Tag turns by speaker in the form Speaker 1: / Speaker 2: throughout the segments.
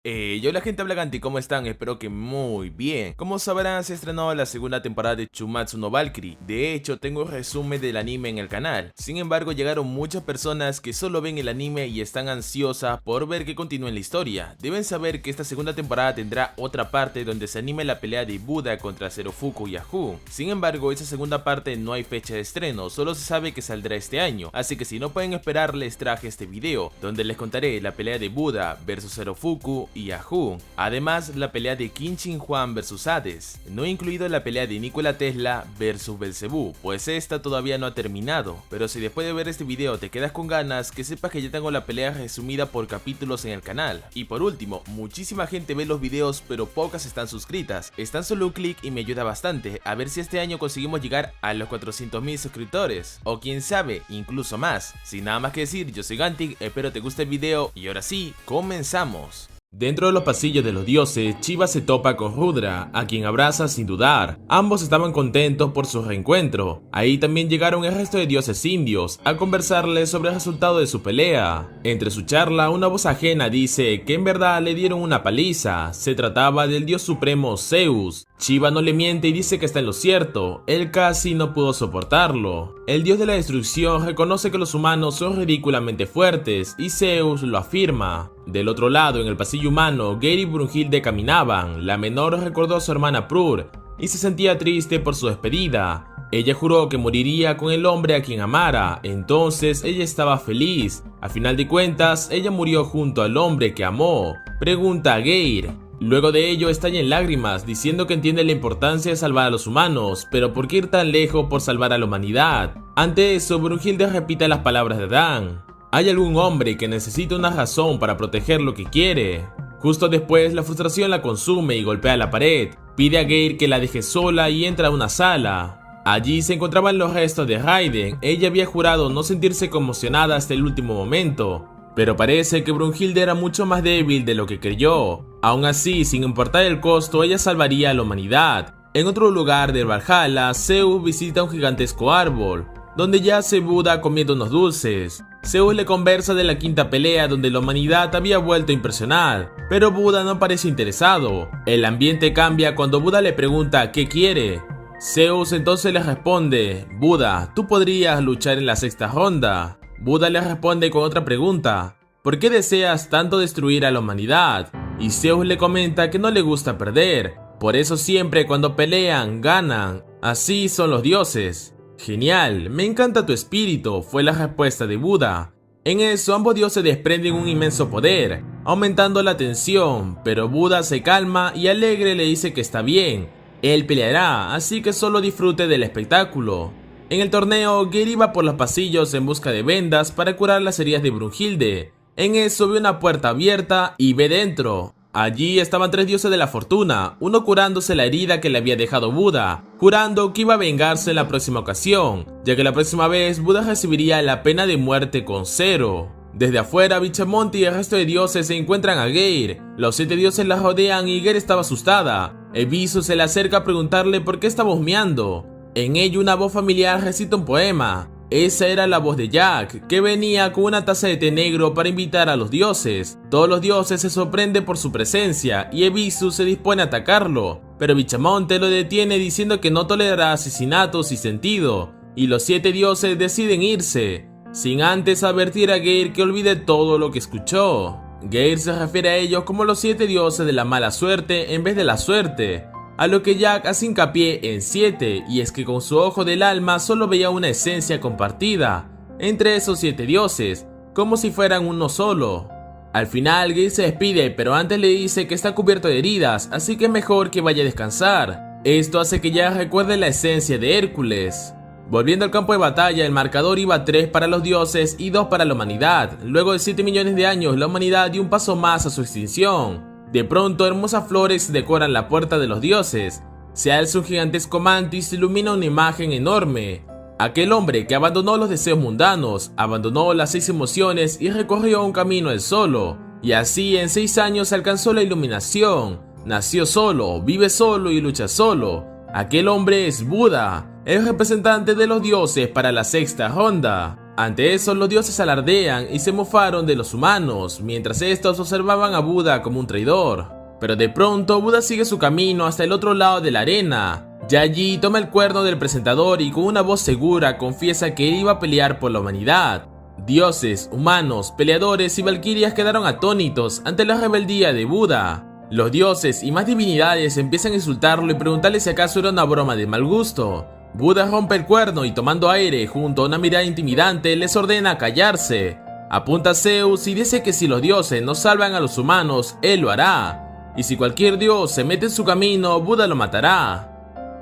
Speaker 1: Yo la gente Blaganti, ¿cómo están? Espero que muy bien. Como sabrán, se estrenó la segunda temporada de Chumatsu no Valkyrie. De hecho, tengo un resumen del anime en el canal. Sin embargo, llegaron muchas personas que solo ven el anime y están ansiosas por ver que continúe la historia. Deben saber que esta segunda temporada tendrá otra parte donde se anime la pelea de Buda contra Zerofuku y Ahu. Sin embargo, esa segunda parte no hay fecha de estreno, solo se sabe que saldrá este año. Así que si no pueden esperar, les traje este video, donde les contaré la pelea de Buda versus Zerofuku y Ahu. Además, la pelea de Qin Shi Huang vs Hades. No he incluido la pelea de Nikola Tesla vs Belzebú, pues esta todavía no ha terminado. Pero si después de ver este video te quedas con ganas, que sepas que ya tengo la pelea resumida por capítulos en el canal. Y por último, muchísima gente ve los videos pero pocas están suscritas. Es tan solo un clic y me ayuda bastante, a ver si este año conseguimos llegar a los 400.000 suscriptores. O quién sabe, incluso más. Sin nada más que decir, yo soy Gantic, espero te guste el video y ahora sí, comenzamos. Dentro de los pasillos de los dioses, Shiva se topa con Rudra, a quien abraza sin dudar. Ambos estaban contentos por su reencuentro. Ahí también llegaron el resto de dioses indios, a conversarles sobre el resultado de su pelea. Entre su charla, una voz ajena dice que en verdad le dieron una paliza. Se trataba del dios supremo Zeus. Shiva no le miente y dice que está en lo cierto, él casi no pudo soportarlo. El dios de la destrucción reconoce que los humanos son ridículamente fuertes y Zeus lo afirma. Del otro lado, en el pasillo humano, Geir y Brunhilde caminaban. La menor recordó a su hermana Prur y se sentía triste por su despedida. Ella juró que moriría con el hombre a quien amara, entonces ella estaba feliz. A final de cuentas, ella murió junto al hombre que amó. Pregunta a Geir. Luego de ello estalla en lágrimas, diciendo que entiende la importancia de salvar a los humanos, pero ¿por qué ir tan lejos por salvar a la humanidad? Ante eso, Brunhilde repite las palabras de Dan. ¿Hay algún hombre que necesita una razón para proteger lo que quiere? Justo después, la frustración la consume y golpea la pared. Pide a Geir que la deje sola y entra a una sala. Allí se encontraban los restos de Raiden. Ella había jurado no sentirse conmocionada hasta el último momento, pero parece que Brunhilde era mucho más débil de lo que creyó. Aún así, sin importar el costo, ella salvaría a la humanidad. En otro lugar del Valhalla, Zeus visita un gigantesco árbol, donde yace Buda comiendo unos dulces. Zeus le conversa de la quinta pelea donde la humanidad había vuelto a impresionar, pero Buda no parece interesado. El ambiente cambia cuando Buda le pregunta qué quiere. Zeus entonces le responde: Buda, tú podrías luchar en la sexta ronda. Buda le responde con otra pregunta: ¿por qué deseas tanto destruir a la humanidad? Y Zeus le comenta que no le gusta perder, por eso siempre cuando pelean, ganan. Así son los dioses. Genial, me encanta tu espíritu, fue la respuesta de Buda. En eso ambos dioses desprenden un inmenso poder, aumentando la tensión, pero Buda se calma y alegre le dice que está bien. Él peleará, así que solo disfrute del espectáculo. En el torneo, Geir iba por los pasillos en busca de vendas para curar las heridas de Brunhilde. En eso ve una puerta abierta y ve dentro. Allí estaban tres dioses de la fortuna, uno curándose la herida que le había dejado Buda, jurando que iba a vengarse en la próxima ocasión, ya que la próxima vez Buda recibiría la pena de muerte con Zero. Desde afuera, Bichamonte y el resto de dioses se encuentran a Geir. Los 7 dioses la rodean y Geir estaba asustada. Ebisu se le acerca a preguntarle por qué estaba husmeando. En ello, una voz familiar recita un poema. Esa era la voz de Jack, que venía con una taza de té negro para invitar a los dioses. Todos los dioses se sorprenden por su presencia y Ebisu se dispone a atacarlo, pero Bichamonte lo detiene diciendo que no tolerará asesinatos sin sentido, y los 7 dioses deciden irse, sin antes advertir a Geir que olvide todo lo que escuchó. Geir se refiere a ellos como los 7 dioses de la mala suerte en vez de la suerte, a lo que Jack hace hincapié en 7, y es que con su ojo del alma solo veía una esencia compartida entre esos 7 dioses, como si fueran uno solo. Al final Geir se despide, pero antes le dice que está cubierto de heridas, así que es mejor que vaya a descansar. Esto hace que Jack recuerde la esencia de Hércules. Volviendo al campo de batalla, el marcador iba 3 para los dioses y 2 para la humanidad. Luego de 7 millones de años, la humanidad dio un paso más a su extinción. De pronto, hermosas flores decoran la puerta de los dioses. Se alza un gigantesco manto y se ilumina una imagen enorme. Aquel hombre que abandonó los deseos mundanos, abandonó las 6 emociones y recorrió un camino él solo. Y así en 6 años alcanzó la iluminación. Nació solo, vive solo y lucha solo. Aquel hombre es Buda, el representante de los dioses para la sexta ronda. Ante eso, los dioses alardean y se mofaron de los humanos, mientras estos observaban a Buda como un traidor. Pero de pronto, Buda sigue su camino hasta el otro lado de la arena. Ya allí toma el cuerno del presentador y con una voz segura confiesa que iba a pelear por la humanidad. Dioses, humanos, peleadores y valquirias quedaron atónitos ante la rebeldía de Buda. Los dioses y más divinidades empiezan a insultarlo y preguntarle si acaso era una broma de mal gusto. Buda rompe el cuerno y tomando aire junto a una mirada intimidante les ordena callarse. Apunta a Zeus y dice que si los dioses no salvan a los humanos, él lo hará. Y si cualquier dios se mete en su camino, Buda lo matará.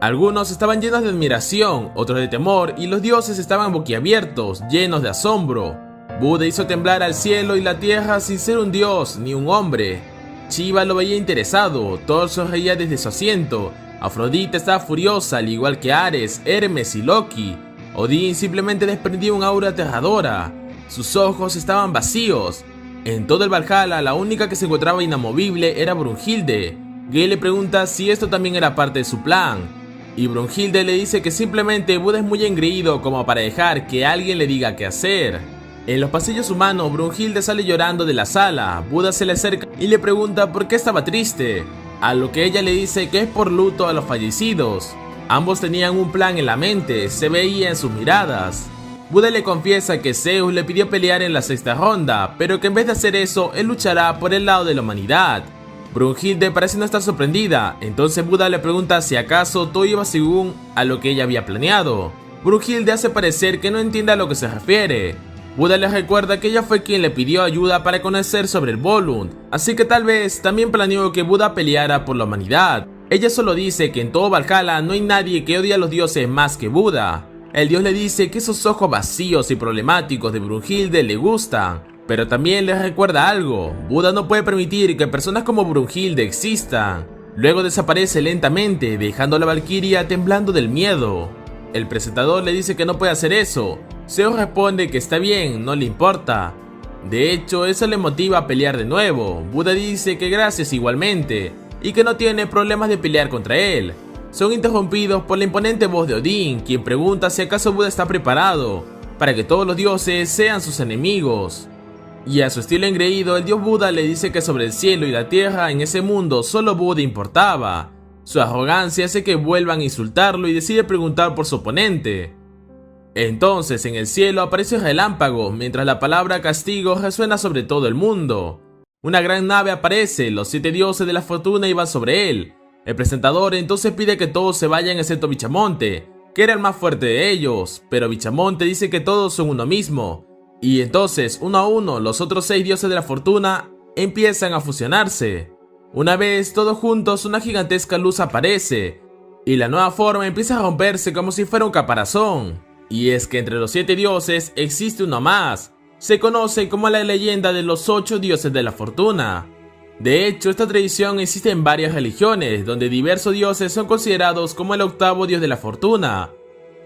Speaker 1: Algunos estaban llenos de admiración, otros de temor, y los dioses estaban boquiabiertos, llenos de asombro. Buda hizo temblar al cielo y la tierra sin ser un dios ni un hombre. Shiva lo veía interesado, Thor sonreía desde su asiento, Afrodita estaba furiosa al igual que Ares, Hermes y Loki. Odín simplemente desprendía un aura aterradora, sus ojos estaban vacíos. En todo el Valhalla la única que se encontraba inamovible era Brunhilde. Gale le pregunta si esto también era parte de su plan, y Brunhilde le dice que simplemente Buda es muy engreído como para dejar que alguien le diga qué hacer. En los pasillos humanos, Brunhilde sale llorando de la sala. Buda se le acerca y le pregunta por qué estaba triste, a lo que ella le dice que es por luto a los fallecidos. Ambos tenían un plan en la mente, se veía en sus miradas. Buda le confiesa que Zeus le pidió pelear en la sexta ronda, pero que en vez de hacer eso, él luchará por el lado de la humanidad. Brunhilde parece no estar sorprendida, entonces Buda le pregunta si acaso todo iba según a lo que ella había planeado. Brunhilde hace parecer que no entiende a lo que se refiere. Buda le recuerda que ella fue quien le pidió ayuda para conocer sobre el Volund, así que tal vez también planeó que Buda peleara por la humanidad. Ella solo dice que en todo Valhalla no hay nadie que odie a los dioses más que Buda. El dios le dice que esos ojos vacíos y problemáticos de Brunhilde le gustan, pero también le recuerda algo: Buda no puede permitir que personas como Brunhilde existan. Luego desaparece lentamente, dejando a la valquiria temblando del miedo. El presentador le dice que no puede hacer eso. Zeus responde que está bien, no le importa. De hecho, eso le motiva a pelear de nuevo. Buda dice que gracias igualmente, y que no tiene problemas de pelear contra él. Son interrumpidos por la imponente voz de Odín, quien pregunta si acaso Buda está preparado para que todos los dioses sean sus enemigos. Y a su estilo engreído, el dios Buda le dice que sobre el cielo y la tierra en ese mundo solo Buda importaba. Su arrogancia hace que vuelvan a insultarlo y decide preguntar por su oponente. Entonces en el cielo aparece un relámpago, mientras la palabra castigo resuena sobre todo el mundo. Una gran nave aparece, los 7 dioses de la fortuna iban sobre él. El presentador entonces pide que todos se vayan excepto Bichamonte, que era el más fuerte de ellos, pero Bichamonte dice que todos son uno mismo. Y entonces, uno a uno, los otros 6 dioses de la fortuna empiezan a fusionarse. Una vez todos juntos, una gigantesca luz aparece, y la nueva forma empieza a romperse como si fuera un caparazón. Y es que entre los 7 dioses existe uno más. Se conoce como la leyenda de los 8 dioses de la fortuna. De hecho, esta tradición existe en varias religiones, donde diversos dioses son considerados como el octavo dios de la fortuna.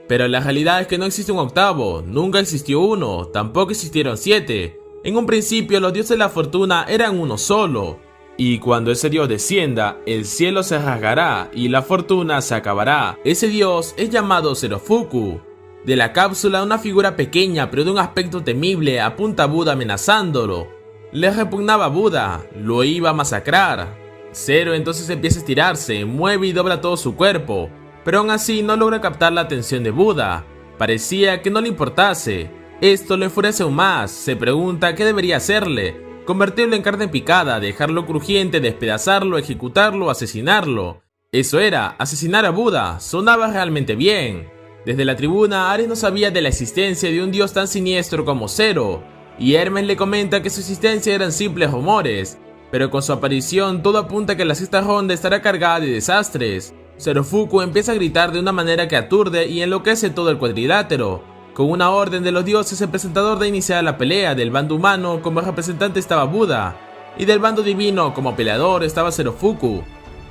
Speaker 1: Pero la realidad es que no existe un octavo, nunca existió uno, tampoco existieron 7. En un principio los dioses de la fortuna eran uno solo. Y cuando ese dios descienda, el cielo se rasgará y la fortuna se acabará. Ese dios es llamado Zerofuku. De la cápsula, una figura pequeña pero de un aspecto temible apunta a Buda amenazándolo. Le repugnaba a Buda, lo iba a masacrar. Zero entonces empieza a estirarse, mueve y dobla todo su cuerpo, pero aún así no logra captar la atención de Buda. Parecía que no le importase. Esto lo enfurece aún más, se pregunta qué debería hacerle: convertirlo en carne picada, dejarlo crujiente, despedazarlo, ejecutarlo, asesinarlo. Eso era, asesinar a Buda, sonaba realmente bien. Desde la tribuna, Ares no sabía de la existencia de un dios tan siniestro como Zero, y Hermes le comenta que su existencia eran simples rumores, pero con su aparición todo apunta a que la sexta ronda estará cargada de desastres. Zerofuku empieza a gritar de una manera que aturde y enloquece todo el cuadrilátero. Con una orden de los dioses, el presentador da iniciar la pelea. Del bando humano como representante estaba Buda, y del bando divino como peleador estaba Zerofuku.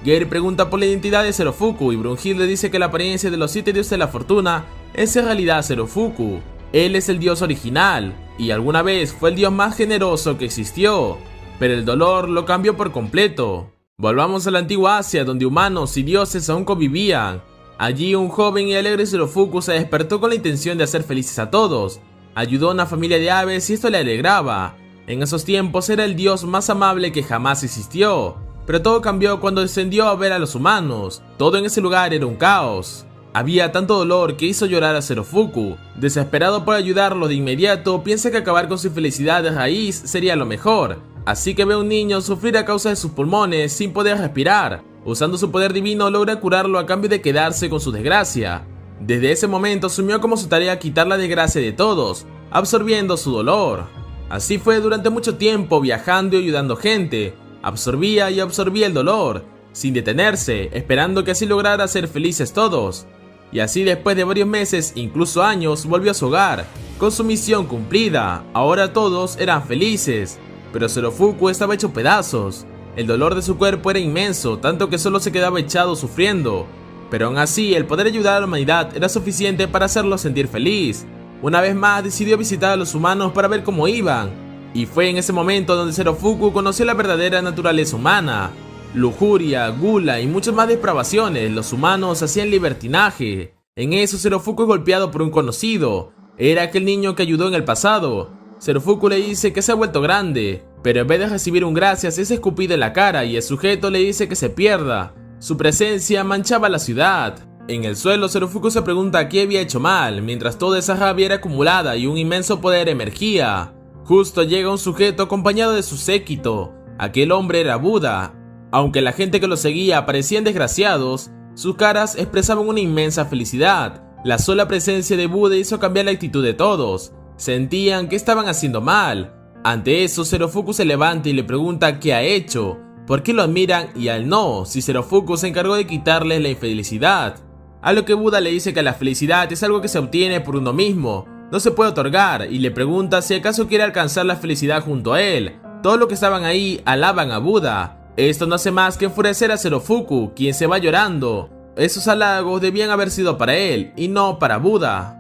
Speaker 1: Gale pregunta por la identidad de Zerofuku y Brunhilde dice que la apariencia de los 7 dioses de la fortuna es en realidad Zerofuku. Él es el dios original, y alguna vez fue el dios más generoso que existió, pero el dolor lo cambió por completo. Volvamos a la antigua Asia, donde humanos y dioses aún convivían. Allí un joven y alegre Zerofuku se despertó con la intención de hacer felices a todos, Ayudó a una familia de aves y esto le alegraba. En esos tiempos era el dios más amable que jamás existió. Pero todo cambió cuando descendió a ver a los humanos. Todo en ese lugar era un caos. Había tanto dolor que hizo llorar a Zerofuku. Desesperado por ayudarlo de inmediato, piensa que acabar con su felicidad de raíz sería lo mejor. Así que ve a un niño sufrir a causa de sus pulmones sin poder respirar. Usando su poder divino logra curarlo a cambio de quedarse con su desgracia. Desde ese momento asumió como su tarea quitar la desgracia de todos, absorbiendo su dolor. Así fue durante mucho tiempo, viajando y ayudando gente. Absorbía y absorbía el dolor, sin detenerse, esperando que así lograra ser felices todos. Y así después de varios meses, incluso años, volvió a su hogar, con su misión cumplida. Ahora todos eran felices, pero Zerofuku estaba hecho pedazos. El dolor de su cuerpo era inmenso, tanto que solo se quedaba echado sufriendo. Pero aún así, el poder ayudar a la humanidad era suficiente para hacerlo sentir feliz. Una vez más decidió visitar a los humanos para ver cómo iban. Y fue en ese momento donde Zerofuku conoció la verdadera naturaleza humana. Lujuria, gula y muchas más depravaciones. Los humanos hacían libertinaje. En eso Zerofuku es golpeado por un conocido. Era aquel niño que ayudó en el pasado. Zerofuku le dice que se ha vuelto grande, pero en vez de recibir un gracias es escupido en la cara y el sujeto le dice que se pierda. Su presencia manchaba la ciudad. En el suelo Zerofuku se pregunta qué había hecho mal, mientras toda esa rabia era acumulada y un inmenso poder emergía. Justo llega un sujeto acompañado de su séquito. Aquel hombre era Buda. Aunque la gente que lo seguía parecían desgraciados, sus caras expresaban una inmensa felicidad. La sola presencia de Buda hizo cambiar la actitud de todos. Sentían que estaban haciendo mal. Ante eso, Zerofuku se levanta y le pregunta qué ha hecho, por qué lo admiran y al no, si Zerofuku se encargó de quitarles la infelicidad. A lo que Buda le dice que la felicidad es algo que se obtiene por uno mismo, no se puede otorgar, y le pregunta si acaso quiere alcanzar la felicidad junto a él. Todos los que estaban ahí alaban a Buda. Esto no hace más que enfurecer a Zerofuku, quien se va llorando. Esos halagos debían haber sido para él y no para Buda.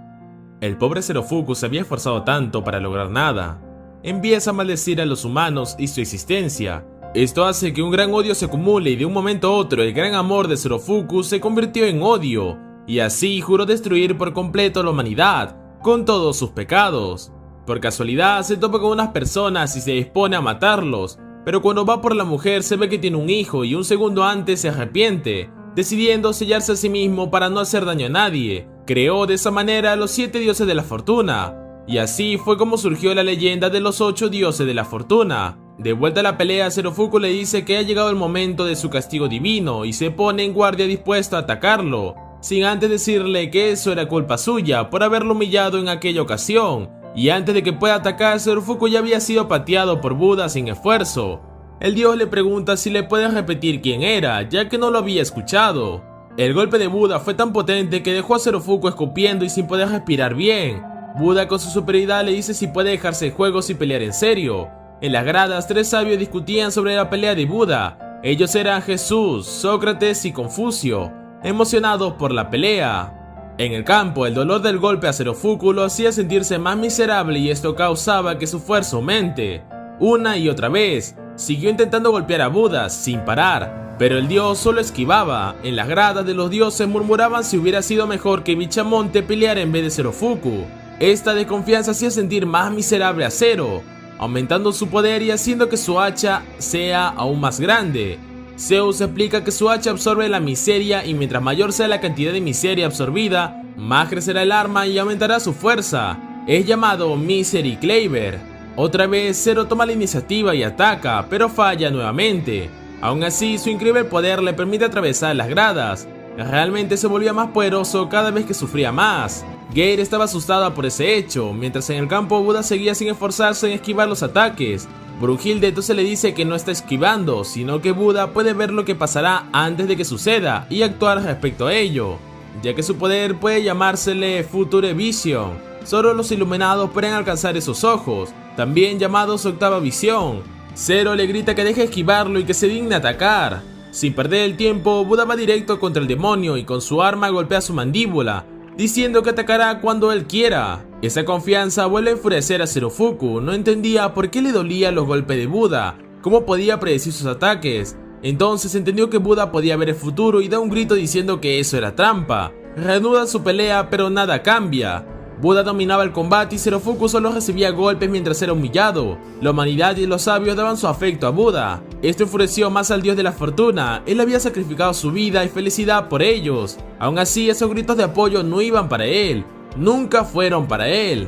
Speaker 1: El pobre Zerofuku se había esforzado tanto para lograr nada. Empieza a maldecir a los humanos y su existencia. Esto hace que un gran odio se acumule y de un momento a otro el gran amor de Zerofuku se convirtió en odio. Y así juró destruir por completo la humanidad, con todos sus pecados. Por casualidad se topa con unas personas y se dispone a matarlos. Pero cuando va por la mujer se ve que tiene un hijo y un segundo antes se arrepiente, decidiendo sellarse a sí mismo para no hacer daño a nadie. Creó de esa manera a los 7 dioses de la fortuna, y así fue como surgió la leyenda de los 8 dioses de la fortuna. De vuelta a la pelea, Zerofuku le dice que ha llegado el momento de su castigo divino y se pone en guardia dispuesto a atacarlo, sin antes decirle que eso era culpa suya por haberlo humillado en aquella ocasión. Y antes de que pueda atacar, Zerofuku ya había sido pateado por Buda sin esfuerzo. El dios le pregunta si le puede repetir quién era, ya que no lo había escuchado. El golpe de Buda fue tan potente que dejó a Zerofuku escupiendo y sin poder respirar bien. Buda con su superioridad le dice si puede dejarse de juegos y pelear en serio. En las gradas, 3 sabios discutían sobre la pelea de Buda. Ellos eran Jesús, Sócrates y Confucio, emocionados por la pelea. En el campo, el dolor del golpe a Zerofuku lo hacía sentirse más miserable y esto causaba que su fuerza aumente. Una y otra vez, siguió intentando golpear a Buda sin parar, pero el dios solo esquivaba. En las gradas de los dioses murmuraban si hubiera sido mejor que Bichamonte peleara en vez de Zerofuku. Esta desconfianza hacía sentir más miserable a Zero, aumentando su poder y haciendo que su hacha sea aún más grande. Zeus explica que su hacha absorbe la miseria y mientras mayor sea la cantidad de miseria absorbida, más crecerá el arma y aumentará su fuerza. Es llamado Misery Claver. Otra vez Zero toma la iniciativa y ataca, pero falla nuevamente. Aún así, su increíble poder le permite atravesar las gradas. Realmente se volvía más poderoso cada vez que sufría más. Geir estaba asustada por ese hecho, mientras en el campo Buda seguía sin esforzarse en esquivar los ataques. Brunhilde entonces le dice que no está esquivando, sino que Buda puede ver lo que pasará antes de que suceda y actuar respecto a ello, ya que su poder puede llamársele Future Vision. Solo los iluminados pueden alcanzar esos ojos, también llamados octava visión. Zero le grita que deje esquivarlo y que se digne atacar. Sin perder el tiempo, Buda va directo contra el demonio y con su arma golpea su mandíbula, diciendo que atacará cuando él quiera. Esa confianza vuelve a enfurecer a Zerofuku. No entendía por qué le dolían los golpes de Buda, cómo podía predecir sus ataques. Entonces entendió que Buda podía ver el futuro y da un grito diciendo que eso era trampa. Reanuda su pelea pero nada cambia. Buda dominaba el combate y Zerofuku solo recibía golpes mientras era humillado. La humanidad y los sabios daban su afecto a Buda. Esto enfureció más al dios de la fortuna. Él había sacrificado su vida y felicidad por ellos. Aún así, esos gritos de apoyo no iban para él. Nunca fueron para él.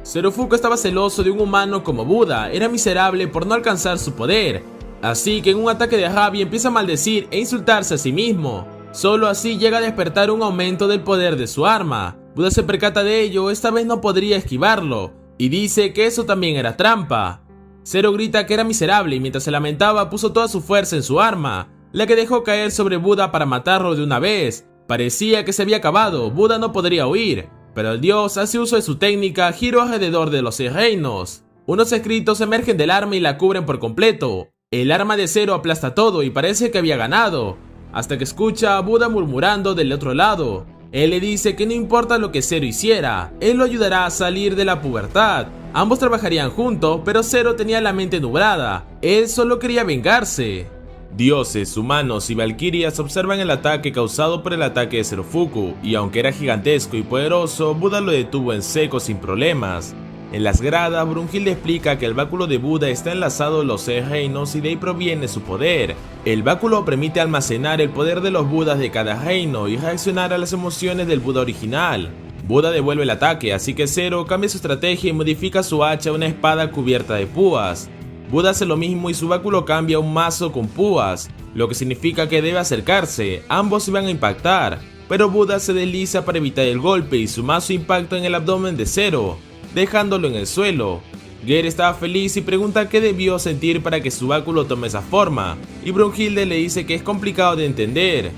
Speaker 1: Zerofuku estaba celoso de un humano como Buda. Era miserable por no alcanzar su poder. Así que en un ataque de rabia empieza a maldecir e insultarse a sí mismo. Solo así llega a despertar un aumento del poder de su arma. Buda se percata de ello, esta vez no podría esquivarlo, y dice que eso también era trampa. Zero grita que era miserable y mientras se lamentaba puso toda su fuerza en su arma, la que dejó caer sobre Buda para matarlo de una vez. Parecía que se había acabado, Buda no podría huir, pero el dios hace uso de su técnica, giro alrededor de los 6 reinos. Unos escritos emergen del arma y la cubren por completo. El arma de Zero aplasta todo y parece que había ganado, hasta que escucha a Buda murmurando del otro lado. Él le dice que no importa lo que Zero hiciera, él lo ayudará a salir de la pubertad. Ambos trabajarían juntos, pero Zero tenía la mente nublada, él solo quería vengarse. Dioses, humanos y valquirias observan el ataque causado por el ataque de Zerofuku, y aunque era gigantesco y poderoso, Buda lo detuvo en seco sin problemas. En las gradas, Brunhilde explica que el báculo de Buda está enlazado a los 6 reinos y de ahí proviene su poder. El báculo permite almacenar el poder de los Budas de cada reino y reaccionar a las emociones del Buda original. Buda devuelve el ataque, así que Zero cambia su estrategia y modifica su hacha a una espada cubierta de púas. Buda hace lo mismo y su báculo cambia a un mazo con púas, lo que significa que debe acercarse, ambos se van a impactar, pero Buda se desliza para evitar el golpe y su mazo impacta en el abdomen de Zero, dejándolo en el suelo. Gear estaba feliz y pregunta qué debió sentir para que su báculo tome esa forma, y Brunhilde le dice que es complicado de entender,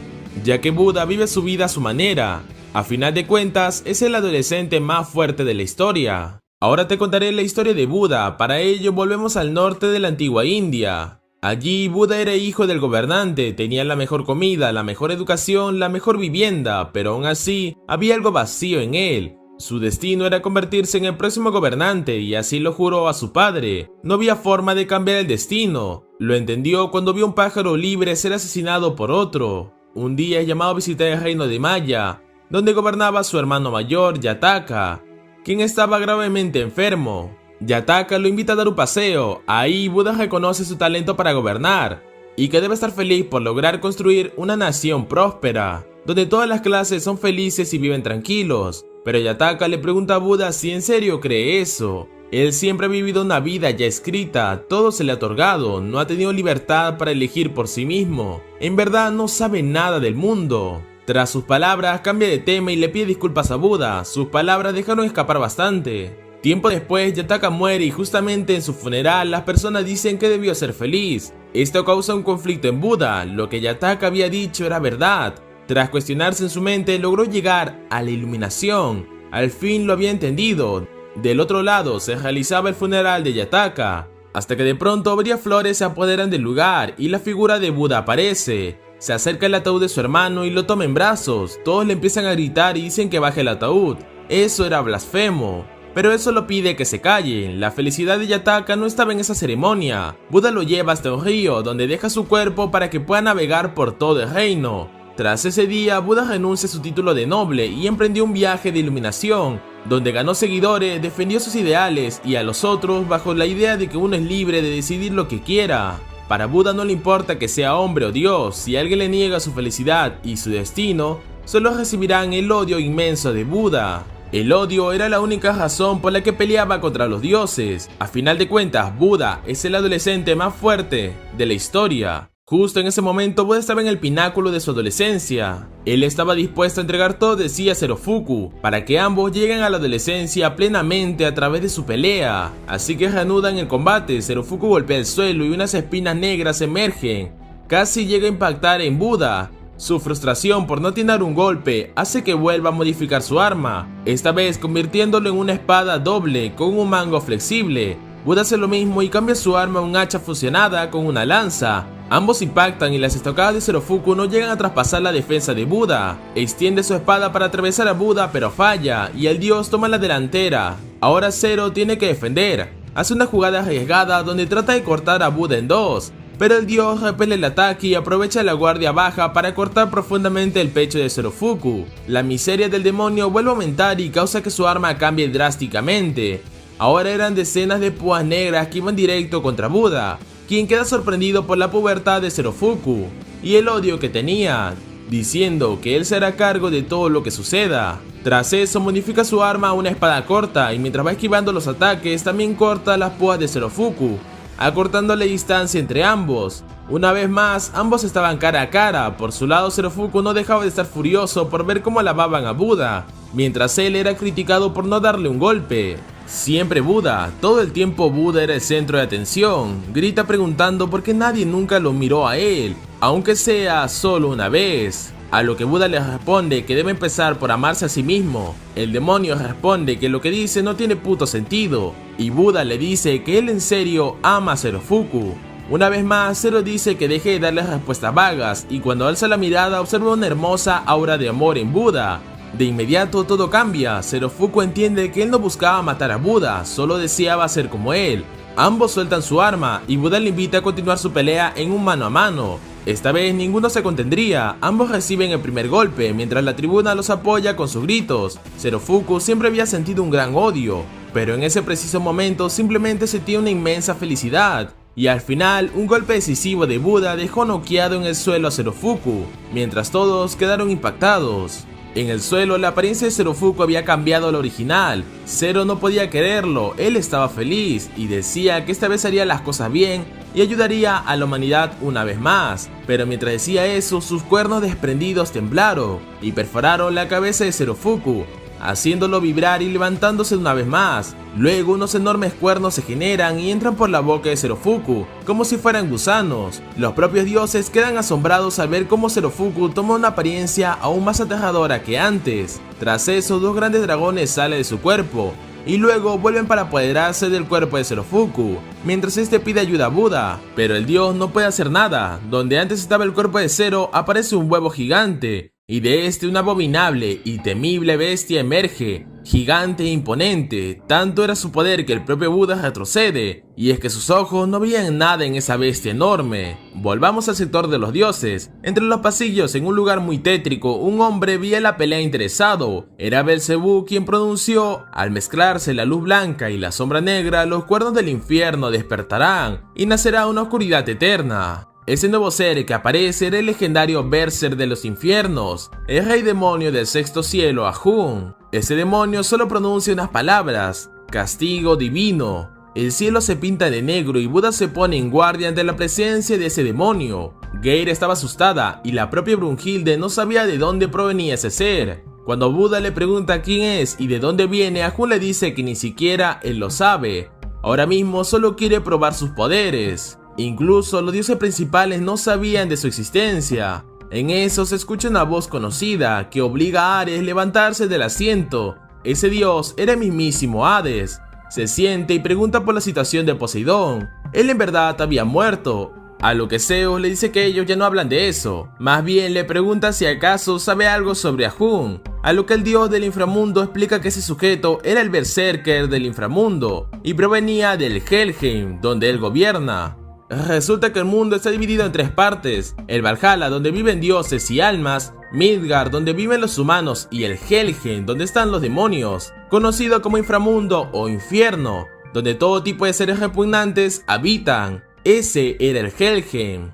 Speaker 1: ya que Buda vive su vida a su manera. A final de cuentas, es el adolescente más fuerte de la historia. Ahora te contaré la historia de Buda, para ello volvemos al norte de la antigua India. Allí Buda era hijo del gobernante, tenía la mejor comida, la mejor educación, la mejor vivienda, pero aún así había algo vacío en él. Su destino era convertirse en el próximo gobernante y así lo juró a su padre. No había forma de cambiar el destino. Lo entendió cuando vio un pájaro libre ser asesinado por otro. Un día es llamado a visitar el reino de Maya, donde gobernaba su hermano mayor, Yataka, quien estaba gravemente enfermo. Yataka lo invita a dar un paseo. Ahí Buda reconoce su talento para gobernar y que debe estar feliz por lograr construir una nación próspera, donde todas las clases son felices y viven tranquilos. Pero Yataka le pregunta a Buda si en serio cree eso. Él siempre ha vivido una vida ya escrita, todo se le ha otorgado, no ha tenido libertad para elegir por sí mismo. En verdad no sabe nada del mundo. Tras sus palabras cambia de tema y le pide disculpas a Buda. Sus palabras dejaron escapar bastante. Tiempo después Yataka muere y justamente en su funeral las personas dicen que debió ser feliz. Esto causa un conflicto en Buda, lo que Yataka había dicho era verdad. Tras cuestionarse en su mente logró llegar a la iluminación, al fin lo había entendido. Del otro lado se realizaba el funeral de Yataka, hasta que de pronto varias flores se apoderan del lugar y la figura de Buda aparece. Se acerca el ataúd de su hermano y lo toma en brazos, todos le empiezan a gritar y dicen que baje el ataúd. Eso era blasfemo, pero él solo pide que se callen. La felicidad de Yataka no estaba en esa ceremonia. Buda lo lleva hasta un río donde deja su cuerpo para que pueda navegar por todo el reino. Tras ese día, Buda renuncia a su título de noble y emprendió un viaje de iluminación, donde ganó seguidores, defendió sus ideales y a los otros bajo la idea de que uno es libre de decidir lo que quiera. Para Buda no le importa que sea hombre o Dios, si alguien le niega su felicidad y su destino, solo recibirán el odio inmenso de Buda. El odio era la única razón por la que peleaba contra los dioses. A final de cuentas, Buda es el adolescente más fuerte de la historia. Justo en ese momento Buda estaba en el pináculo de su adolescencia. Él estaba dispuesto a entregar todo de sí a Zerofuku, para que ambos lleguen a la adolescencia plenamente a través de su pelea. Así que reanudan el combate, Zerofuku golpea el suelo y unas espinas negras emergen. Casi llega a impactar en Buda. Su frustración por no atinar un golpe hace que vuelva a modificar su arma, esta vez convirtiéndolo en una espada doble con un mango flexible. Buda hace lo mismo y cambia su arma a un hacha fusionada con una lanza. Ambos impactan y las estocadas de Zerofuku no llegan a traspasar la defensa de Buda. Extiende su espada para atravesar a Buda pero falla y el dios toma la delantera. Ahora Zero tiene que defender. Hace una jugada arriesgada donde trata de cortar a Buda en dos, pero el dios repele el ataque y aprovecha la guardia baja para cortar profundamente el pecho de Zerofuku. La miseria del demonio vuelve a aumentar y causa que su arma cambie drásticamente. Ahora eran decenas de púas negras que iban directo contra Buda, quien queda sorprendido por la pubertad de Zerofuku y el odio que tenía, diciendo que él se hará cargo de todo lo que suceda. Tras eso modifica su arma a una espada corta y mientras va esquivando los ataques también corta las púas de Zerofuku, acortando la distancia entre ambos. Una vez más, ambos estaban cara a cara. Por su lado, Zerofuku no dejaba de estar furioso por ver cómo alababan a Buda, mientras él era criticado por no darle un golpe. Siempre Buda, todo el tiempo Buda era el centro de atención. Grita preguntando por qué nadie nunca lo miró a él, aunque sea solo una vez. A lo que Buda le responde que debe empezar por amarse a sí mismo. El demonio responde que lo que dice no tiene puto sentido, y Buda le dice que él en serio ama a Zerofuku. Una vez más, Zero dice que deje de darle respuestas vagas, y cuando alza la mirada observa una hermosa aura de amor en Buda. De inmediato todo cambia. Zerofuku entiende que él no buscaba matar a Buda, solo deseaba ser como él. Ambos sueltan su arma y Buda le invita a continuar su pelea en un mano a mano. Esta vez ninguno se contendría, ambos reciben el primer golpe mientras la tribuna los apoya con sus gritos. Zerofuku siempre había sentido un gran odio, pero en ese preciso momento simplemente sentía una inmensa felicidad. Y al final, un golpe decisivo de Buda dejó noqueado en el suelo a Zerofuku, mientras todos quedaron impactados. En el suelo, la apariencia de Zerofuku había cambiado a la original. Zero no podía creerlo, él estaba feliz y decía que esta vez haría las cosas bien y ayudaría a la humanidad una vez más. Pero mientras decía eso, sus cuernos desprendidos temblaron y perforaron la cabeza de Zerofuku, haciéndolo vibrar y levantándose una vez más. Luego unos enormes cuernos se generan y entran por la boca de Zerofuku, como si fueran gusanos. Los propios dioses quedan asombrados al ver cómo Zerofuku toma una apariencia aún más aterradora que antes. Tras eso, dos grandes dragones salen de su cuerpo, y luego vuelven para apoderarse del cuerpo de Zerofuku, mientras este pide ayuda a Buda, pero el dios no puede hacer nada. Donde antes estaba el cuerpo de Zero, aparece un huevo gigante, y de este una abominable y temible bestia emerge, gigante e imponente. Tanto era su poder que el propio Buda retrocede, y es que sus ojos no veían nada en esa bestia enorme. Volvamos al sector de los dioses. Entre los pasillos, en un lugar muy tétrico, un hombre veía la pelea interesado. Era Belcebú quien pronunció: al mezclarse la luz blanca y la sombra negra, los cuernos del infierno despertarán, y nacerá una oscuridad eterna. Ese nuevo ser que aparece era el legendario Berserk de los infiernos, el rey demonio del sexto cielo, Ahun. Ese demonio solo pronuncia unas palabras: castigo divino. El cielo se pinta de negro y Buda se pone en guardia ante la presencia de ese demonio. Geir estaba asustada y la propia Brunhilde no sabía de dónde provenía ese ser. Cuando Buda le pregunta quién es y de dónde viene, Ahun le dice que ni siquiera él lo sabe. Ahora mismo solo quiere probar sus poderes. Incluso los dioses principales no sabían de su existencia. En eso se escucha una voz conocida que obliga a Ares a levantarse del asiento. Ese dios era el mismísimo Hades. Se siente y pregunta por la situación de Poseidón. Él en verdad había muerto. A lo que Zeus le dice que ellos ya no hablan de eso. Más bien le pregunta si acaso sabe algo sobre Ahun. A lo que el dios del inframundo explica que ese sujeto era el berserker del inframundo y provenía del Helheim, donde él gobierna. Resulta que el mundo está dividido en tres partes: el Valhalla, donde viven dioses y almas; Midgard, donde viven los humanos; y el Helheim, donde están los demonios, conocido como inframundo o infierno, donde todo tipo de seres repugnantes habitan. Ese era el Helheim.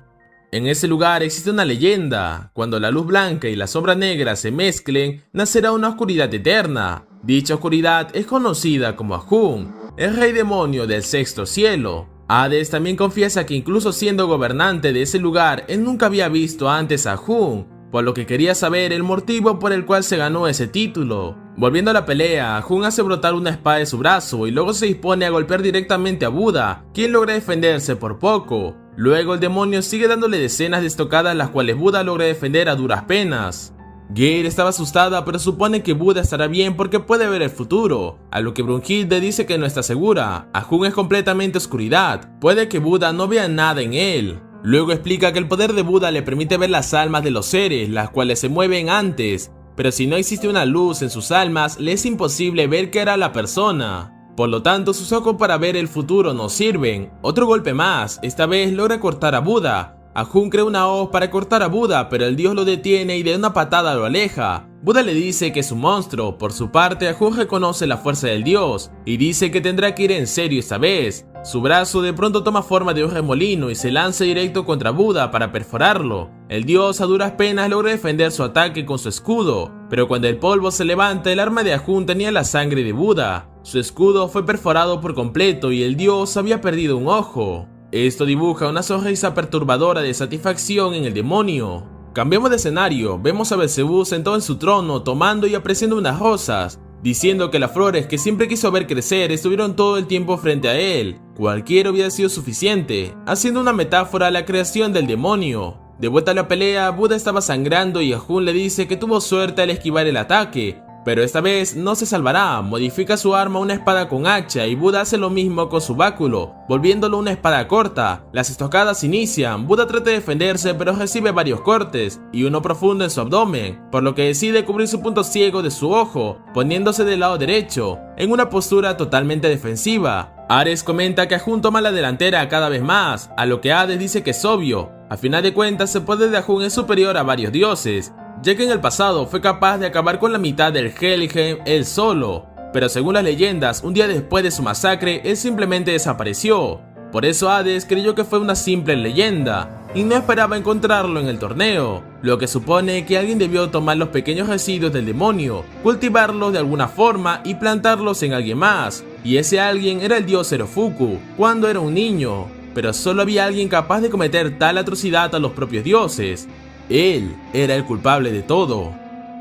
Speaker 1: En ese lugar existe una leyenda: cuando la luz blanca y la sombra negra se mezclen, nacerá una oscuridad eterna. Dicha oscuridad es conocida como Ahun, el rey demonio del sexto cielo. Hades también confiesa que incluso siendo gobernante de ese lugar, él nunca había visto antes a Ahun, por lo que quería saber el motivo por el cual se ganó ese título. Volviendo a la pelea, Ahun hace brotar una espada de su brazo y luego se dispone a golpear directamente a Buda, quien logra defenderse por poco. Luego el demonio sigue dándole decenas de estocadas, las cuales Buda logra defender a duras penas. Geir estaba asustada, pero supone que Buda estará bien porque puede ver el futuro, a lo que Brunhilde dice que no está segura. Ahun es completamente oscuridad, puede que Buda no vea nada en él. Luego explica que el poder de Buda le permite ver las almas de los seres, las cuales se mueven antes, pero si no existe una luz en sus almas, le es imposible ver qué era la persona. Por lo tanto, sus ojos para ver el futuro no sirven. Otro golpe más, esta vez logra cortar a Buda. Ahun crea una hoz para cortar a Buda, pero el dios lo detiene y de una patada lo aleja. Buda le dice que es un monstruo. Por su parte, Ahun reconoce la fuerza del dios y dice que tendrá que ir en serio esta vez. Su brazo de pronto toma forma de un remolino y se lanza directo contra Buda para perforarlo. El dios a duras penas logra defender su ataque con su escudo, pero cuando el polvo se levanta, el arma de Ahun tenía la sangre de Buda. Su escudo fue perforado por completo y el dios había perdido un ojo. Esto dibuja una sonrisa perturbadora de satisfacción en el demonio. Cambiamos de escenario, vemos a Belcebú sentado en su trono tomando y apreciando unas rosas, diciendo que las flores que siempre quiso ver crecer estuvieron todo el tiempo frente a él. Cualquiera hubiera sido suficiente, haciendo una metáfora a la creación del demonio. De vuelta a la pelea, Buda estaba sangrando y Ahun le dice que tuvo suerte al esquivar el ataque, pero esta vez no se salvará. Modifica su arma a una espada con hacha y Buda hace lo mismo con su báculo, volviéndolo una espada corta. Las estocadas inician, Buda trata de defenderse pero recibe varios cortes y uno profundo en su abdomen, por lo que decide cubrir su punto ciego de su ojo, poniéndose del lado derecho, en una postura totalmente defensiva. Ares comenta que Ahun toma la delantera cada vez más, a lo que Hades dice que es obvio. A final de cuentas, el poder de Ahun es superior a varios dioses, ya que en el pasado fue capaz de acabar con la mitad del Helheim él solo, pero según las leyendas, un día después de su masacre, él simplemente desapareció. Por eso Hades creyó que fue una simple leyenda, y no esperaba encontrarlo en el torneo, lo que supone que alguien debió tomar los pequeños residuos del demonio, cultivarlos de alguna forma y plantarlos en alguien más, y ese alguien era el dios Serofuku, cuando era un niño, pero solo había alguien capaz de cometer tal atrocidad a los propios dioses. Él era el culpable de todo.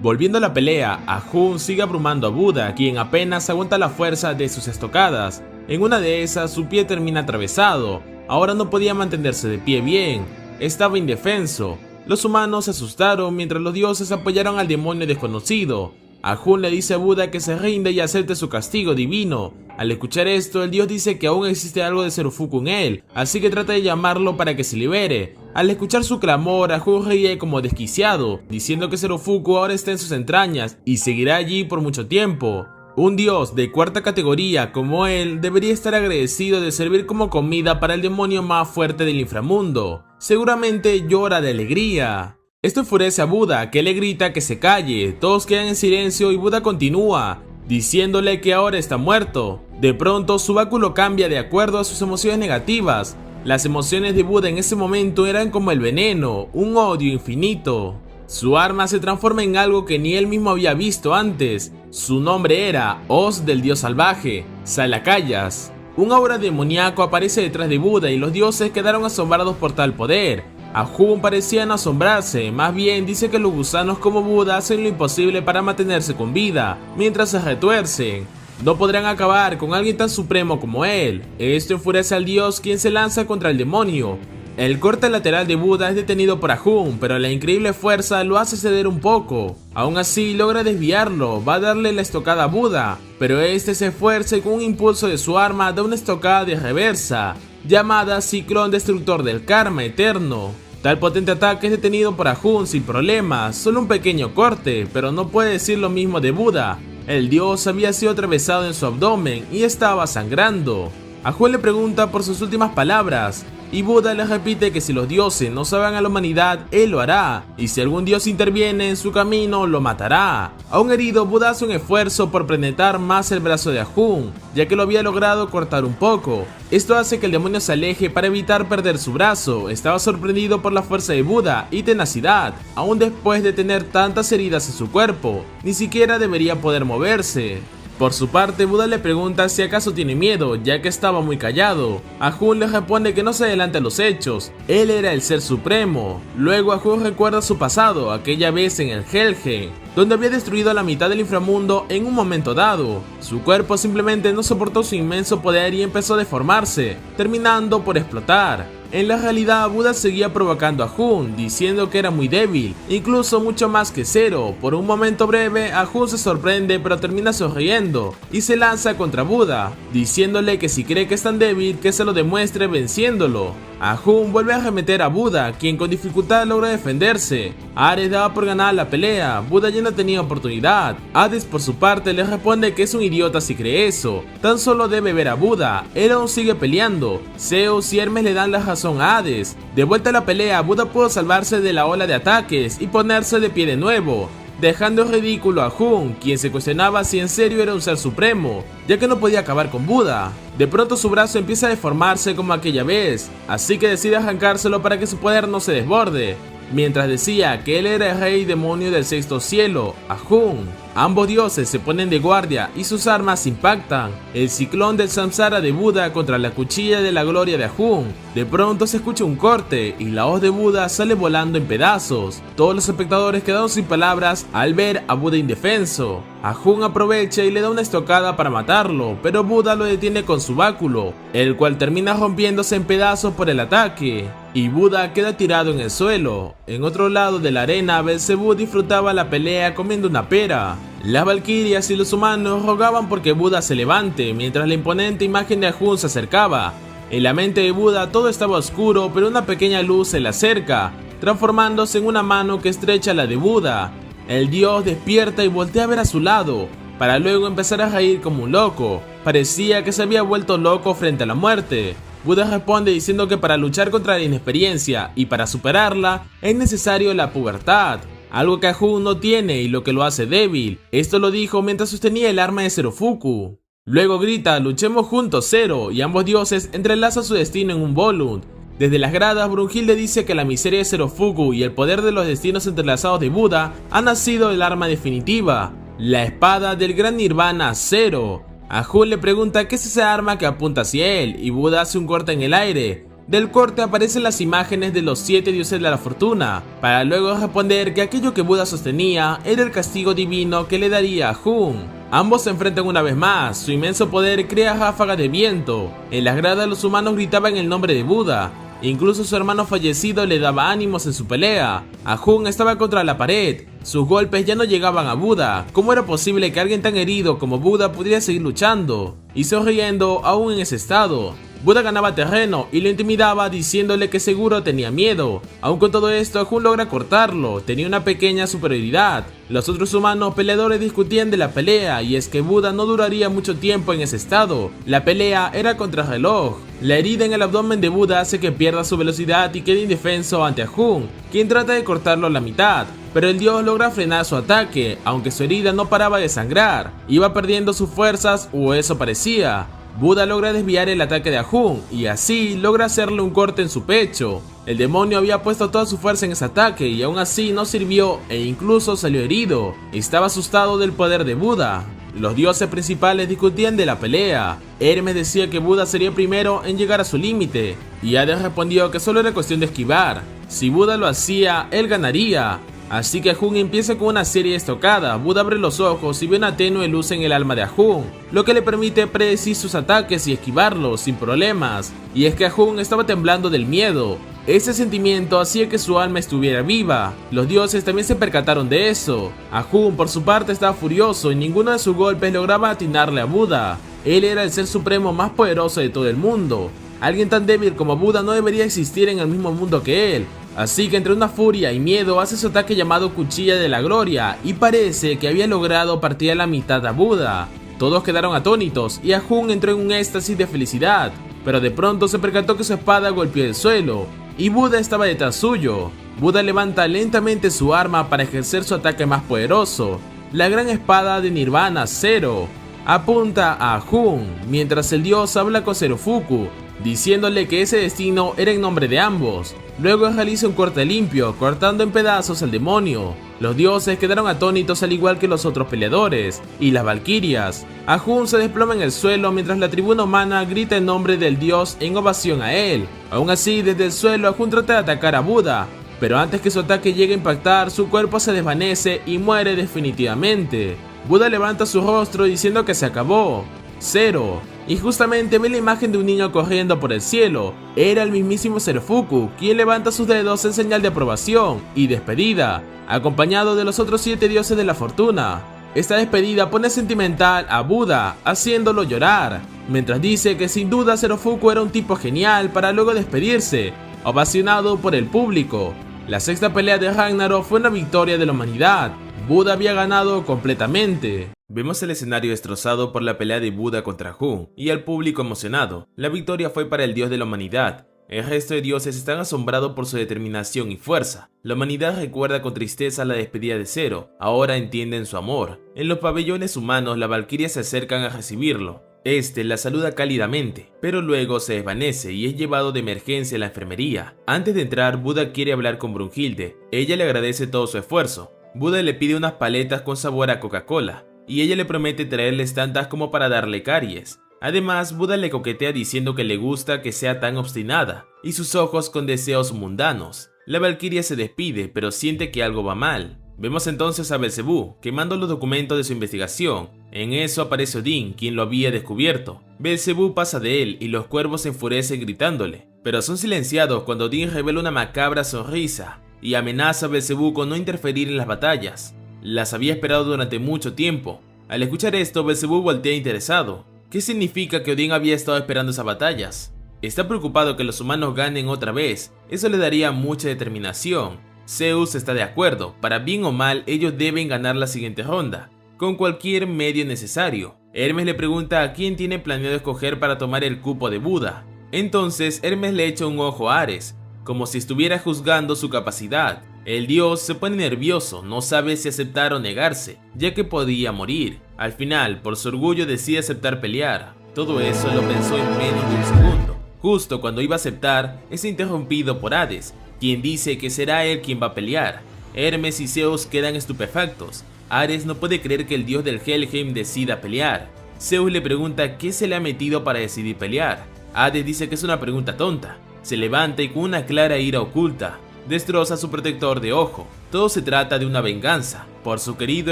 Speaker 1: Volviendo a la pelea, Ahun sigue abrumando a Buda, quien apenas aguanta la fuerza de sus estocadas. En una de esas, su pie termina atravesado. Ahora no podía mantenerse de pie bien. Estaba indefenso. Los humanos se asustaron mientras los dioses apoyaron al demonio desconocido. Ahun le dice a Buda que se rinde y acepte su castigo divino. Al escuchar esto, el dios dice que aún existe algo de Serofuku en él, así que trata de llamarlo para que se libere. Al escuchar su clamor, Ahun ríe como desquiciado, diciendo que Serofuku ahora está en sus entrañas y seguirá allí por mucho tiempo. Un dios de cuarta categoría como él debería estar agradecido de servir como comida para el demonio más fuerte del inframundo. Seguramente llora de alegría. Esto enfurece a Buda, que le grita que se calle. Todos quedan en silencio y Buda continúa, diciéndole que ahora está muerto. De pronto su báculo cambia de acuerdo a sus emociones negativas. Las emociones de Buda en ese momento eran como el veneno, un odio infinito. Su arma se transforma en algo que ni él mismo había visto antes. Su nombre era Hoz del dios salvaje, Salakayas. Un aura demoníaco aparece detrás de Buda y los dioses quedaron asombrados por tal poder. Ahun parecía no asombrarse, más bien dice que los gusanos como Buda hacen lo imposible para mantenerse con vida, mientras se retuercen. No podrán acabar con alguien tan supremo como él. Esto enfurece al dios, quien se lanza contra el demonio. El corte lateral de Buda es detenido por Ahun, pero la increíble fuerza lo hace ceder un poco. Aún así logra desviarlo, va a darle la estocada a Buda, pero este se esfuerza y con un impulso de su arma da una estocada de reversa, llamada Ciclón Destructor del Karma Eterno. Tal potente ataque es detenido por Ahun sin problemas, solo un pequeño corte, pero no puede decir lo mismo de Buda. El dios había sido atravesado en su abdomen y estaba sangrando. Ahun le pregunta por sus últimas palabras, y Buda le repite que si los dioses no salvan a la humanidad, él lo hará, y si algún dios interviene en su camino, lo matará. Aún herido, Buda hace un esfuerzo por penetrar más el brazo de Ahun, ya que lo había logrado cortar un poco. Esto hace que el demonio se aleje para evitar perder su brazo. Estaba sorprendido por la fuerza de Buda y tenacidad, aún después de tener tantas heridas en su cuerpo, ni siquiera debería poder moverse. Por su parte, Buda le pregunta si acaso tiene miedo, ya que estaba muy callado. Ahun le responde que no se adelante a los hechos, él era el ser supremo. Luego Ahun recuerda su pasado, aquella vez en el Helheim, donde había destruido a la mitad del inframundo en un momento dado. Su cuerpo simplemente no soportó su inmenso poder y empezó a deformarse, terminando por explotar. En la realidad, Buda seguía provocando a Ahun, diciendo que era muy débil, incluso mucho más que Zero. Por un momento breve, Ahun se sorprende pero termina sonriendo y se lanza contra Buda, diciéndole que si cree que es tan débil, que se lo demuestre venciéndolo. Ahun vuelve a arremeter a Buda, quien con dificultad logra defenderse. Ares daba por ganada la pelea, Buda ya no tenía oportunidad. Hades por su parte le responde que es un idiota si cree eso, tan solo debe ver a Buda, él aún sigue peleando. Zeus y Hermes le dan la razón a Hades. De vuelta a la pelea, Buda pudo salvarse de la ola de ataques y ponerse de pie de nuevo, dejando ridículo a Ahun, quien se cuestionaba si en serio era un ser supremo, ya que no podía acabar con Buda. De pronto su brazo empieza a deformarse como aquella vez, así que decide arrancárselo para que su poder no se desborde, mientras decía que él era el rey demonio del sexto cielo, Ahun. Ambos dioses se ponen de guardia y sus armas impactan. El ciclón del samsara de Buda contra la cuchilla de la gloria de Ahun. De pronto se escucha un corte y la hoz de Buda sale volando en pedazos. Todos los espectadores quedaron sin palabras al ver a Buda indefenso. Ahun aprovecha y le da una estocada para matarlo, pero Buda lo detiene con su báculo, el cual termina rompiéndose en pedazos por el ataque, y Buda queda tirado en el suelo. En otro lado de la arena, Belzebú disfrutaba la pelea comiendo una pera. Las valquirias y los humanos rogaban porque Buda se levante, mientras la imponente imagen de Ahun se acercaba. En la mente de Buda todo estaba oscuro, pero una pequeña luz se le acerca, transformándose en una mano que estrecha la de Buda. El dios despierta y voltea a ver a su lado, para luego empezar a reír como un loco. Parecía que se había vuelto loco frente a la muerte. Buda responde diciendo que para luchar contra la inexperiencia y para superarla es necesario la pubertad, algo que Ahun no tiene y lo que lo hace débil. Esto lo dijo mientras sostenía el arma de Zerofuku. Luego grita: "Luchemos juntos, Zero", y ambos dioses entrelazan su destino en un Volund. Desde las gradas, Brunhilde dice que la miseria de Zerofuku y el poder de los destinos entrelazados de Buda ha nacido el arma definitiva, la espada del gran nirvana Zero. Ahun le pregunta qué es esa arma que apunta hacia él, y Buda hace un corte en el aire. Del corte aparecen las imágenes de los 7 dioses de la fortuna, para luego responder que aquello que Buda sostenía era el castigo divino que le daría a Ahun. Ambos se enfrentan una vez más, su inmenso poder crea ráfagas de viento. En las gradas los humanos gritaban el nombre de Buda. Incluso su hermano fallecido le daba ánimos en su pelea. Ahun estaba contra la pared, sus golpes ya no llegaban a Buda. ¿Cómo era posible que alguien tan herido como Buda pudiera seguir luchando? Y sonriendo aún en ese estado. Buda ganaba terreno y lo intimidaba diciéndole que seguro tenía miedo. Aun con todo esto, Ahun logra cortarlo, tenía una pequeña superioridad. Los otros humanos peleadores discutían de la pelea, y es que Buda no duraría mucho tiempo en ese estado. La pelea era contra reloj. La herida en el abdomen de Buda hace que pierda su velocidad y quede indefenso ante Ahun, quien trata de cortarlo a la mitad. Pero el dios logra frenar su ataque, aunque su herida no paraba de sangrar. Iba perdiendo sus fuerzas, o eso parecía. Buda logra desviar el ataque de Ahun y así logra hacerle un corte en su pecho. El demonio había puesto toda su fuerza en ese ataque y aún así no sirvió e incluso salió herido. Estaba asustado del poder de Buda. Los dioses principales discutían de la pelea. Hermes decía que Buda sería primero en llegar a su límite y Hades respondió que solo era cuestión de esquivar. Si Buda lo hacía, él ganaría. Así que Ahun empieza con una serie de estocadas. Buda abre los ojos y ve una tenue luz en el alma de Ahun, lo que le permite predecir sus ataques y esquivarlos sin problemas. Y es que Ahun estaba temblando del miedo. Ese sentimiento hacía que su alma estuviera viva. Los dioses también se percataron de eso. Ahun por su parte estaba furioso y ninguno de sus golpes lograba atinarle a Buda. Él era el ser supremo más poderoso de todo el mundo. Alguien tan débil como Buda no debería existir en el mismo mundo que él. Así que entre una furia y miedo hace su ataque llamado Cuchilla de la Gloria y parece que había logrado partir a la mitad a Buda. Todos quedaron atónitos y Ahun entró en un éxtasis de felicidad, pero de pronto se percató que su espada golpeó el suelo y Buda estaba detrás suyo. Buda levanta lentamente su arma para ejercer su ataque más poderoso, la gran espada de Nirvana Zero. Apunta a Ahun mientras el dios habla con Zerofuku, diciéndole que ese destino era en nombre de ambos. Luego realiza un corte limpio, cortando en pedazos al demonio. Los dioses quedaron atónitos al igual que los otros peleadores, y las valquirias. Ahun se desploma en el suelo mientras la tribuna humana grita el nombre del dios en ovación a él. Aún así, desde el suelo Ahun trata de atacar a Buda, pero antes que su ataque llegue a impactar, su cuerpo se desvanece y muere definitivamente. Buda levanta su rostro diciendo que se acabó. Zero. Y justamente ve la imagen de un niño corriendo por el cielo. Era el mismísimo Zerofuku, quien levanta sus dedos en señal de aprobación y despedida, acompañado de los otros 7 dioses de la fortuna. Esta despedida pone sentimental a Buda, haciéndolo llorar, mientras dice que sin duda Zerofuku era un tipo genial para luego despedirse, ovacionado por el público. La sexta pelea de Ragnarok fue una victoria de la humanidad. Buda había ganado completamente. Vemos el escenario destrozado por la pelea de Buda contra Hu, y al público emocionado. La victoria fue para el dios de la humanidad. El resto de dioses están asombrados por su determinación y fuerza. La humanidad recuerda con tristeza la despedida de Zero, ahora entienden su amor. En los pabellones humanos, las valquirias se acercan a recibirlo. Este la saluda cálidamente, pero luego se desvanece y es llevado de emergencia a la enfermería. Antes de entrar, Buda quiere hablar con Brunhilde. Ella le agradece todo su esfuerzo. Buda le pide unas paletas con sabor a Coca-Cola, y ella le promete traerles tantas como para darle caries. Además, Buda le coquetea diciendo que le gusta que sea tan obstinada, y sus ojos con deseos mundanos. La valquiria se despide, pero siente que algo va mal. Vemos entonces a Belzebú quemando los documentos de su investigación. En eso aparece Odín, quien lo había descubierto. Belzebú pasa de él y los cuervos se enfurecen gritándole, pero son silenciados cuando Odín revela una macabra sonrisa y amenaza a Belzebú con no interferir en las batallas. Las había esperado durante mucho tiempo. Al escuchar esto, Belzebú voltea interesado. ¿Qué significa que Odín había estado esperando esas batallas? Está preocupado que los humanos ganen otra vez, eso le daría mucha determinación. Zeus está de acuerdo, para bien o mal ellos deben ganar la siguiente ronda, con cualquier medio necesario. Hermes le pregunta a quién tiene planeado escoger para tomar el cupo de Buda. Entonces Hermes le echa un ojo a Ares, como si estuviera juzgando su capacidad. El dios se pone nervioso, no sabe si aceptar o negarse, ya que podía morir. Al final, por su orgullo decide aceptar pelear. Todo eso lo pensó en menos de un segundo. Justo cuando iba a aceptar, es interrumpido por Hades, quien dice que será él quien va a pelear. Hermes y Zeus quedan estupefactos. Ares no puede creer que el dios del Helheim decida pelear. Zeus le pregunta qué se le ha metido para decidir pelear. Hades dice que es una pregunta tonta. Se levanta y con una clara ira oculta destroza a su protector de ojo. Todo se trata de una venganza por su querido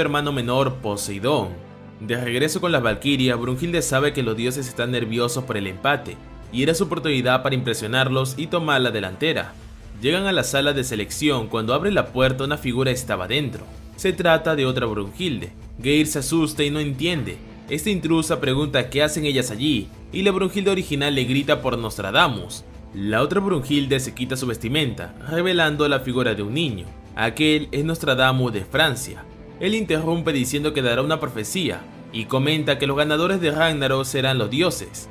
Speaker 1: hermano menor Poseidón. De regreso con las valquirias, Brunhilde sabe que los dioses están nerviosos por el empate y era su oportunidad para impresionarlos y tomar la delantera. Llegan a la sala de selección. Cuando abre la puerta, una figura estaba dentro. Se trata de otra Brunhilde. Geir se asusta y no entiende. Esta intrusa pregunta qué hacen ellas allí y la Brunhilde original le grita por Nostradamus. La otra Brunhilde se quita su vestimenta, revelando la figura de un niño. Aquel es Nostradamus de Francia. Él interrumpe diciendo que dará una profecía y comenta que los ganadores de Ragnarok serán los dioses.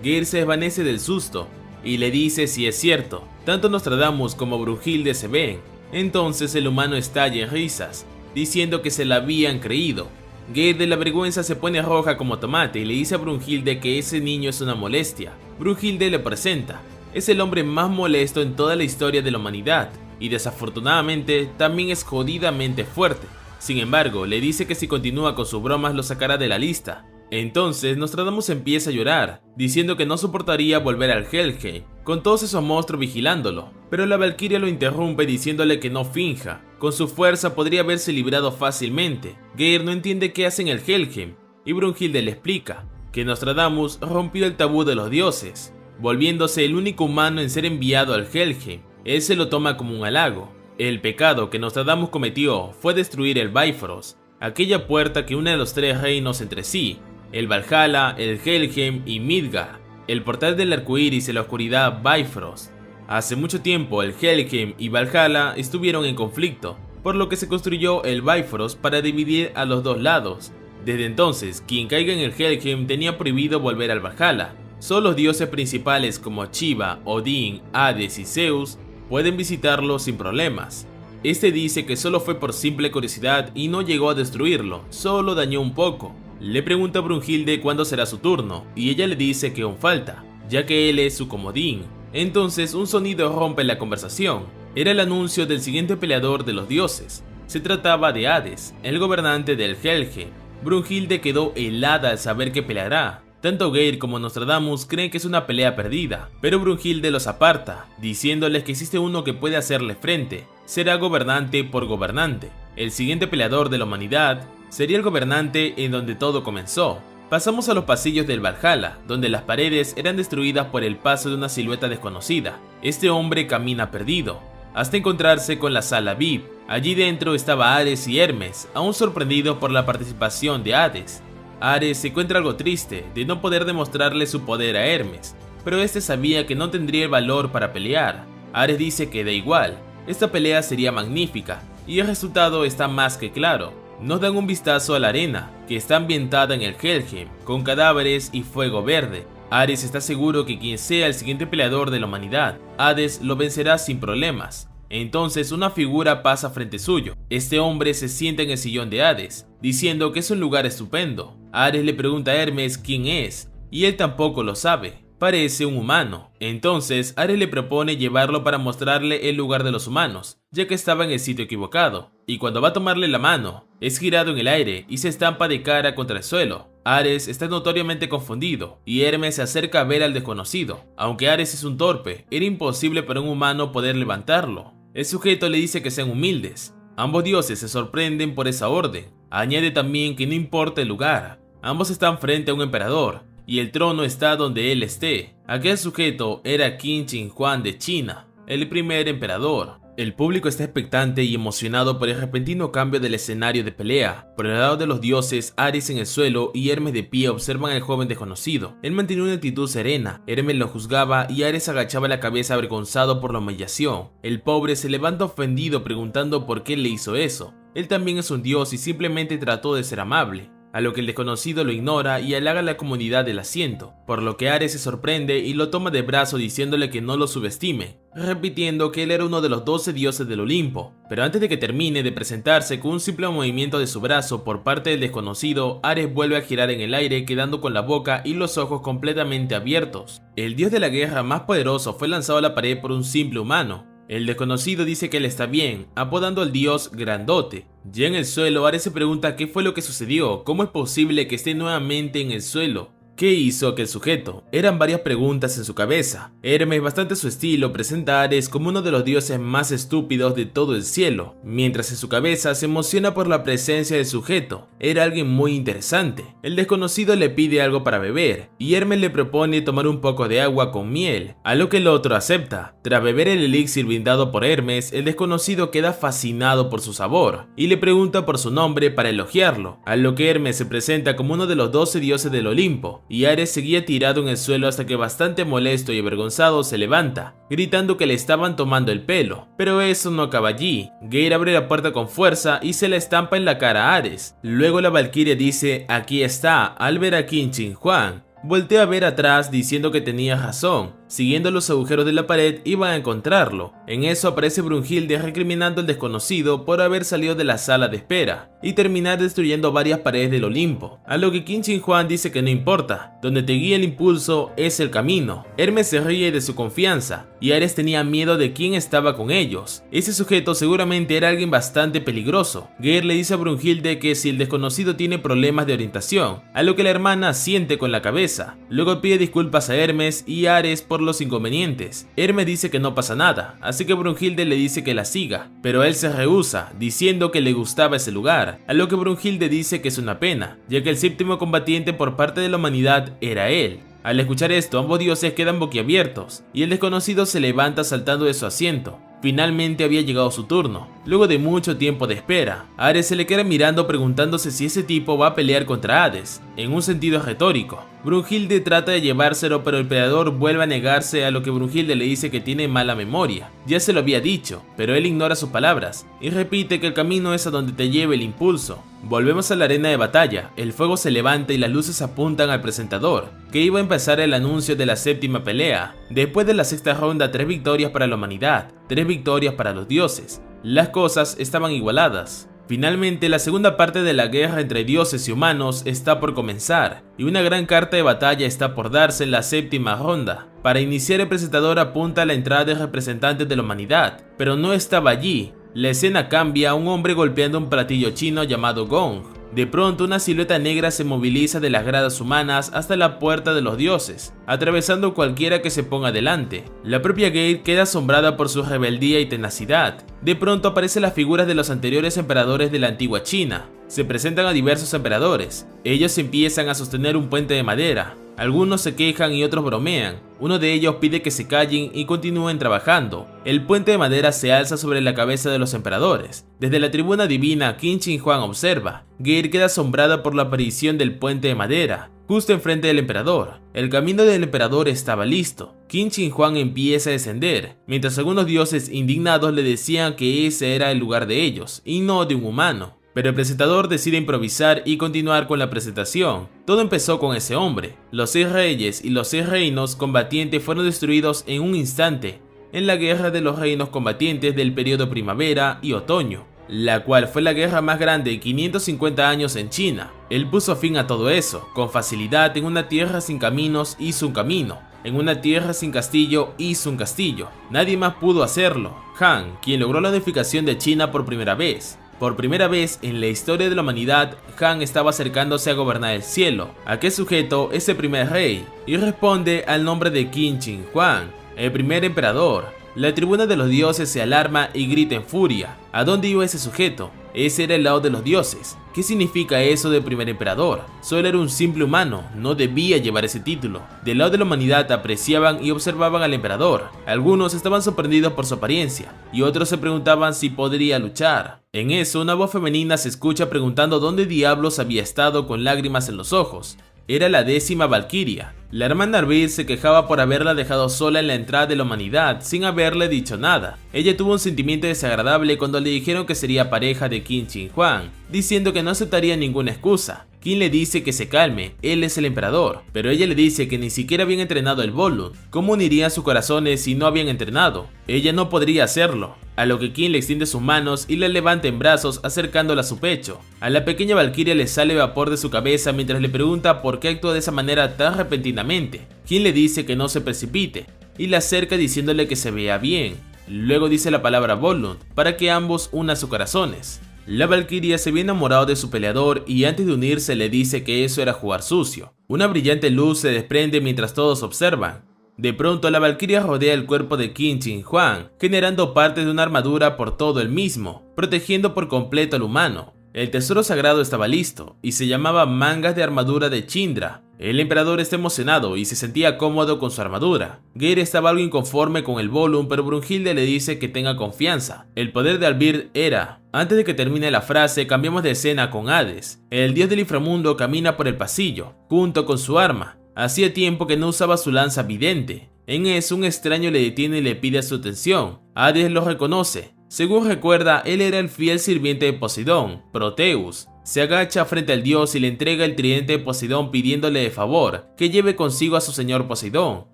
Speaker 1: Geir se desvanece del susto y le dice si es cierto. Tanto Nostradamus como Brunhilde se ven. Entonces el humano estalla en risas, diciendo que se la habían creído. Geir de la vergüenza se pone roja como tomate y le dice a Brunhilde que ese niño es una molestia. Brunhilde le presenta. Es el hombre más molesto en toda la historia de la humanidad y desafortunadamente también es jodidamente fuerte. Sin embargo, le dice que si continúa con sus bromas lo sacará de la lista. Entonces Nostradamus empieza a llorar, diciendo que no soportaría volver al Helheim, con todos esos monstruos vigilándolo. Pero la valquiria lo interrumpe diciéndole que no finja, con su fuerza podría haberse librado fácilmente. Geir no entiende qué hace en el Helheim, y Brunhilde le explica que Nostradamus rompió el tabú de los dioses, volviéndose el único humano en ser enviado al Helheim. Él se lo toma como un halago. El pecado que Nostradamus cometió fue destruir el Bifrost, aquella puerta que une a los tres reinos entre sí, el Valhalla, el Helheim y Midgard, el portal del arcoíris en la oscuridad Bifrost. Hace mucho tiempo el Helheim y Valhalla estuvieron en conflicto, por lo que se construyó el Bifrost para dividir a los dos lados. Desde entonces, quien caiga en el Helheim tenía prohibido volver al Valhalla. Solo los dioses principales como Shiva, Odín, Hades y Zeus pueden visitarlo sin problemas. Este dice que solo fue por simple curiosidad y no llegó a destruirlo, solo dañó un poco. Le pregunta a Brunhilde cuándo será su turno, y ella le dice que aún falta, ya que él es su comodín. Entonces un sonido rompe la conversación. Era el anuncio del siguiente peleador de los dioses. Se trataba de Hades, el gobernante del Helheim. Brunhilde quedó helada al saber que peleará. Tanto Geir como Nostradamus creen que es una pelea perdida, pero Brunhilde los aparta, diciéndoles que existe uno que puede hacerle frente. Será gobernante por gobernante. El siguiente peleador de la humanidad sería el gobernante en donde todo comenzó. Pasamos a los pasillos del Valhalla, donde las paredes eran destruidas por el paso de una silueta desconocida. Este hombre camina perdido, hasta encontrarse con la sala VIP, Allí dentro estaba Ares y Hermes, aún sorprendidos por la participación de Hades. Ares se encuentra algo triste de no poder demostrarle su poder a Hermes, pero este sabía que no tendría el valor para pelear. Ares dice que da igual, esta pelea sería magnífica, y el resultado está más que claro. Nos dan un vistazo a la arena, que está ambientada en el Helheim, con cadáveres y fuego verde. Ares está seguro que quien sea el siguiente peleador de la humanidad, Hades lo vencerá sin problemas. Entonces una figura pasa frente suyo. Este hombre se sienta en el sillón de Hades, diciendo que es un lugar estupendo. Ares le pregunta a Hermes quién es, y él tampoco lo sabe. Parece un humano. Entonces Ares le propone llevarlo para mostrarle el lugar de los humanos, ya que estaba en el sitio equivocado, y cuando va a tomarle la mano, es girado en el aire y se estampa de cara contra el suelo. Ares está notoriamente confundido, y Hermes se acerca a ver al desconocido. Aunque Ares es un torpe, era imposible para un humano poder levantarlo. El sujeto le dice que sean humildes. Ambos dioses se sorprenden por esa orden. Añade también que no importa el lugar, ambos están frente a un emperador, y el trono está donde él esté. Aquel sujeto era Qin Shi Huang de China, el primer emperador. El público está expectante y emocionado por el repentino cambio del escenario de pelea. Por el lado de los dioses, Ares en el suelo y Hermes de pie observan al joven desconocido. Él mantiene una actitud serena, Hermes lo juzgaba y Ares agachaba la cabeza avergonzado por la humillación. El pobre se levanta ofendido preguntando por qué le hizo eso. Él también es un dios y simplemente trató de ser amable. A lo que el desconocido lo ignora y halaga a la comunidad del asiento, por lo que Ares se sorprende y lo toma de brazo diciéndole que no lo subestime, repitiendo que él era uno de los 12 dioses del Olimpo. Pero antes de que termine de presentarse con un simple movimiento de su brazo por parte del desconocido, Ares vuelve a girar en el aire quedando con la boca y los ojos completamente abiertos. El dios de la guerra más poderoso fue lanzado a la pared por un simple humano. El desconocido dice que él está bien, apodando al dios Grandote. Ya en el suelo, Ares se pregunta qué fue lo que sucedió, cómo es posible que esté nuevamente en el suelo. ¿Qué hizo aquel sujeto? Eran varias preguntas en su cabeza. Hermes, bastante a su estilo, presenta a Ares como uno de los dioses más estúpidos de todo el cielo, mientras en su cabeza se emociona por la presencia del sujeto. Era alguien muy interesante. El desconocido le pide algo para beber, y Hermes le propone tomar un poco de agua con miel, a lo que el otro acepta. Tras beber el elixir brindado por Hermes, el desconocido queda fascinado por su sabor, y le pregunta por su nombre para elogiarlo, a lo que Hermes se presenta como uno de los 12 dioses del Olimpo, y Ares seguía tirado en el suelo hasta que bastante molesto y avergonzado se levanta, gritando que le estaban tomando el pelo. Pero eso no acaba allí. Geir abre la puerta con fuerza y se la estampa en la cara a Ares. Luego la valquiria dice "aquí está" al ver a Qin Shi Huang. Voltea a ver atrás diciendo que tenía razón. Siguiendo los agujeros de la pared iban a encontrarlo. En eso aparece Brunhilde recriminando al desconocido por haber salido de la sala de espera y terminar destruyendo varias paredes del Olimpo, a lo que Qin Shi Huang dice que no importa, donde te guía el impulso es el camino. Hermes se ríe de su confianza y Ares tenía miedo de quién estaba con ellos. Ese sujeto seguramente era alguien bastante peligroso. Geir le dice a Brunhilde que si el desconocido tiene problemas de orientación, a lo que la hermana asiente con la cabeza. Luego pide disculpas a Hermes y a Ares por los inconvenientes. Hermes dice que no pasa nada, así que Brunhilde le dice que la siga, pero él se rehúsa, diciendo que le gustaba ese lugar, a lo que Brunhilde dice que es una pena, ya que el séptimo combatiente por parte de la humanidad era él. Al escuchar esto, ambos dioses quedan boquiabiertos, y el desconocido se levanta saltando de su asiento. Finalmente había llegado su turno. Luego de mucho tiempo de espera, Ares se le queda mirando preguntándose si ese tipo va a pelear contra Hades, en un sentido retórico. Brunhilde trata de llevárselo, pero el peleador vuelve a negarse, a lo que Brunhilde le dice que tiene mala memoria. Ya se lo había dicho, pero él ignora sus palabras y repite que el camino es a donde te lleve el impulso. Volvemos a la arena de batalla, el fuego se levanta y las luces apuntan al presentador, que iba a empezar el anuncio de la séptima pelea. Después de la sexta ronda, 3 victorias para la humanidad, 3 victorias para los dioses. Las cosas estaban igualadas. Finalmente, la segunda parte de la guerra entre dioses y humanos está por comenzar, y una gran carta de batalla está por darse en la séptima ronda. Para iniciar, el presentador apunta a la entrada de representantes de la humanidad, pero no estaba allí. La escena cambia a un hombre golpeando un platillo chino llamado gong. De pronto, una silueta negra se moviliza de las gradas humanas hasta la puerta de los dioses, atravesando cualquiera que se ponga delante. La propia Geir queda asombrada por su rebeldía y tenacidad. De pronto aparecen las figuras de los anteriores emperadores de la antigua China. Se presentan a diversos emperadores. Ellos empiezan a sostener un puente de madera. Algunos se quejan y otros bromean. Uno de ellos pide que se callen y continúen trabajando. El puente de madera se alza sobre la cabeza de los emperadores. Desde la tribuna divina, Qin Shi Huang observa. Geir queda asombrada por la aparición del puente de madera, justo enfrente del emperador. El camino del emperador estaba listo. Qin Shi Huang empieza a descender, mientras algunos dioses indignados le decían que ese era el lugar de ellos, y no de un humano. Pero el presentador decide improvisar y continuar con la presentación. Todo empezó con ese hombre. Los 6 reyes y los 6 reinos combatientes fueron destruidos en un instante, en la guerra de los reinos combatientes del periodo primavera y otoño, la cual fue la guerra más grande en 550 años en China. Él puso fin a todo eso. Con facilidad, en una tierra sin caminos hizo un camino. En una tierra sin castillo hizo un castillo. Nadie más pudo hacerlo. Han, quien logró la unificación de China por primera vez. Por primera vez en la historia de la humanidad, Han estaba acercándose a gobernar el cielo. ¿A qué sujeto ese primer rey? Y responde al nombre de Qin Shi Huang, el primer emperador. La tribuna de los dioses se alarma y grita en furia. ¿A dónde iba ese sujeto? Ese era el lado de los dioses. ¿Qué significa eso de primer emperador? Solo era un simple humano, no debía llevar ese título. Del lado de la humanidad apreciaban y observaban al emperador. Algunos estaban sorprendidos por su apariencia, y otros se preguntaban si podría luchar. En eso, una voz femenina se escucha preguntando dónde diablos había estado con lágrimas en los ojos. Era la 10ª Valquiria. La hermana Arvid se quejaba por haberla dejado sola en la entrada de la humanidad sin haberle dicho nada. Ella tuvo un sentimiento desagradable cuando le dijeron que sería pareja de Qin Shi Huang, diciendo que no aceptaría ninguna excusa. Qin le dice que se calme, él es el emperador, pero ella le dice que ni siquiera habían entrenado el Volund. ¿Cómo unirían sus corazones si no habían entrenado? Ella no podría hacerlo. A lo que Qin le extiende sus manos y la levanta en brazos acercándola a su pecho. A la pequeña Valquiria le sale vapor de su cabeza mientras le pregunta por qué actúa de esa manera tan repentinamente. Qin le dice que no se precipite y la acerca diciéndole que se vea bien. Luego dice la palabra Volund para que ambos unan sus corazones. La Valquiria se ve enamorado de su peleador y antes de unirse le dice que eso era jugar sucio. Una brillante luz se desprende mientras todos observan. De pronto la Valquiria rodea el cuerpo de Qin Shi Huang, generando parte de una armadura por todo el mismo, protegiendo por completo al humano. El tesoro sagrado estaba listo, y se llamaba mangas de armadura de Chindra. El emperador está emocionado y se sentía cómodo con su armadura. Geir estaba algo inconforme con el Volund, pero Brunhilde le dice que tenga confianza. El poder de Albir era... Antes de que termine la frase, cambiamos de escena con Hades. El dios del inframundo camina por el pasillo, junto con su arma. Hacía tiempo que no usaba su lanza vidente. En eso, un extraño le detiene y le pide su atención. Hades lo reconoce. Según recuerda, él era el fiel sirviente de Poseidón, Proteus. Se agacha frente al dios y le entrega el tridente de Poseidón pidiéndole de favor que lleve consigo a su señor Poseidón.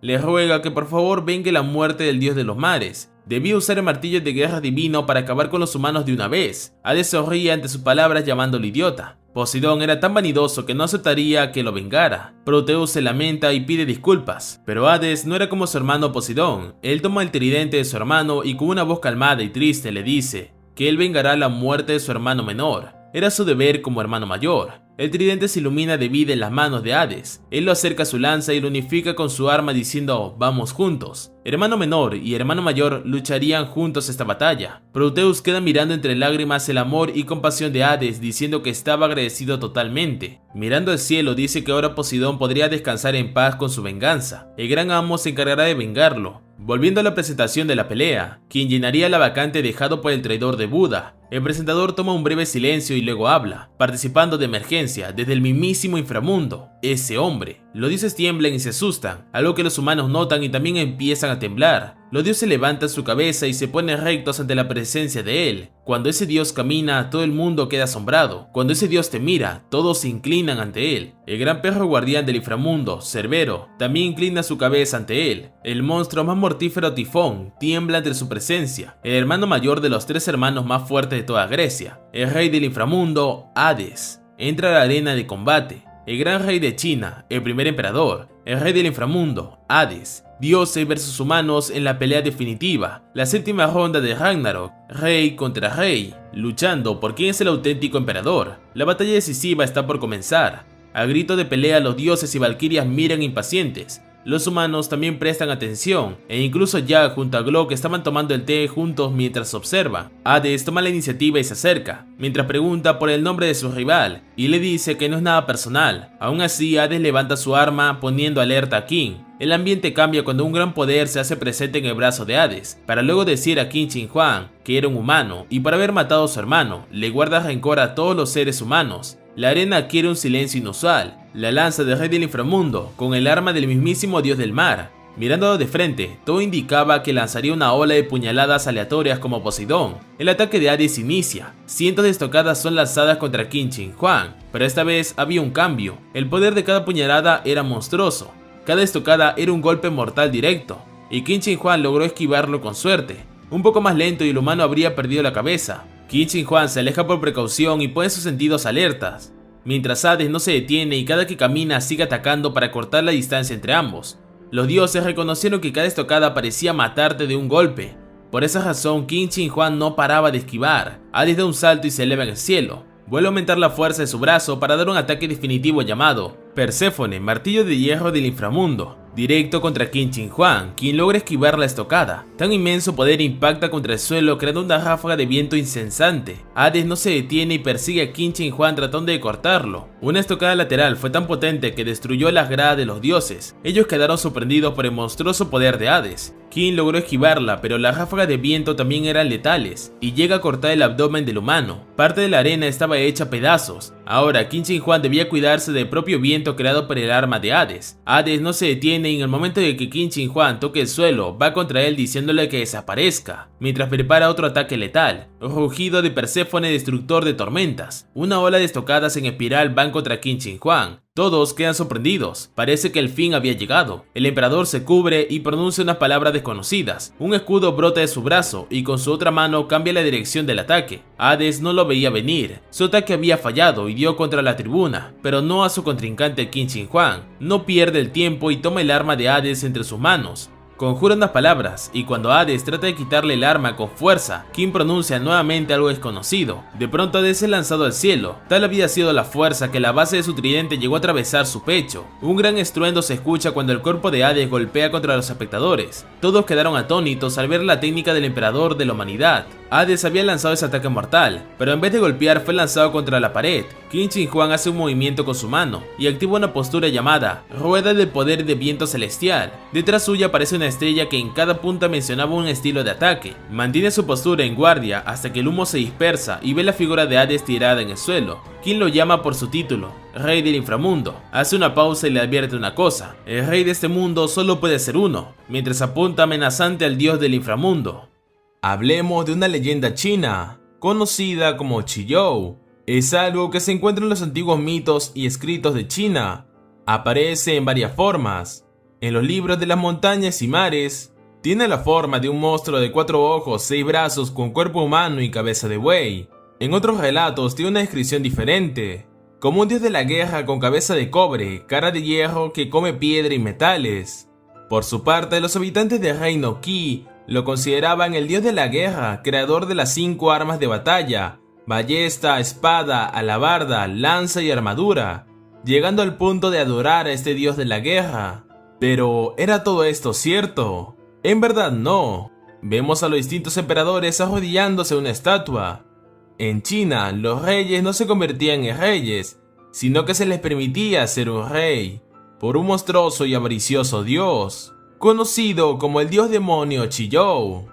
Speaker 1: Le ruega que por favor vengue la muerte del dios de los mares. Debía usar el martillo de guerra divino para acabar con los humanos de una vez. Hades sonríe ante sus palabras llamándolo idiota. Poseidón era tan vanidoso que no aceptaría que lo vengara. Proteus se lamenta y pide disculpas, pero Hades no era como su hermano Poseidón. Él toma el tridente de su hermano y con una voz calmada y triste le dice que él vengará la muerte de su hermano menor. Era su deber como hermano mayor. El tridente se ilumina de vida en las manos de Hades. Él lo acerca a su lanza y lo unifica con su arma diciendo vamos juntos. Hermano menor y hermano mayor lucharían juntos esta batalla. Proteus queda mirando entre lágrimas el amor y compasión de Hades diciendo que estaba agradecido totalmente. Mirando al cielo dice que ahora Poseidón podría descansar en paz con su venganza. El gran amo se encargará de vengarlo. Volviendo a la presentación de la pelea, quien llenaría la vacante dejado por el traidor de Buda. El presentador toma un breve silencio y luego habla, participando de emergencia desde el mismísimo inframundo. Ese hombre. Los dioses tiemblan y se asustan, algo que los humanos notan y también empiezan a temblar. Los dioses levantan su cabeza y se ponen rectos ante la presencia de él. Cuando ese dios camina, todo el mundo queda asombrado. Cuando ese dios te mira, todos se inclinan ante él. El gran perro guardián del inframundo, Cerbero, también inclina su cabeza ante él. El monstruo más mortífero Tifón tiembla ante su presencia. El hermano mayor de los 3 hermanos más fuertes de toda Grecia, el rey del inframundo, Hades, entra a la arena de combate. El gran rey de China, el primer emperador, el rey del inframundo, Hades, dioses versus humanos en la pelea definitiva, la 7ª ronda de Ragnarok, rey contra rey, luchando por quién es el auténtico emperador. La batalla decisiva está por comenzar. A grito de pelea los dioses y valquirias miran impacientes. Los humanos también prestan atención, e incluso Jack junto a Glock estaban tomando el té juntos mientras observa. Hades toma la iniciativa y se acerca, mientras pregunta por el nombre de su rival, y le dice que no es nada personal. Aún así, Hades levanta su arma poniendo alerta a King. El ambiente cambia cuando un gran poder se hace presente en el brazo de Hades, para luego decir a Qin Shi Huang que era un humano, y por haber matado a su hermano, le guarda rencor a todos los seres humanos. La arena adquiere un silencio inusual. La lanza del rey del inframundo, con el arma del mismísimo dios del mar. Mirándolo de frente, todo indicaba que lanzaría una ola de puñaladas aleatorias como Poseidón. El ataque de Hades inicia. Cientos de estocadas son lanzadas contra Qin Shi Huang, pero esta vez había un cambio. El poder de cada puñalada era monstruoso. Cada estocada era un golpe mortal directo, y Qin Shi Huang logró esquivarlo con suerte. Un poco más lento y el humano habría perdido la cabeza. Qin Shi Huang se aleja por precaución y pone sus sentidos alertas, mientras Hades no se detiene y cada que camina sigue atacando para cortar la distancia entre ambos. Los dioses reconocieron que cada estocada parecía matarte de un golpe. Por esa razón, Qin Shi Huang no paraba de esquivar. Hades da un salto y se eleva en el cielo. Vuelve a aumentar la fuerza de su brazo para dar un ataque definitivo llamado Perséfone, martillo de hierro del inframundo, directo contra Qin Shi Huang, quien logra esquivar la estocada. Tan inmenso poder impacta contra el suelo creando una ráfaga de viento incesante. Hades no se detiene y persigue a Qin Shi Huang tratando de cortarlo. Una estocada lateral fue tan potente que destruyó las gradas de los dioses. Ellos quedaron sorprendidos por el monstruoso poder de Hades. Qin logró esquivarla, pero las ráfagas de viento también eran letales, y llega a cortar el abdomen del humano. Parte de la arena estaba hecha a pedazos. Ahora, Qin Shi Huang debía cuidarse del propio viento creado por el arma de Hades. Hades no se detiene y en el momento de que Qin Shi Huang toque el suelo, va contra él diciéndole que desaparezca, mientras prepara otro ataque letal. Rugido de Perséfone, destructor de tormentas. Una ola de estocadas en espiral van contra Qin Shi Huang. Todos quedan sorprendidos, parece que el fin había llegado. El emperador se cubre y pronuncia unas palabras desconocidas. Un escudo brota de su brazo y con su otra mano cambia la dirección del ataque. Hades no lo veía venir. Su ataque había fallado y dio contra la tribuna, pero no a su contrincante Qin Shi Huang. No pierde el tiempo y toma el arma de Hades entre sus manos. Conjura unas palabras, y cuando Hades trata de quitarle el arma con fuerza, Qin pronuncia nuevamente algo desconocido. De pronto Hades es lanzado al cielo. Tal había sido la fuerza que la base de su tridente llegó a atravesar su pecho. Un gran estruendo se escucha cuando el cuerpo de Hades golpea contra los espectadores. Todos quedaron atónitos al ver la técnica del emperador de la humanidad. Hades había lanzado ese ataque mortal, pero en vez de golpear fue lanzado contra la pared. Qin Shi Huang hace un movimiento con su mano y activa una postura llamada Rueda del Poder de Viento Celestial. Detrás suya aparece una estrella que en cada punta mencionaba un estilo de ataque. Mantiene su postura en guardia hasta que el humo se dispersa y ve la figura de Hades tirada en el suelo. Qin lo llama por su título, Rey del Inframundo. Hace una pausa y le advierte una cosa: el rey de este mundo solo puede ser uno, mientras apunta amenazante al dios del inframundo. Hablemos de una leyenda china, conocida como Qiyou. Es algo que se encuentra en los antiguos mitos y escritos de China. Aparece en varias formas. En los libros de las montañas y mares, tiene la forma de un monstruo de 4 ojos, 6 brazos, con cuerpo humano y cabeza de buey. En otros relatos tiene una descripción diferente, como un dios de la guerra con cabeza de cobre, cara de hierro que come piedra y metales. Por su parte, los habitantes del reino Qi lo consideraban el dios de la guerra, creador de las 5 armas de batalla: ballesta, espada, alabarda, lanza y armadura, llegando al punto de adorar a este dios de la guerra. Pero, ¿era todo esto cierto? En verdad no. Vemos a los distintos emperadores arrodillándose a una estatua. En China, los reyes no se convertían en reyes, sino que se les permitía ser un rey, por un monstruoso y avaricioso dios, conocido como el dios demonio Qiyou.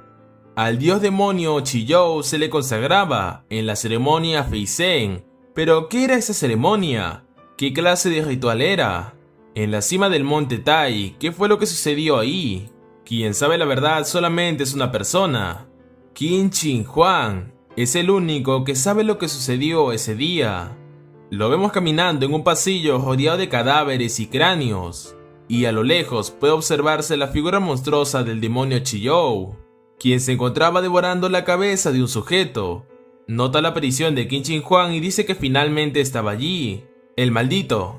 Speaker 1: Al dios demonio Qiyou se le consagraba en la ceremonia Feizen. ¿Pero qué era esa ceremonia? ¿Qué clase de ritual era? En la cima del monte Tai, ¿qué fue lo que sucedió ahí? Quien sabe la verdad solamente es una persona. Qin Shi Huang es el único que sabe lo que sucedió ese día. Lo vemos caminando en un pasillo rodeado de cadáveres y cráneos, y a lo lejos puede observarse la figura monstruosa del demonio Qiyou, quien se encontraba devorando la cabeza de un sujeto. Nota la aparición de Qin Shi Huang y dice que finalmente estaba allí. El maldito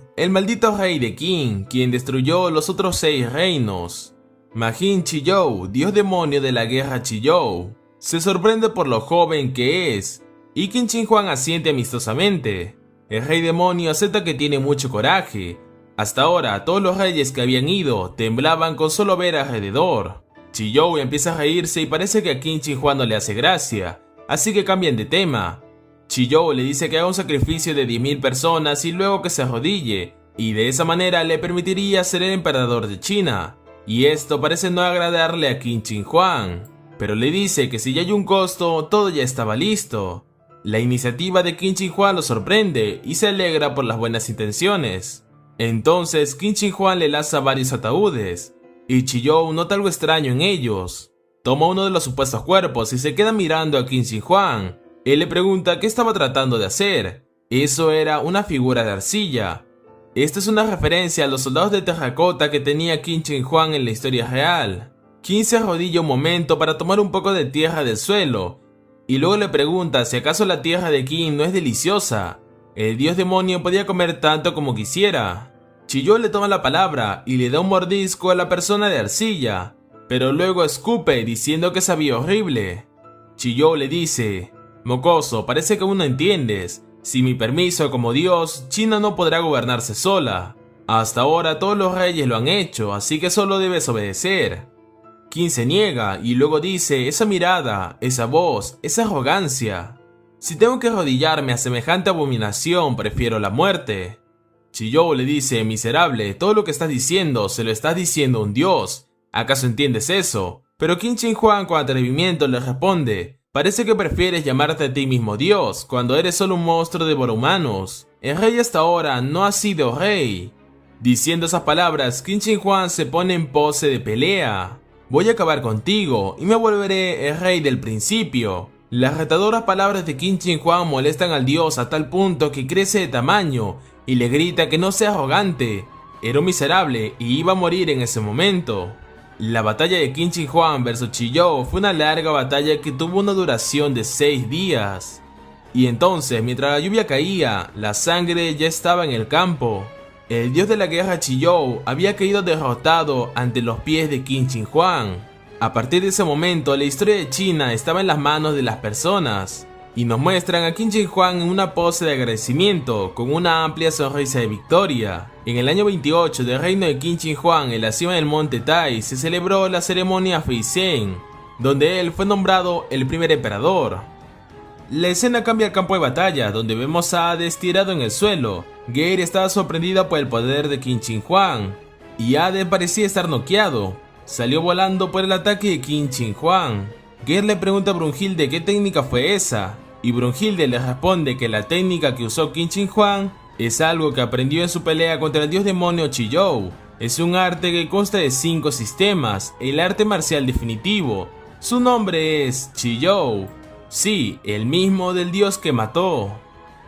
Speaker 1: rey de Qin, quien destruyó los otros 6 reinos. Majin Qiyou, dios demonio de la guerra Qiyou, se sorprende por lo joven que es, y Qin Shi Huang asiente amistosamente. El rey demonio acepta que tiene mucho coraje, Hasta ahora, todos los reyes que habían ido temblaban con solo ver alrededor. Chiyou empieza a reírse y parece que a Qin Shi Huang no le hace gracia, así que cambian de tema. Chiyou le dice que haga un sacrificio de 10.000 personas y luego que se arrodille, y de esa manera le permitiría ser el emperador de China. Y esto parece no agradarle a Qin Shi Huang, pero le dice que si ya hay un costo, todo ya estaba listo. La iniciativa de Qin Shi Huang lo sorprende y se alegra por las buenas intenciones. Entonces Qin Shi Huang le lanza varios ataúdes, y Chiyou nota algo extraño en ellos. Toma uno de los supuestos cuerpos y se queda mirando a Qin Shi Huang. Él le pregunta qué estaba tratando de hacer. Eso era una figura de arcilla. Esta es una referencia a los soldados de terracota que tenía Qin Shi Huang en la historia real. Qin se arrodilla un momento para tomar un poco de tierra del suelo, y luego le pregunta si acaso la tierra de Qin no es deliciosa. El dios demonio podía comer tanto como quisiera. Chiyou le toma la palabra y le da un mordisco a la persona de arcilla, pero luego escupe diciendo que sabía horrible. Chiyou le dice: mocoso, parece que aún no entiendes. Sin mi permiso como dios, China no podrá gobernarse sola. Hasta ahora todos los reyes lo han hecho, así que solo debes obedecer. Qin se niega y luego dice: esa mirada, esa voz, esa arrogancia. Si tengo que arrodillarme a semejante abominación, prefiero la muerte. Chiyou le dice: miserable, todo lo que estás diciendo se lo estás diciendo a un dios. ¿Acaso entiendes eso? Pero Qin Shi Huang con atrevimiento le responde: parece que prefieres llamarte a ti mismo Dios, cuando eres solo un monstruo devorahumanos. El rey hasta ahora no ha sido rey. Diciendo esas palabras, Qin Shi Huang se pone en pose de pelea. Voy a acabar contigo y me volveré el rey del principio. Las retadoras palabras de Qin Shi Huang molestan al dios a tal punto que crece de tamaño y le grita que no sea arrogante. Era un miserable y iba a morir en ese momento. La batalla de Qin Shi Huang vs Chiyou fue una larga batalla que tuvo una duración de 6 días. Y entonces, mientras la lluvia caía, la sangre ya estaba en el campo. El dios de la guerra Chiyou había caído derrotado ante los pies de Qin Shi Huang. A partir de ese momento, la historia de China estaba en las manos de las personas. Y nos muestran a Qin Shi Huang en una pose de agradecimiento, con una amplia sonrisa de victoria. En el año 28 del reino de Qin Shi Huang, en la cima del monte Tai, se celebró la ceremonia Fei Zhen, donde él fue nombrado el primer emperador. La escena cambia al campo de batalla, donde vemos a Hades tirado en el suelo. Geir estaba sorprendida por el poder de Qin Shi Huang, y Hades parecía estar noqueado. Salió volando por el ataque de Qin Shi Huang. Geir le pregunta a Brunhilde qué técnica fue esa, y Brunhilde le responde que la técnica que usó Qin Shi Huang es algo que aprendió en su pelea contra el dios demonio Chiyou. Es un arte que consta de 5 sistemas, el arte marcial definitivo. Su nombre es Chiyou. Sí, el mismo del dios que mató.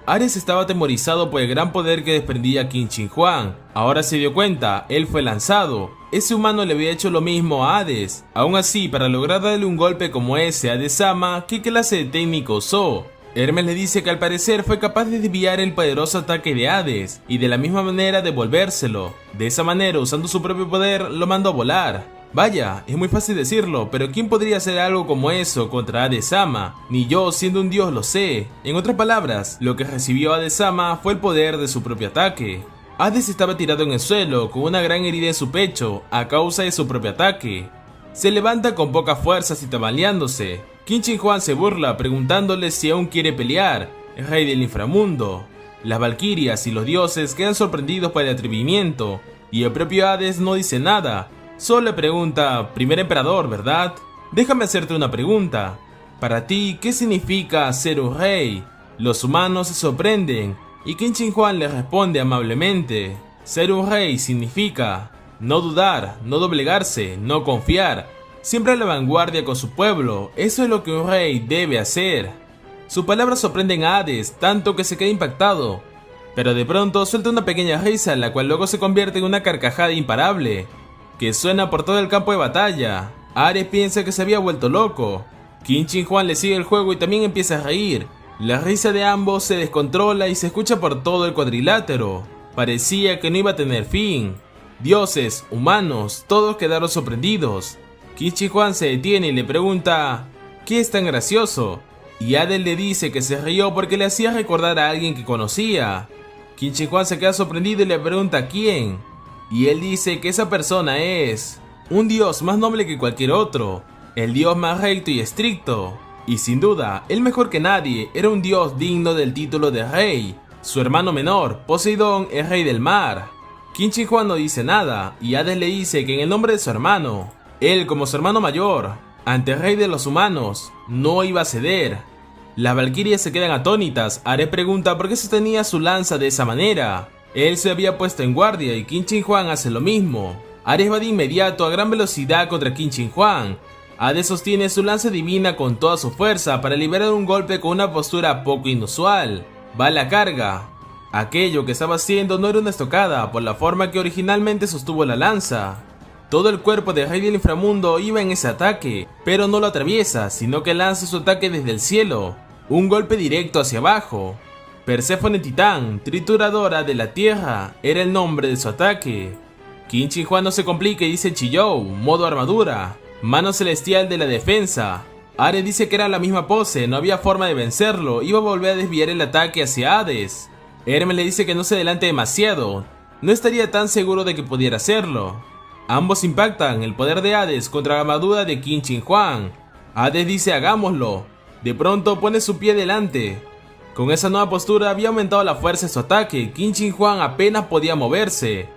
Speaker 1: Ares estaba atemorizado por el gran poder que desprendía Qin Shi Huang. Ahora se dio cuenta, él fue lanzado. Ese humano le había hecho lo mismo a Hades. Aún así, para lograr darle un golpe como ese a Hades-sama, ¿qué clase de técnica usó? Hermes le dice que al parecer fue capaz de desviar el poderoso ataque de Hades y de la misma manera devolvérselo. De esa manera, usando su propio poder, lo mandó a volar. Vaya, es muy fácil decirlo, pero ¿quién podría hacer algo como eso contra Hades-sama? Ni yo, siendo un dios, lo sé. En otras palabras, lo que recibió Hades-sama fue el poder de su propio ataque. Hades estaba tirado en el suelo, con una gran herida en su pecho, a causa de su propio ataque. Se levanta con pocas fuerzas y tambaleándose. Qin Shi Huang se burla, preguntándole si aún quiere pelear, el rey del inframundo. Las valquirias y los dioses quedan sorprendidos por el atrevimiento, y el propio Hades no dice nada. Solo le pregunta: primer emperador, ¿verdad? Déjame hacerte una pregunta. Para ti, ¿qué significa ser un rey? Los humanos se sorprenden, y Qin Shi Huang le responde amablemente: ser un rey significa no dudar, no doblegarse, no confiar, siempre a la vanguardia con su pueblo. Eso es lo que un rey debe hacer. Sus palabras sorprenden a Hades, tanto que se queda impactado, pero de pronto suelta una pequeña risa, la cual luego se convierte en una carcajada imparable, que suena por todo el campo de batalla. Ares piensa que se había vuelto loco. Qin Shi Huang le sigue el juego y también empieza a reír. La risa de ambos se descontrola y se escucha por todo el cuadrilátero. Parecía que no iba a tener fin. Dioses, humanos, todos quedaron sorprendidos. Qin Shi Huang se detiene y le pregunta: ¿qué es tan gracioso? Y Hades le dice que se rió porque le hacía recordar a alguien que conocía. Qin Shi Huang se queda sorprendido y le pregunta ¿quién? Y él dice que esa persona es un dios más noble que cualquier otro, el dios más recto y estricto. Y sin duda, él mejor que nadie, era un dios digno del título de rey. Su hermano menor, Poseidón, es rey del mar. Qin Shi Huang no dice nada, y Hades le dice que en el nombre de su hermano, él como su hermano mayor, ante el rey de los humanos, no iba a ceder. Las valquirias se quedan atónitas. Ares pregunta por qué sostenía su lanza de esa manera. Él se había puesto en guardia y Qin Shi Huang hace lo mismo. Ares va de inmediato a gran velocidad contra Qin Shi Huang. Hades sostiene su lanza divina con toda su fuerza para liberar un golpe con una postura poco inusual. Va a la carga. Aquello que estaba haciendo no era una estocada por la forma que originalmente sostuvo la lanza. Todo el cuerpo del rey del inframundo iba en ese ataque, pero no lo atraviesa, sino que lanza su ataque desde el cielo. Un golpe directo hacia abajo. Perséfone Titán, trituradora de la tierra, era el nombre de su ataque. Qin Shi Huang no se complica y dice Chiyou, modo armadura, mano celestial de la defensa. Ares dice que era la misma pose, no había forma de vencerlo, iba a volver a desviar el ataque hacia Hades. Hermes le dice que no se adelante demasiado, no estaría tan seguro de que pudiera hacerlo. Ambos impactan el poder de Hades contra la armadura de Qin Shi Huang. Hades dice hagámoslo. De pronto pone su pie delante. Con esa nueva postura había aumentado la fuerza de su ataque. Qin Shi Huang apenas podía moverse.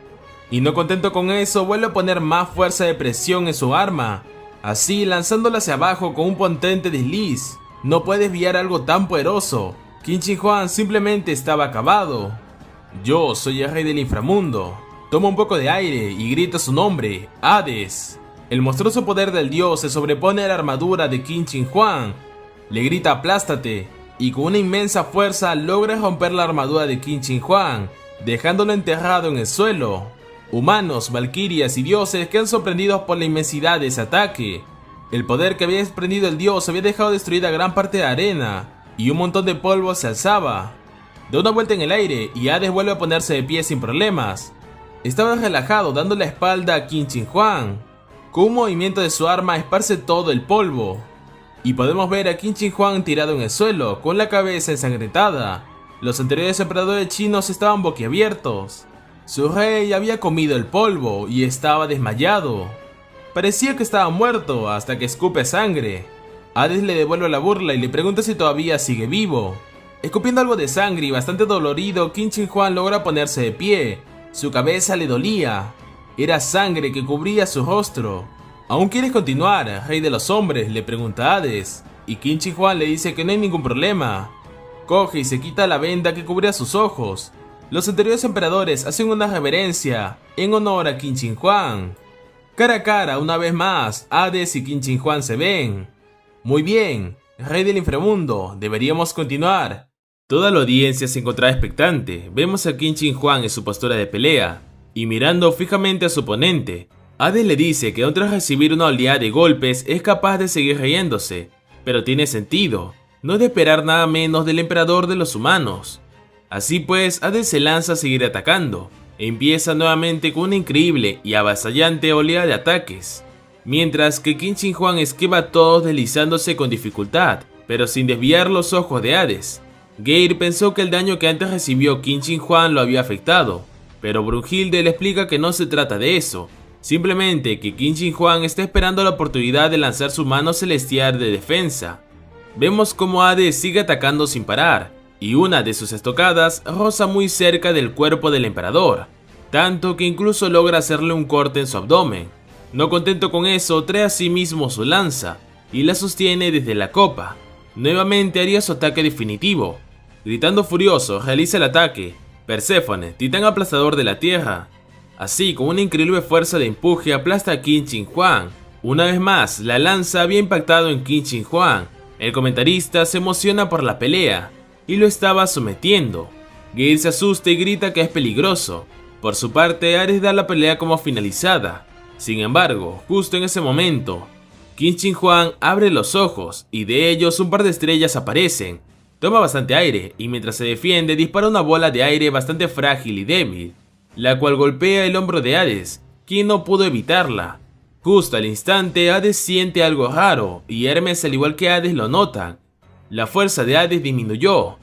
Speaker 1: Y no contento con eso, vuelve a poner más fuerza de presión en su arma, así lanzándola hacia abajo con un potente desliz. No puede desviar algo tan poderoso. Qin Shi Huang simplemente estaba acabado. Yo soy el rey del inframundo. Toma un poco de aire y grita su nombre, Hades. El monstruoso poder del dios se sobrepone a la armadura de Qin Shi Huang. Le grita aplástate, y con una inmensa fuerza logra romper la armadura de Qin Shi Huang, dejándolo enterrado en el suelo. Humanos, valquirias y dioses quedan sorprendidos por la inmensidad de ese ataque. El poder que había desprendido el dios había dejado destruida gran parte de la arena, y un montón de polvo se alzaba. Da una vuelta en el aire y Hades vuelve a ponerse de pie sin problemas. Estaba relajado dando la espalda a Qin Shi Huang. Con un movimiento de su arma esparce todo el polvo. Y podemos ver a Qin Shi Huang tirado en el suelo, con la cabeza ensangrentada. Los anteriores emperadores chinos estaban boquiabiertos. Su rey había comido el polvo y estaba desmayado. Parecía que estaba muerto hasta que escupe sangre. Hades le devuelve la burla y le pregunta si todavía sigue vivo. Escupiendo algo de sangre y bastante dolorido, Qin Shi Huang logra ponerse de pie. Su cabeza le dolía. Era sangre que cubría su rostro. ¿Aún quieres continuar, rey de los hombres?, le pregunta Hades. Y Qin Shi Huang le dice que no hay ningún problema. Coge y se quita la venda que cubría sus ojos. Los anteriores emperadores hacen una reverencia en honor a Qin Shi Huang. Cara a cara, una vez más, Hades y Qin Shi Huang se ven. Muy bien, rey del inframundo, deberíamos continuar. Toda la audiencia se encontraba expectante. Vemos a Qin Shi Huang en su postura de pelea y mirando fijamente a su oponente. Hades le dice que aun tras recibir una oleada de golpes es capaz de seguir riéndose, pero tiene sentido, no es de esperar nada menos del emperador de los humanos. Así pues, Hades se lanza a seguir atacando, e empieza nuevamente con una increíble y avasallante oleada de ataques, mientras que Qin Shi Huang esquiva a todos deslizándose con dificultad, pero sin desviar los ojos de Hades. Geir pensó que el daño que antes recibió Qin Shi Huang lo había afectado, pero Brunhilde le explica que no se trata de eso, simplemente que Qin Shi Huang está esperando la oportunidad de lanzar su mano celestial de defensa. Vemos como Hades sigue atacando sin parar, y una de sus estocadas roza muy cerca del cuerpo del emperador, tanto que incluso logra hacerle un corte en su abdomen. No contento con eso, trae a sí mismo su lanza, y la sostiene desde la copa. Nuevamente haría su ataque definitivo. Gritando furioso, realiza el ataque. Perséfone, titán aplastador de la tierra. Así, con una increíble fuerza de empuje, aplasta a Qin Shi Huang. Una vez más, la lanza había impactado en Qin Shi Huang. El comentarista se emociona por la pelea, y lo estaba sometiendo. Geir se asusta y grita que es peligroso. Por su parte, Ares da la pelea como finalizada. Sin embargo, justo en ese momento, Qin Shi Huang abre los ojos, y de ellos un par de estrellas aparecen. Toma bastante aire, y mientras se defiende dispara una bola de aire bastante frágil y débil, la cual golpea el hombro de Hades, quien no pudo evitarla. Justo al instante, Hades siente algo raro, y Hermes al igual que Hades lo notan. La fuerza de Hades disminuyó.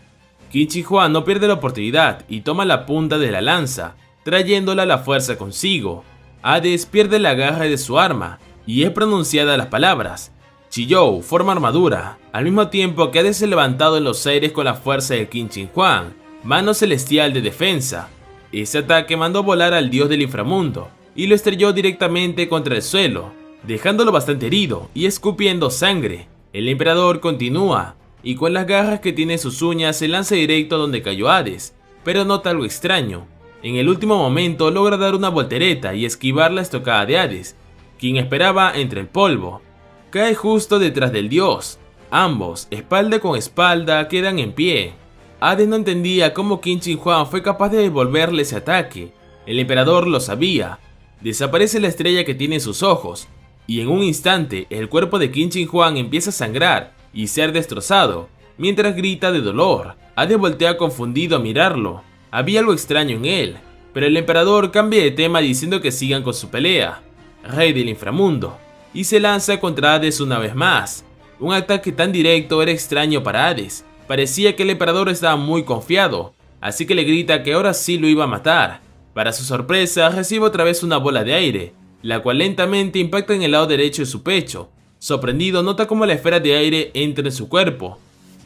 Speaker 1: Qin Shi Huang no pierde la oportunidad y toma la punta de la lanza, trayéndola a la fuerza consigo. Hades pierde la garra de su arma y es pronunciada las palabras Chiyou forma armadura, al mismo tiempo que Hades se levantado en los aires con la fuerza del Qin Shi Huang, mano celestial de defensa. Ese ataque mandó volar al dios del inframundo y lo estrelló directamente contra el suelo, dejándolo bastante herido y escupiendo sangre. El emperador continúa y con las garras que tiene en sus uñas se lanza directo donde cayó Hades, pero nota algo extraño. En el último momento logra dar una voltereta y esquivar la estocada de Hades, quien esperaba entre el polvo. Cae justo detrás del dios. Ambos, espalda con espalda, quedan en pie. Hades no entendía cómo Qin Shi Huang fue capaz de devolverle ese ataque. El emperador lo sabía. Desaparece la estrella que tiene en sus ojos, y en un instante el cuerpo de Qin Shi Huang empieza a sangrar y ser destrozado, mientras grita de dolor. Hades voltea confundido a mirarlo. Había algo extraño en él, pero el emperador cambia de tema diciendo que sigan con su pelea. Rey del inframundo, y se lanza contra Hades una vez más. Un ataque tan directo era extraño para Hades. Parecía que el emperador estaba muy confiado, así que le grita que ahora sí lo iba a matar. Para su sorpresa, recibe otra vez una bola de aire, la cual lentamente impacta en el lado derecho de su pecho. Sorprendido, nota cómo la esfera de aire entra en su cuerpo.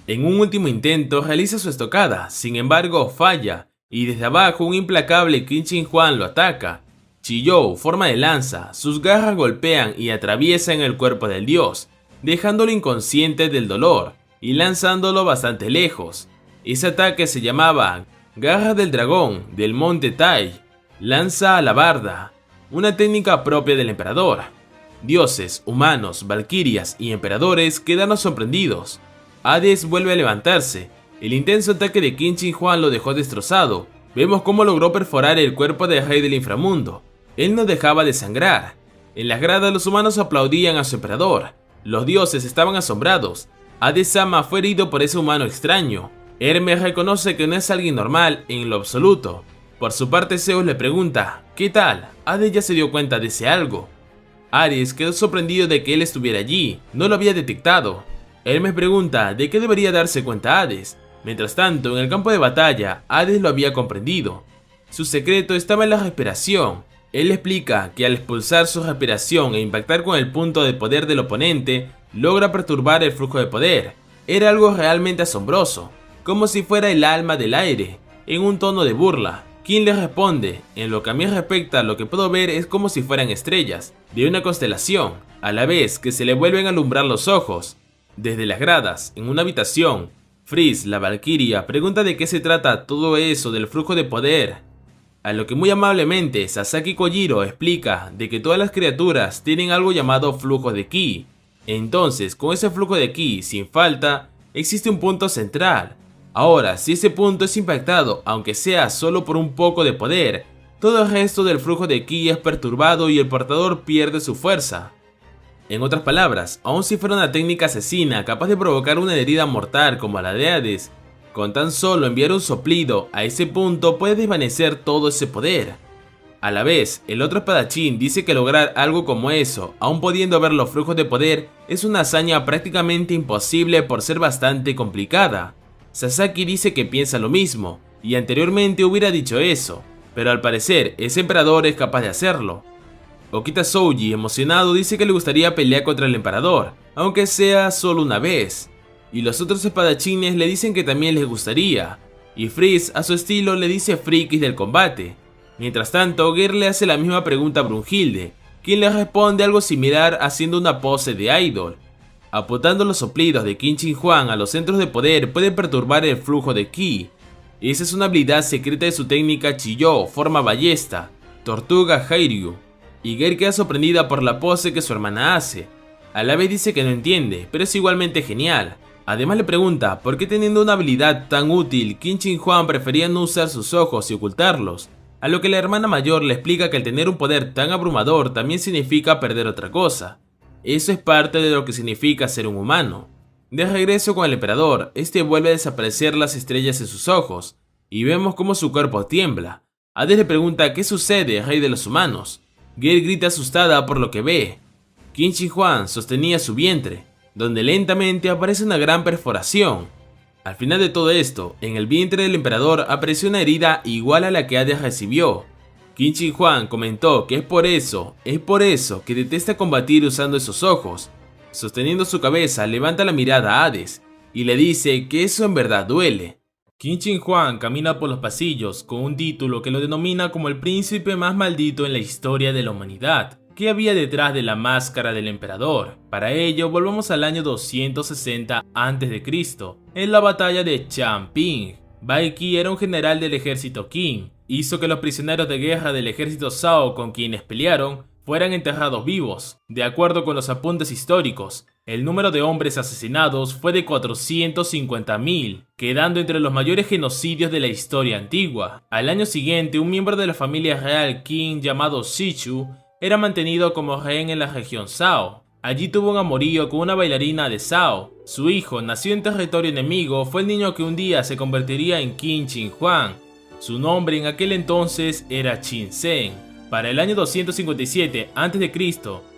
Speaker 1: En un último intento, realiza su estocada, sin embargo falla, y desde abajo un implacable Qin Shi Huang lo ataca. Chiyou forma de lanza, sus garras golpean y atraviesan el cuerpo del dios, dejándolo inconsciente del dolor y lanzándolo bastante lejos. Ese ataque se llamaba Garra del Dragón del Monte Tai, lanza alabarda, una técnica propia del emperador. Dioses, humanos, valquirias y emperadores quedaron sorprendidos. Hades vuelve a levantarse. El intenso ataque de Qin Shi Huang lo dejó destrozado. Vemos cómo logró perforar el cuerpo del rey del inframundo. Él no dejaba de sangrar. En las gradas los humanos aplaudían a su emperador. Los dioses estaban asombrados. Hades-sama fue herido por ese humano extraño. Hermes reconoce que no es alguien normal en lo absoluto. Por su parte Zeus le pregunta, ¿qué tal? Hades ya se dio cuenta de ese algo. Ares quedó sorprendido de que él estuviera allí, no lo había detectado. Hermes pregunta de qué debería darse cuenta Hades. Mientras tanto, en el campo de batalla, Hades lo había comprendido. Su secreto estaba en la respiración. Él explica que al expulsar su respiración e impactar con el punto de poder del oponente, logra perturbar el flujo de poder. Era algo realmente asombroso, como si fuera el alma del aire, en un tono de burla. Qin le responde, en lo que a mí respecta, lo que puedo ver es como si fueran estrellas, de una constelación, a la vez que se le vuelven a alumbrar los ojos. Desde las gradas, en una habitación, Freeze, la valquiria, pregunta de qué se trata todo eso del flujo de poder. A lo que muy amablemente Sasaki Kojiro explica de que todas las criaturas tienen algo llamado flujo de ki. Entonces, con ese flujo de ki sin falta, existe un punto central. Ahora, si ese punto es impactado, aunque sea solo por un poco de poder, todo el resto del flujo de ki es perturbado y el portador pierde su fuerza. En otras palabras, aun si fuera una técnica asesina capaz de provocar una herida mortal como la de Hades, con tan solo enviar un soplido a ese punto puede desvanecer todo ese poder. A la vez, el otro espadachín dice que lograr algo como eso, aun pudiendo ver los flujos de poder, es una hazaña prácticamente imposible por ser bastante complicada. Sasaki dice que piensa lo mismo, y anteriormente hubiera dicho eso, pero al parecer ese emperador es capaz de hacerlo. Okita Souji, emocionado, dice que le gustaría pelear contra el emperador, aunque sea solo una vez. Y los otros espadachines le dicen que también les gustaría, y Freeze a su estilo le dice frikis del combate. Mientras tanto, Gear le hace la misma pregunta a Brunhilde, quien le responde algo similar haciendo una pose de idol. Apuntando los soplidos de Qin Shi Huang a los centros de poder puede perturbar el flujo de ki. Esa es una habilidad secreta de su técnica Chiyou, forma ballesta, tortuga Hairyu. Y Gear queda sorprendida por la pose que su hermana hace. A la vez dice que no entiende, pero es igualmente genial. Además le pregunta por qué teniendo una habilidad tan útil, Qin Shi Huang prefería no usar sus ojos y ocultarlos. A lo que la hermana mayor le explica que el tener un poder tan abrumador también significa perder otra cosa. Eso es parte de lo que significa ser un humano. De regreso con el emperador, este vuelve a desaparecer las estrellas en sus ojos, y vemos cómo su cuerpo tiembla. Hades le pregunta qué sucede, rey de los humanos. Gear grita asustada por lo que ve. Qin Shi Huang sostenía su vientre, donde lentamente aparece una gran perforación. Al final de todo esto, en el vientre del emperador apareció una herida igual a la que Hades recibió. Qin Shi Huang comentó que es por eso que detesta combatir usando esos ojos. Sosteniendo su cabeza, levanta la mirada a Hades y le dice que eso en verdad duele. Qin Shi Huang camina por los pasillos con un título que lo denomina como el príncipe más maldito en la historia de la humanidad. ¿Qué había detrás de la máscara del emperador? Para ello, volvamos al año 260 a.C., en la batalla de Changping. Bai Qi era un general del ejército Qin. Hizo que los prisioneros de guerra del ejército Zhao con quienes pelearon fueran enterrados vivos. De acuerdo con los apuntes históricos, el número de hombres asesinados fue de 450.000, quedando entre los mayores genocidios de la historia antigua. Al año siguiente, un miembro de la familia real Qin llamado Sichu era mantenido como rehén en la región Zhao. Allí tuvo un amorío con una bailarina de Zhao. Su hijo, nacido en territorio enemigo, fue el niño que un día se convertiría en Qin Shi Huang. Su nombre en aquel entonces era Qin Zhen. Para el año 257 a.C.,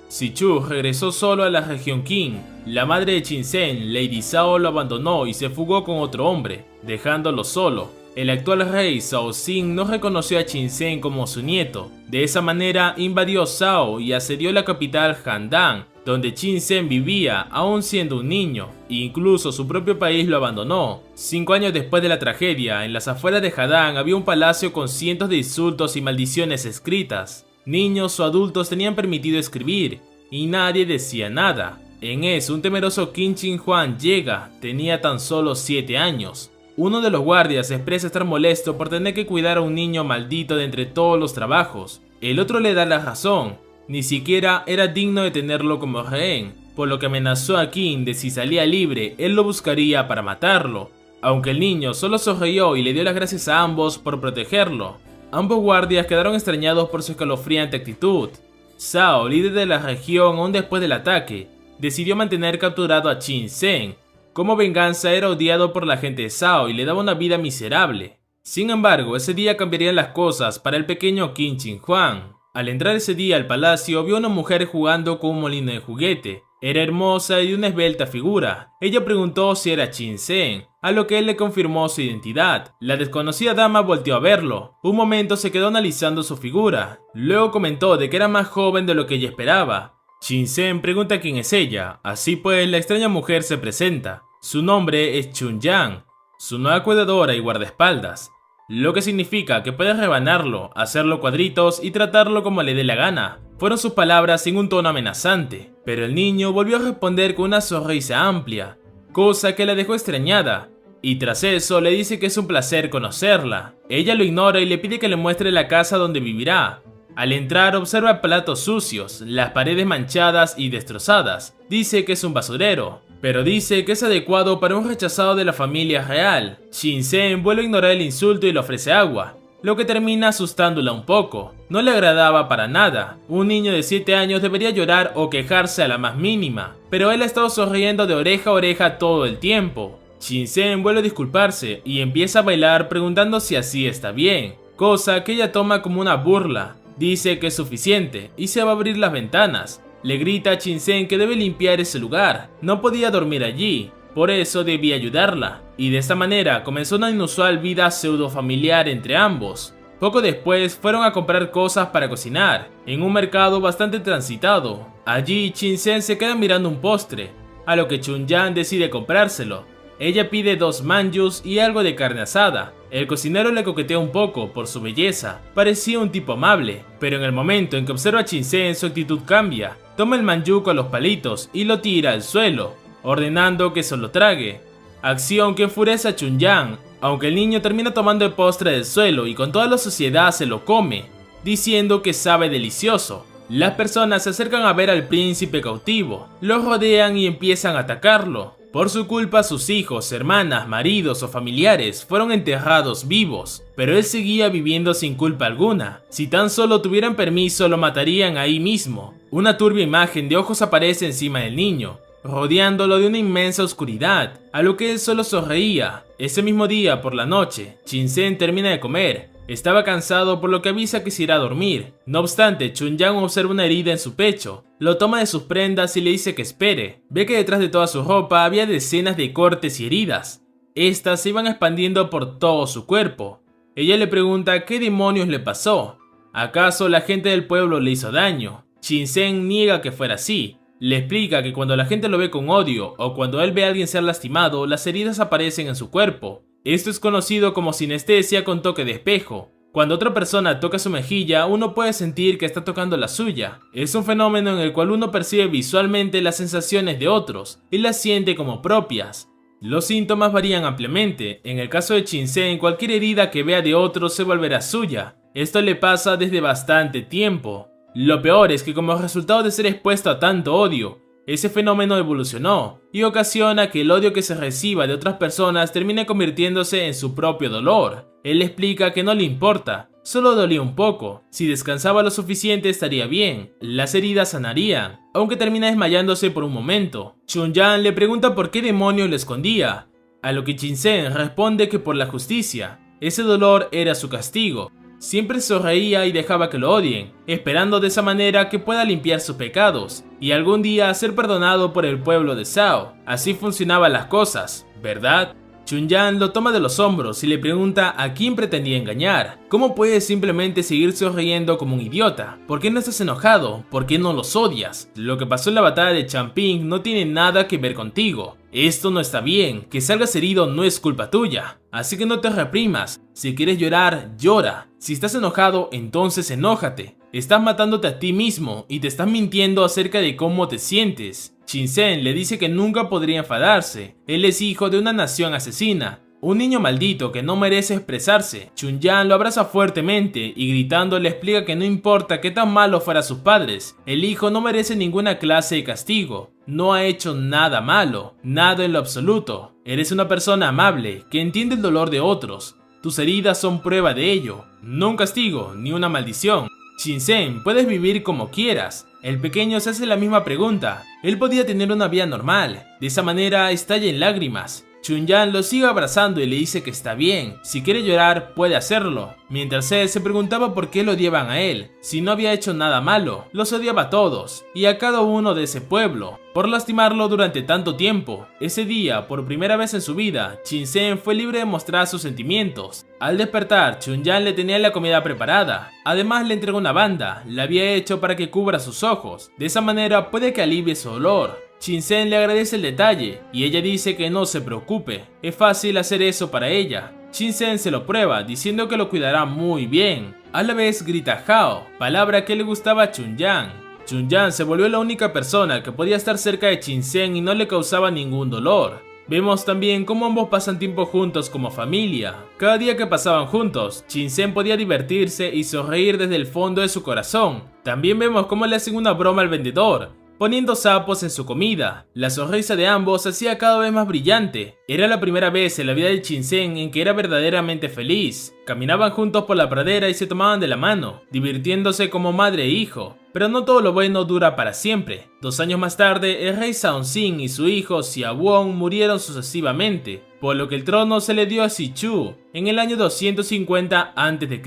Speaker 1: Sichu regresó solo a la región Qin. La madre de Qin Zhen, Lady Zhao, lo abandonó y se fugó con otro hombre, dejándolo solo. El actual rey Zhao Xin no reconoció a Qin Zhen como su nieto. De esa manera invadió Zhao y asedió la capital Handan, donde Qin Zhen vivía, aún siendo un niño. Incluso su propio país lo abandonó. 5 años después de la tragedia, en las afueras de Handan había un palacio con cientos de insultos y maldiciones escritas. Niños o adultos tenían permitido escribir, y nadie decía nada. En eso, un temeroso Qin Shi Huang llega, tenía tan solo 7 años. Uno de los guardias expresa estar molesto por tener que cuidar a un niño maldito de entre todos los trabajos. El otro le da la razón, ni siquiera era digno de tenerlo como rehén, por lo que amenazó a Qin de si salía libre, él lo buscaría para matarlo. Aunque el niño solo sonrió y le dio las gracias a ambos por protegerlo. Ambos guardias quedaron extrañados por su escalofriante actitud. Zhao, líder de la región aún después del ataque, decidió mantener capturado a Qin Zhen. Como venganza era odiado por la gente de Zhao y le daba una vida miserable. Sin embargo, ese día cambiarían las cosas para el pequeño Qin Shi Huang. Al entrar ese día al palacio, vio a una mujer jugando con un molino de juguete. Era hermosa y de una esbelta figura. Ella preguntó si era Qin Zhen, a lo que él le confirmó su identidad. La desconocida dama volteó a verlo. Un momento se quedó analizando su figura. Luego comentó de que era más joven de lo que ella esperaba. Qin Zhen pregunta quién es ella. Así pues, la extraña mujer se presenta. Su nombre es Chun Yang, su nueva cuidadora y guardaespaldas, lo que significa que puede rebanarlo, hacerlo cuadritos y tratarlo como le dé la gana. Fueron sus palabras sin un tono amenazante, pero el niño volvió a responder con una sonrisa amplia, cosa que la dejó extrañada, y tras eso le dice que es un placer conocerla. Ella lo ignora y le pide que le muestre la casa donde vivirá. Al entrar observa platos sucios, las paredes manchadas y destrozadas. Dice que es un basurero, pero dice que es adecuado para un rechazado de la familia real. Qin Zhen vuelve a ignorar el insulto y le ofrece agua, lo que termina asustándola un poco. No le agradaba para nada. Un niño de 7 años debería llorar o quejarse a la más mínima, pero él ha estado sonriendo de oreja a oreja todo el tiempo. Qin Zhen vuelve a disculparse y empieza a bailar preguntando si así está bien, cosa que ella toma como una burla. Dice que es suficiente y se va a abrir las ventanas. Le grita a Qin Zhen que debe limpiar ese lugar. No podía dormir allí, por eso debía ayudarla. Y de esta manera comenzó una inusual vida pseudo familiar entre ambos. Poco después fueron a comprar cosas para cocinar, en un mercado bastante transitado. Allí Qin Zhen se queda mirando un postre, a lo que Chun Yang decide comprárselo. Ella pide 2 manjus y algo de carne asada. El cocinero le coquetea un poco por su belleza, parecía un tipo amable, pero en el momento en que observa a Qin Zhen su actitud cambia. Toma el manju con los palitos y lo tira al suelo, ordenando que se lo trague. Acción que enfurece a Chun Yang, aunque el niño termina tomando el postre del suelo y con toda la suciedad se lo come, diciendo que sabe delicioso. Las personas se acercan a ver al príncipe cautivo, lo rodean y empiezan a atacarlo. Por su culpa sus hijos, hermanas, maridos o familiares fueron enterrados vivos, pero él seguía viviendo sin culpa alguna. Si tan solo tuvieran permiso lo matarían ahí mismo. Una turbia imagen de ojos aparece encima del niño, rodeándolo de una inmensa oscuridad, a lo que él solo sonreía. Ese mismo día, por la noche, Qin Zhen termina de comer. Estaba cansado por lo que avisa que se irá a dormir. No obstante, Chun Yang observa una herida en su pecho, lo toma de sus prendas y le dice que espere. Ve que detrás de toda su ropa había decenas de cortes y heridas. Estas se iban expandiendo por todo su cuerpo. Ella le pregunta qué demonios le pasó. ¿Acaso la gente del pueblo le hizo daño? Shinsen niega que fuera así. Le explica que cuando la gente lo ve con odio o cuando él ve a alguien ser lastimado, las heridas aparecen en su cuerpo. Esto es conocido como sinestesia con toque de espejo. Cuando otra persona toca su mejilla, uno puede sentir que está tocando la suya. Es un fenómeno en el cual uno percibe visualmente las sensaciones de otros y las siente como propias. Los síntomas varían ampliamente. En el caso de Shinsen, cualquier herida que vea de otro se volverá suya. Esto le pasa desde bastante tiempo. Lo peor es que como resultado de ser expuesto a tanto odio, ese fenómeno evolucionó y ocasiona que el odio que se reciba de otras personas termine convirtiéndose en su propio dolor. Él explica que no le importa, solo dolía un poco. Si descansaba lo suficiente estaría bien, las heridas sanarían, aunque termina desmayándose por un momento. Chunyan le pregunta por qué demonios lo escondía, a lo que Shinsen responde que por la justicia. Ese dolor era su castigo. Siempre sonreía y dejaba que lo odien, esperando de esa manera que pueda limpiar sus pecados y algún día ser perdonado por el pueblo de Sao. Así funcionaban las cosas, ¿verdad? Chunyan lo toma de los hombros y le pregunta a quién pretendía engañar. ¿Cómo puedes simplemente seguir sonriendo como un idiota? ¿Por qué no estás enojado? ¿Por qué no los odias? Lo que pasó en la batalla de Champing no tiene nada que ver contigo. Esto no está bien, que salgas herido no es culpa tuya. Así que no te reprimas. Si quieres llorar, llora. Si estás enojado, entonces enójate. Estás matándote a ti mismo y te estás mintiendo acerca de cómo te sientes. Shinsen le dice que nunca podría enfadarse. Él es hijo de una nación asesina. Un niño maldito que no merece expresarse. Chunyan lo abraza fuertemente y gritando le explica que no importa qué tan malos fueran sus padres, el hijo no merece ninguna clase de castigo. No ha hecho nada malo, nada en lo absoluto. Eres una persona amable que entiende el dolor de otros. Tus heridas son prueba de ello, no un castigo ni una maldición. Shinsen, puedes vivir como quieras. El pequeño se hace la misma pregunta. Él podía tener una vida normal. De esa manera estalla en lágrimas. Chunyan lo sigue abrazando y le dice que está bien, si quiere llorar puede hacerlo. Mientras él se preguntaba por qué lo odiaban a él, si no había hecho nada malo, los odiaba a todos y a cada uno de ese pueblo, por lastimarlo durante tanto tiempo. Ese día, por primera vez en su vida, Shinsen fue libre de mostrar sus sentimientos. Al despertar, Chunyan le tenía la comida preparada, además le entregó una banda, la había hecho para que cubra sus ojos, de esa manera puede que alivie su dolor. Shinsen le agradece el detalle y ella dice que no se preocupe, es fácil hacer eso para ella. Shinsen se lo prueba diciendo que lo cuidará muy bien. A la vez grita Hao, palabra que le gustaba a Chunyan. Chunyan se volvió la única persona que podía estar cerca de Shinsen y no le causaba ningún dolor. Vemos también cómo ambos pasan tiempo juntos como familia. Cada día que pasaban juntos, Shinsen podía divertirse y sonreír desde el fondo de su corazón. También vemos cómo le hacen una broma al vendedor, poniendo sapos en su comida. La sonrisa de ambos se hacía cada vez más brillante. Era la primera vez en la vida de Shinsen en que era verdaderamente feliz. Caminaban juntos por la pradera y se tomaban de la mano, divirtiéndose como madre e hijo. Pero no todo lo bueno dura para siempre. 2 años más tarde, el rey Saosin y su hijo Xiaowon murieron sucesivamente, por lo que el trono se le dio a Sichu en el año 250 a.C.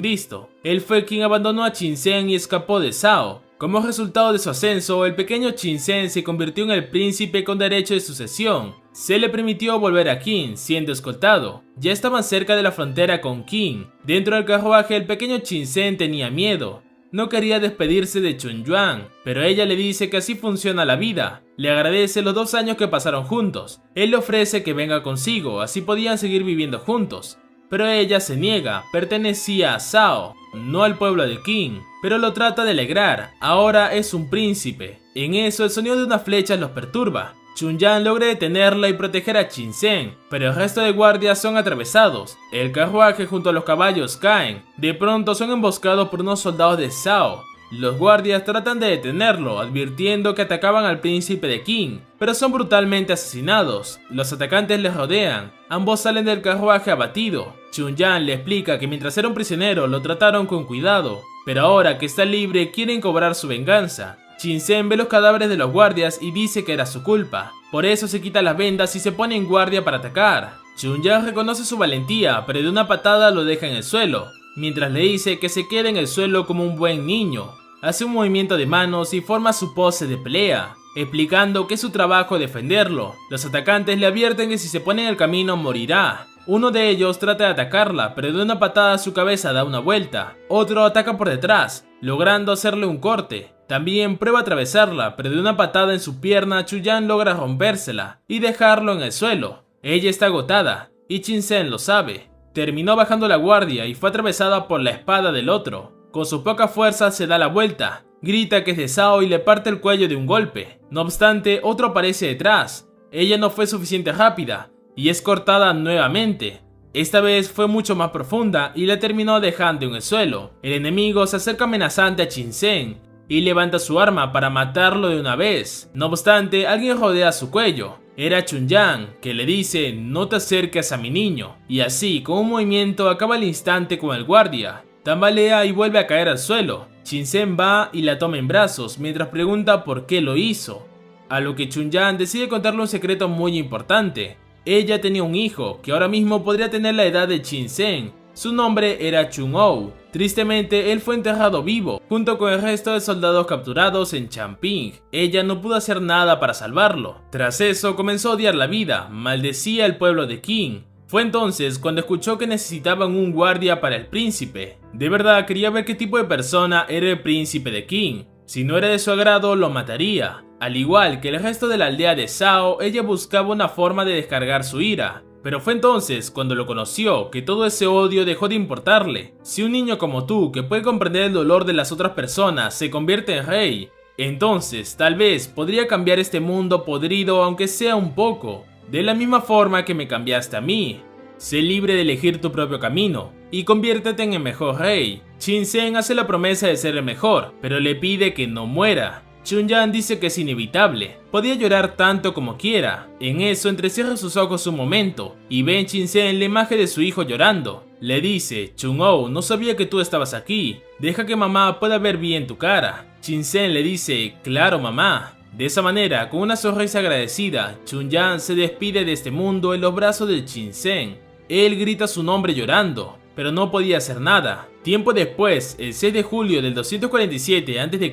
Speaker 1: Él fue quien abandonó a Shinsen y escapó de Sao. Como resultado de su ascenso, el pequeño Shinsen se convirtió en el príncipe con derecho de sucesión. Se le permitió volver a Qin, siendo escoltado. Ya estaban cerca de la frontera con Qin. Dentro del carruaje, el pequeño Shinsen tenía miedo. No quería despedirse de Chunyuan, pero ella le dice que así funciona la vida. Le agradece los 2 años que pasaron juntos. Él le ofrece que venga consigo, así podían seguir viviendo juntos. Pero ella se niega, pertenecía a Sao, no al pueblo de Qin, pero lo trata de alegrar, ahora es un príncipe. En eso el sonido de una flecha los perturba. Chunyan logra detenerla y proteger a Shinsen, pero el resto de guardias son atravesados. El carruaje junto a los caballos caen. De pronto son emboscados por unos soldados de Sao. Los guardias tratan de detenerlo, advirtiendo que atacaban al príncipe de Qin, pero son brutalmente asesinados. Los atacantes les rodean. Ambos salen del carruaje abatido. Chunyan le explica que mientras era un prisionero lo trataron con cuidado, pero ahora que está libre quieren cobrar su venganza. Shinsen ve los cadáveres de los guardias y dice que era su culpa. Por eso se quita las vendas y se pone en guardia para atacar. Chunyan reconoce su valentía, pero de una patada lo deja en el suelo, mientras le dice que se quede en el suelo como un buen niño. Hace un movimiento de manos y forma su pose de pelea. explicando que es su trabajo defenderlo. Los atacantes le advierten que si se pone en el camino morirá. Uno de ellos trata de atacarla, pero de una patada su cabeza da una vuelta. Otro ataca por detrás, logrando hacerle un corte. También prueba a atravesarla, pero de una patada en su pierna Chuyan logra rompérsela y dejarlo en el suelo. Ella está agotada, y Shinsen lo sabe. Terminó bajando la guardia y fue atravesada por la espada del otro. Con su poca fuerza se da la vuelta, grita que es de Sao y le parte el cuello de un golpe. No obstante, otro aparece detrás. Ella no fue suficiente rápida y es cortada nuevamente. Esta vez fue mucho más profunda y la terminó dejando en el suelo. El enemigo se acerca amenazante a Shinsen y levanta su arma para matarlo de una vez. No obstante, alguien rodea su cuello. Era Chunyang, que le dice: no te acerques a mi niño. Y así, con un movimiento, acaba al instante con el guardia. Tambalea y vuelve a caer al suelo. Shinsen va y la toma en brazos mientras pregunta por qué lo hizo. A lo que Chunyang decide contarle un secreto muy importante. Ella tenía un hijo que ahora mismo podría tener la edad de Shinsen. Su nombre era Chun-Oh. Tristemente, él fue enterrado vivo, junto con el resto de soldados capturados en Champing. Ella no pudo hacer nada para salvarlo. Tras eso, comenzó a odiar la vida, maldecía el pueblo de Qin. Fue entonces cuando escuchó que necesitaban un guardia para el príncipe. De verdad quería ver qué tipo de persona era el príncipe de Qin. Si no era de su agrado, lo mataría. Al igual que el resto de la aldea de Sao, ella buscaba una forma de descargar su ira. Pero fue entonces cuando lo conoció que todo ese odio dejó de importarle. Si un niño como tú, que puede comprender el dolor de las otras personas, se convierte en rey, entonces tal vez podría cambiar este mundo podrido aunque sea un poco. De la misma forma que me cambiaste a mí. Sé libre de elegir tu propio camino y conviértete en el mejor rey. Shinsen hace la promesa de ser el mejor, pero le pide que no muera. Chunyang dice que es inevitable, podía llorar tanto como quiera. En eso entrecierra sus ojos un momento y ve en Shinsen la imagen de su hijo llorando. Le dice: Chun-Oh, no sabía que tú estabas aquí, deja que mamá pueda ver bien tu cara. Shinsen le dice: claro mamá. De esa manera, con una sonrisa agradecida, Chunyang se despide de este mundo en los brazos de Shinsen. Él grita su nombre llorando, pero no podía hacer nada. Tiempo después, el 6 de julio del 247 a.C.,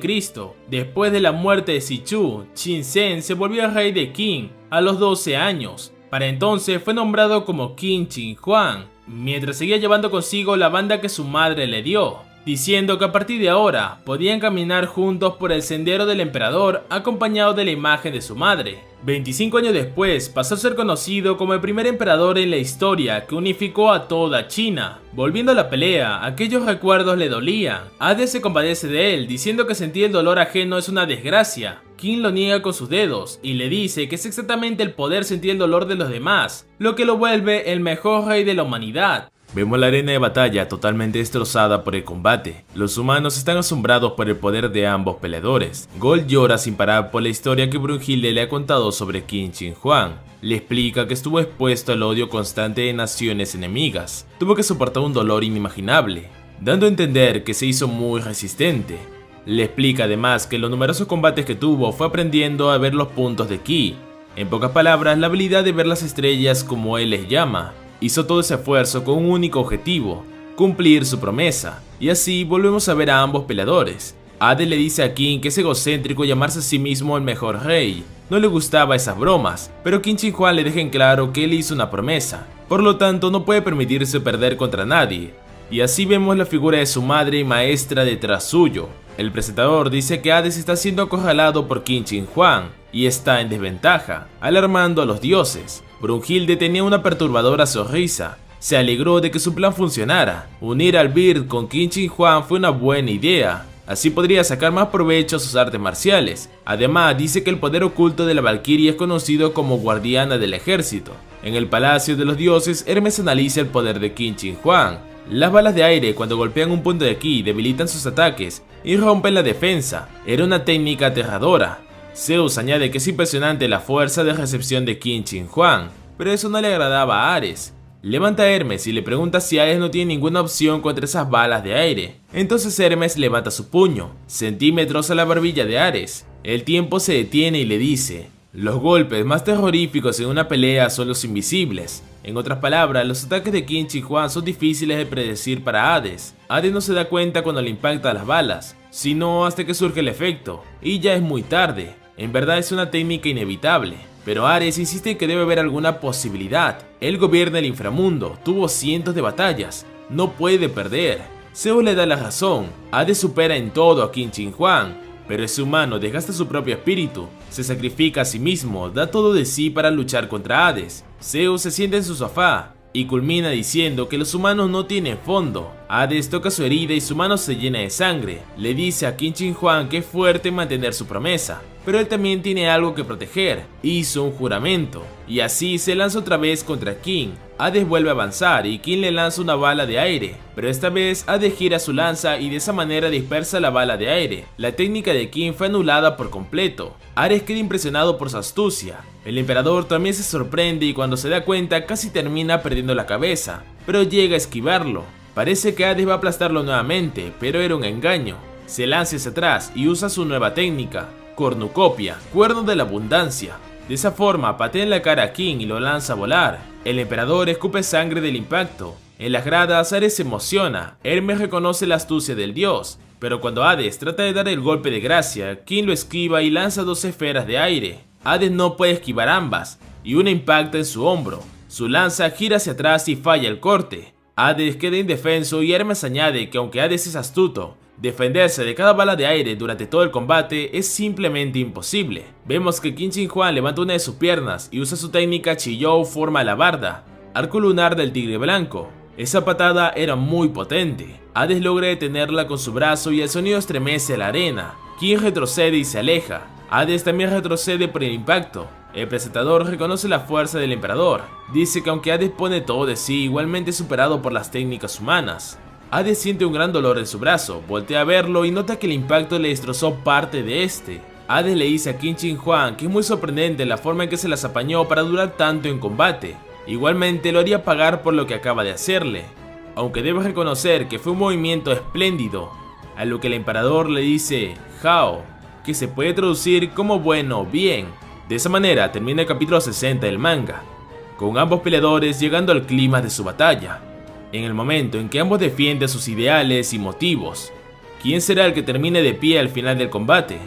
Speaker 1: después de la muerte de Sichu, Shinsen se volvió el rey de Qin a los 12 años. Para entonces fue nombrado como Qin Shi Huang, mientras seguía llevando consigo la banda que su madre le dio, diciendo que a partir de ahora podían caminar juntos por el sendero del emperador acompañado de la imagen de su madre. 25 años después pasó a ser conocido como el primer emperador en la historia que unificó a toda China. Volviendo a la pelea, aquellos recuerdos le dolían. Hades se compadece de él, diciendo que sentir el dolor ajeno es una desgracia. Qin lo niega con sus dedos y le dice que es exactamente el poder sentir el dolor de los demás, lo que lo vuelve el mejor rey de la humanidad. Vemos la arena de batalla totalmente destrozada por el combate. Los humanos están asombrados por el poder de ambos peleadores. Gold llora sin parar por la historia que Brunhilde le ha contado sobre Qin Shi Huang. Le explica que estuvo expuesto al odio constante de naciones enemigas. Tuvo que soportar un dolor inimaginable, dando a entender que se hizo muy resistente. Le explica además que en los numerosos combates que tuvo fue aprendiendo a ver los puntos de Ki. En pocas palabras, la habilidad de ver las estrellas como él les llama. Hizo todo ese esfuerzo con un único objetivo: cumplir su promesa. Y así volvemos a ver a ambos peleadores. Hades le dice a Qin que es egocéntrico llamarse a sí mismo el mejor rey. No le gustaba esas bromas, pero Qin Shi Huang le deja en claro que él hizo una promesa. Por lo tanto, no puede permitirse perder contra nadie. Y así vemos la figura de su madre y maestra detrás suyo. El presentador dice que Hades está siendo acorralado por Qin Shi Huang y está en desventaja, alarmando a los dioses. Brunhilde tenía una perturbadora sonrisa. Se alegró de que su plan funcionara. Unir al Bird con Qin Shi Huang fue una buena idea. Así podría sacar más provecho a sus artes marciales. Además, dice que el poder oculto de la Valquiria es conocido como guardiana del ejército. En el palacio de los dioses, Hermes analiza el poder de Qin Shi Huang. Las balas de aire, cuando golpean un punto de ki, debilitan sus ataques y rompen la defensa. Era una técnica aterradora. Zeus añade que es impresionante la fuerza de recepción de Qin Shi Huang, pero eso no le agradaba a Ares. Levanta a Hermes y le pregunta si Ares no tiene ninguna opción contra esas balas de aire. Entonces Hermes levanta su puño, centímetros a la barbilla de Ares. El tiempo se detiene y le dice: los golpes más terroríficos en una pelea son los invisibles. En otras palabras, los ataques de Qin Shi Huang son difíciles de predecir para Hades. Hades no se da cuenta cuando le impactan las balas, sino hasta que surge el efecto, y ya es muy tarde. En verdad es una técnica inevitable, pero Ares insiste que debe haber alguna posibilidad. Él gobierna el inframundo, tuvo cientos de batallas, no puede perder. Zeus le da la razón, Hades supera en todo a Qin Shi Huang, pero ese humano desgasta su propio espíritu, se sacrifica a sí mismo, da todo de sí para luchar contra Hades. Zeus se sienta en su sofá y culmina diciendo que los humanos no tienen fondo. Hades toca su herida y su mano se llena de sangre. Le dice a Qin Shi Huang que es fuerte en mantener su promesa, pero él también tiene algo que proteger. Hizo un juramento, y así se lanza otra vez contra Qin. Hades vuelve a avanzar y Qin le lanza una bala de aire, pero esta vez Hades gira su lanza y de esa manera dispersa la bala de aire. La técnica de Qin fue anulada por completo. Ares queda impresionado por su astucia. El emperador también se sorprende y cuando se da cuenta casi termina perdiendo la cabeza, pero llega a esquivarlo. Parece que Hades va a aplastarlo nuevamente, pero era un engaño. Se lanza hacia atrás y usa su nueva técnica, cornucopia, cuerno de la abundancia. De esa forma patea en la cara a Qin y lo lanza a volar. El emperador escupe sangre del impacto. En las gradas Ares se emociona, Hermes reconoce la astucia del dios, pero cuando Hades trata de dar el golpe de gracia, Qin lo esquiva y lanza 2 esferas de aire. Hades no puede esquivar ambas, y una impacta en su hombro. Su lanza gira hacia atrás y falla el corte. Hades queda indefenso y Hermes añade que aunque Hades es astuto, defenderse de cada bala de aire durante todo el combate es simplemente imposible. Vemos que Qin Shi Huang levanta una de sus piernas y usa su técnica Chiyou forma alabarda, arco lunar del tigre blanco. Esa patada era muy potente. Hades logra detenerla con su brazo y el sonido estremece la arena. Qin retrocede y se aleja. Hades también retrocede por el impacto. El presentador reconoce la fuerza del emperador. Dice que aunque Hades pone todo de sí, igualmente es superado por las técnicas humanas. Hades siente un gran dolor en su brazo, voltea a verlo y nota que el impacto le destrozó parte de este. Hades le dice a Qin Shi Huang que es muy sorprendente la forma en que se las apañó para durar tanto en combate. Igualmente lo haría pagar por lo que acaba de hacerle, aunque debe reconocer que fue un movimiento espléndido, a lo que el emperador le dice Hao, que se puede traducir como bueno, bien. De esa manera termina el capítulo 60 del manga, con ambos peleadores llegando al clímax de su batalla. En el momento en que ambos defienden sus ideales y motivos, ¿quién será el que termine de pie al final del combate?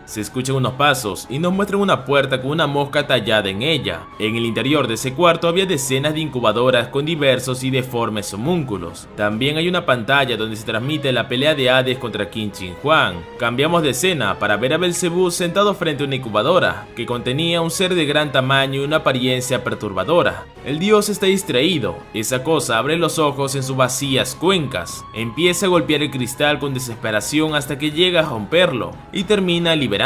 Speaker 1: Se escuchan unos pasos y nos muestran una puerta con una mosca tallada en ella. En el interior de ese cuarto había decenas de incubadoras con diversos y deformes homúnculos. También hay una pantalla donde se transmite la pelea de Hades contra Qin Shi Huang. Cambiamos de escena para ver a Belcebú sentado frente a una incubadora que contenía un ser de gran tamaño y una apariencia perturbadora. El dios está distraído. Esa cosa abre los ojos en sus vacías cuencas. Empieza a golpear el cristal con desesperación hasta que llega a romperlo y termina liberándose.